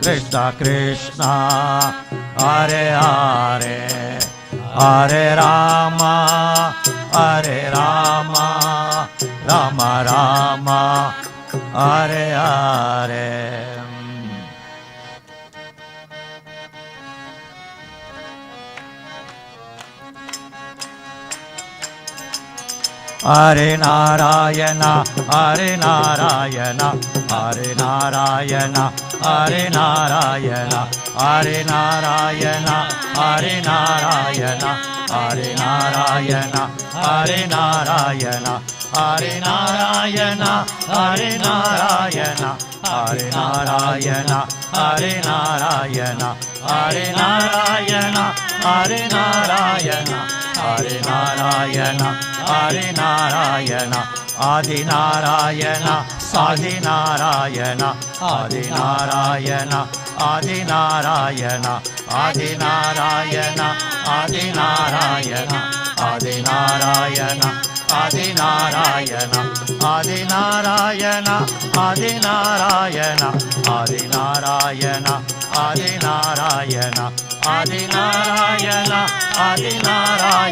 Krishna Krishna, Hare Hare, Hare Rama, Rama Rama, Hare Hare. Hare Narayana, Hare Narayana, Hare Narayana, Hare Narayana, Hare Narayana, Hare Narayana, Hare Narayana, Hare Narayana, Hare Narayana, Hare Narayana, Hare Narayana, Hare Narayana, Hare Narayana, Hare Narayana, Hare Narayana, Hare Narayana, Adi Narayana, Adi Narayana, Adi Narayana, Adi Narayana, Adi Narayana, Adi Narayana, Adi Narayana, Adi Narayana, Adi Narayana, Adi Narayana, Adi Narayana, Adi Narayana, Adi Narayana, Adi Narayana,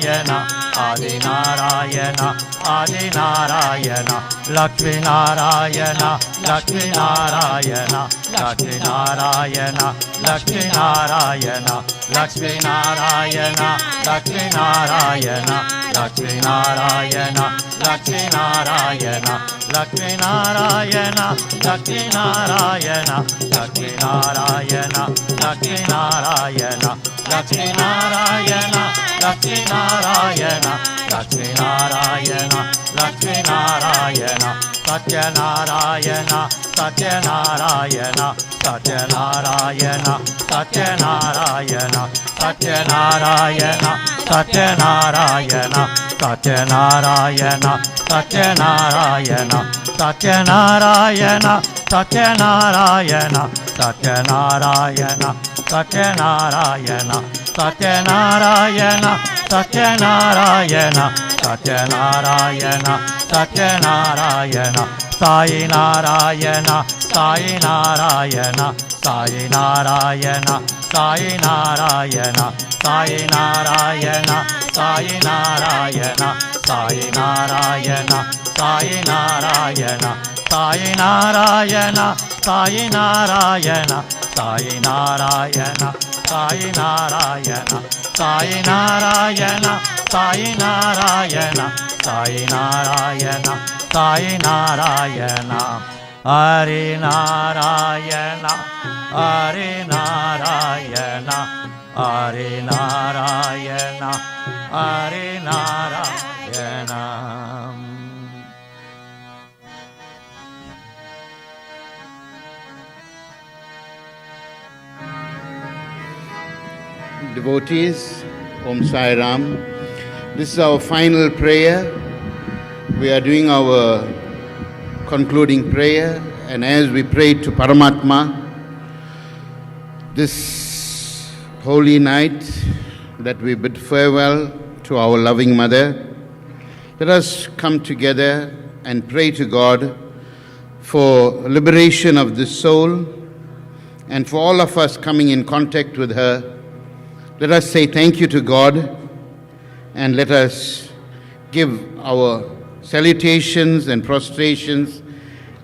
Adi Narayana, Adi Narayana, Lakshmi Narayana, Lakshmi Narayana, Lakshmi Narayana, Lakshmi Narayana, Lakshmi Narayana, Lakshmi Narayana, Lakshmi Narayana, Lakshmi Narayana, Lakshmi Narayana, Lakshmi Narayana, Lakshmi Narayana, Lakshmi Narayana, Lakshmi Narayana, Lakshmi Narayana, Lakshmi Narayana, Lakshmi Narayana, Satya Narayana, Satya Narayana, Satya Narayana, Satya Narayana, Satya Narayana, Satya Narayana, Satya Narayana, Satya Narayana, Satya Narayana, Satya Narayana, Satya Narayana, Satya Narayana, Satya Narayana, Satya Narayana, Satyanarayana, Satyanarayana, Sai Narayana, Sai Narayana, Sai Narayana, Sai Narayana, Sai Narayana, Sai Narayana, Sai Narayana, Sai Narayana, Sai Narayana, Sai Narayana, Sai Narayana, Sai Narayana, Sai Narayana, Sai Narayana, Sai Narayana, Sai Narayana, Hari Narayana, Hari Narayana, Hari Narayana, Hari Narayana. Devotees, Om Sai Ram. This is our final prayer. We are doing our concluding prayer, and as we pray to Paramatma, this holy night that we bid farewell to our loving mother, let us come together and pray to God for liberation of the soul, and for all of us coming in contact with her. Let us say thank you to God, and let us give our salutations and prostrations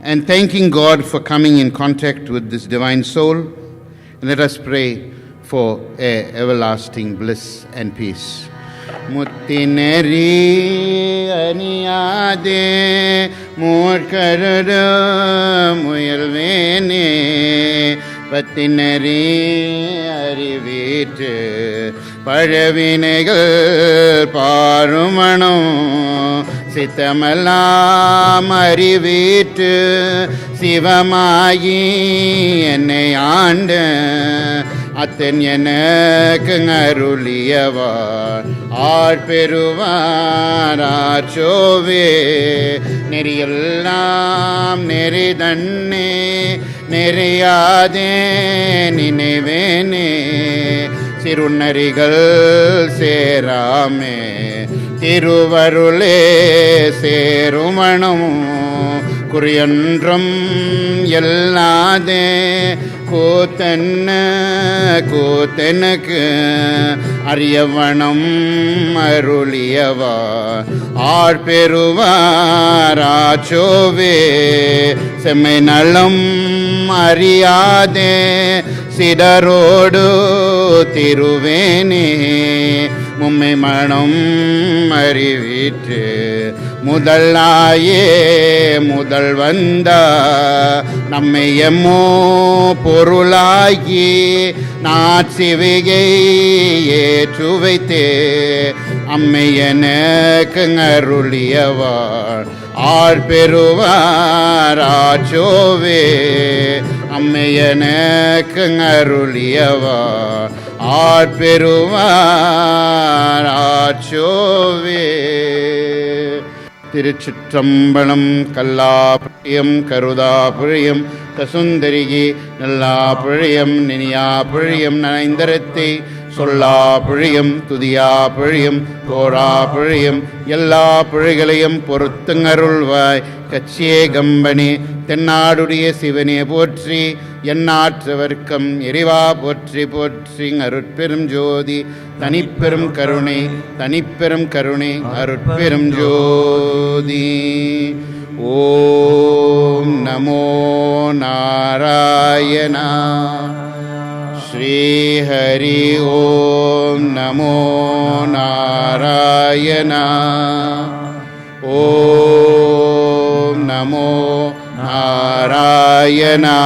and thanking God for coming in contact with this divine soul. And let us pray for everlasting bliss and peace. Muttinari aniyade murkarara muyalvene Pattinari arivitu pazhavinegal parumanam Sitamalam arivitu Sivamayi ennai aanda Athan enakku aruliyavaar ஆர்பெருவார் ஆச்சோவே நெறியெல்லாம் நெறிதன்னே நெறியாதே நினைவேனே சிறுநரிகள் சேராமே திருவருளே சேருமணம் குறியன்றும் எல்லாதே கூத்தனுக்கு அரியவனம் அருளியவா ஆர்பெருவார் ஆச்சோவே செம்மை நலம் அறியாதே சிடரோடு திருவேனே மும்மை மனம் அறிவிற்று முதலாயே முதல் வந்தா நம்மை எம்மோ பொருளாகி நாச்சிவிகை ஏற்று வைத்தே அம்மை எனக்கு அருளியவார் ஆர்பெருவார் ஆச்சோவே அம்மை எனக்கு அருளியவார் ஆர்பெருவார் ஆச்சோவே. திருச்சிற்றம்பலம். கல்லாபுரியம் கருதாபுரியம் கசுந்தரிகி நல்லாபுரியம் நினியாபுரியம் நனைந்தரத்தை சொல்லாபுரியம் துதியாபுரியம் கோராபுரியம் எல்லா புழைகளையும் பொறுத்துங்கருள்வாய். கச்சியே கம்பனே தென்னாடுடைய சிவனே போற்றி எந்நாற்றவர்க்கம் எரிவா போற்றி போற்றி. அருட்பெரும் ஜோதி தனிப்பெரும் கருணை தனிப்பெரும் கருணை அருட்பெரும் ஜோதி. ஓம் நமோ நாராயணா. ஸ்ரீஹரி ஓம் நமோ நாராயணா. ஓம் நமோ நாராயணா.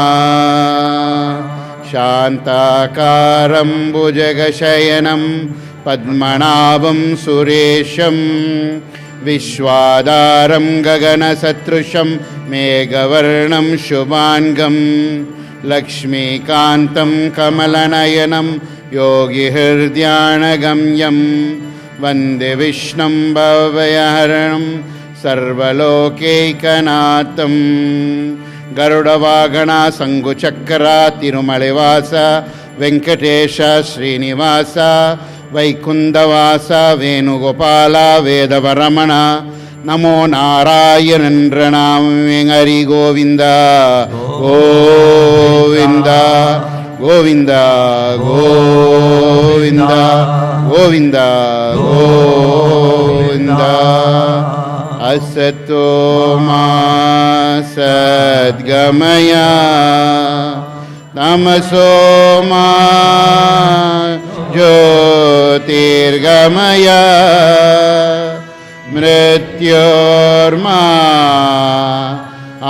சாந்தாகாரம் புஜகசயனம் பத்மநாபம் சுரேஷம் விஸ்வாதாரம் ககனசத்ருஷம் மேகவர்ணம் சுபாங்கம் லக்ஷ்மீகாந்தம் கமலநயனம் யோகிஹிருத்யானகம்யம் வந்தே விஷ்ணும் பவயஹரணம் சர்வலோகைகநாதம். கருடவாகனா சங்குசக்கரா திருமலைவாச வெங்கடேஷ ஸ்ரீனிவாச வைகுந்தவாச வேணுகோபால வேதவரமண நமோ நாராயணன் நாமம் ஹரி கோவிந்தா கோவிந்தா கோவிந்தா கோவிந்தா கோவிந்தா கோவிந்தா असतो मा सद्गमय तमसो मा ज्योतिर्गमय मृत्योर्मा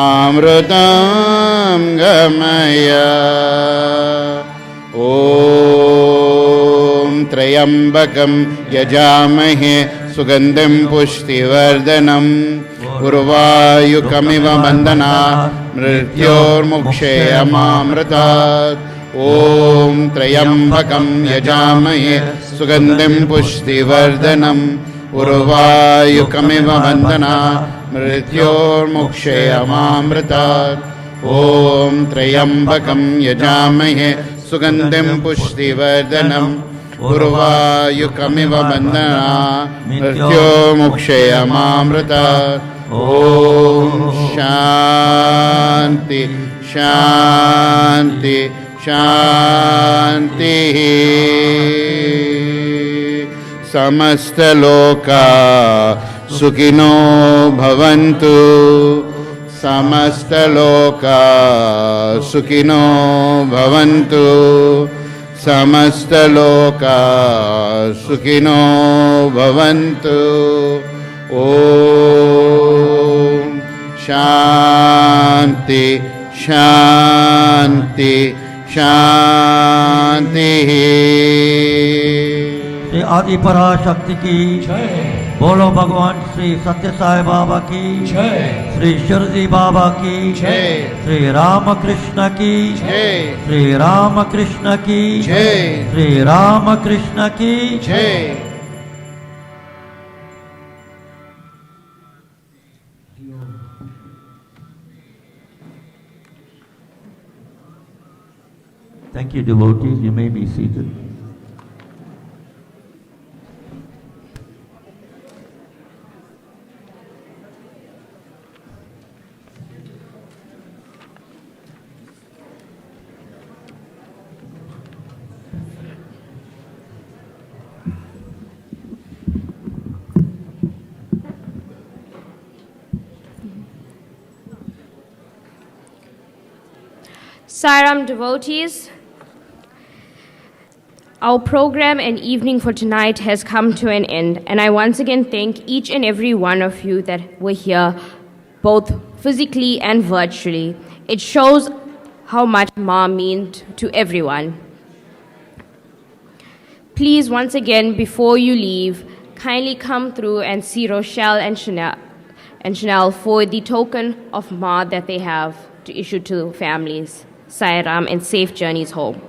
अमृतं गमय ॐ त्र्यम्बकं यजामहे सुगन्धिं पुष्टिवर्धनम् उर्वायुकमिव बन्धना मृत्योर्मुक्षेयमामृतात् ॐ त्र्यम्बकं यजामहे सुगन्धिं पुष्टिवर्धनम् उर्वायुकमिव बन्धना मृत्योर्मुक्षेयमामृतात् ॐ त्र्यम्बकं यजामहे सुगन्धिं पुष्टिवर्धनम् उर्वायुकमिव बन्धना मृत्योर्मुक्षेयमामृतात् ॐ शान्ति शान्ति शान्तिः समस्तलोका सुखिनो भवन्तु समस्तलोका सुखिनो भवन्तु समस्तलोका सुखिनो भवन्तु ॐ शान्ति शान्ति शान्तिः श्री आदि पराशक्ति की बोलो भगवान श्री सत्य साई बाबा की श्री शिरडी बाबा की श्री रामकृष्ण की श्री रामकृष्ण की श्री रामकृष्ण की Thank you, devotees. You may be seated. Sairam devotees, our program and evening for tonight has come to an end, and I once again thank each and every one of you that were here, both physically and virtually. It shows how much Ma means to everyone. Please, once again, before you leave, kindly come through and see Rochelle and Chanel for the token of Ma that they have to issue to families. Sairam and safe journeys home.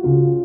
Yeah.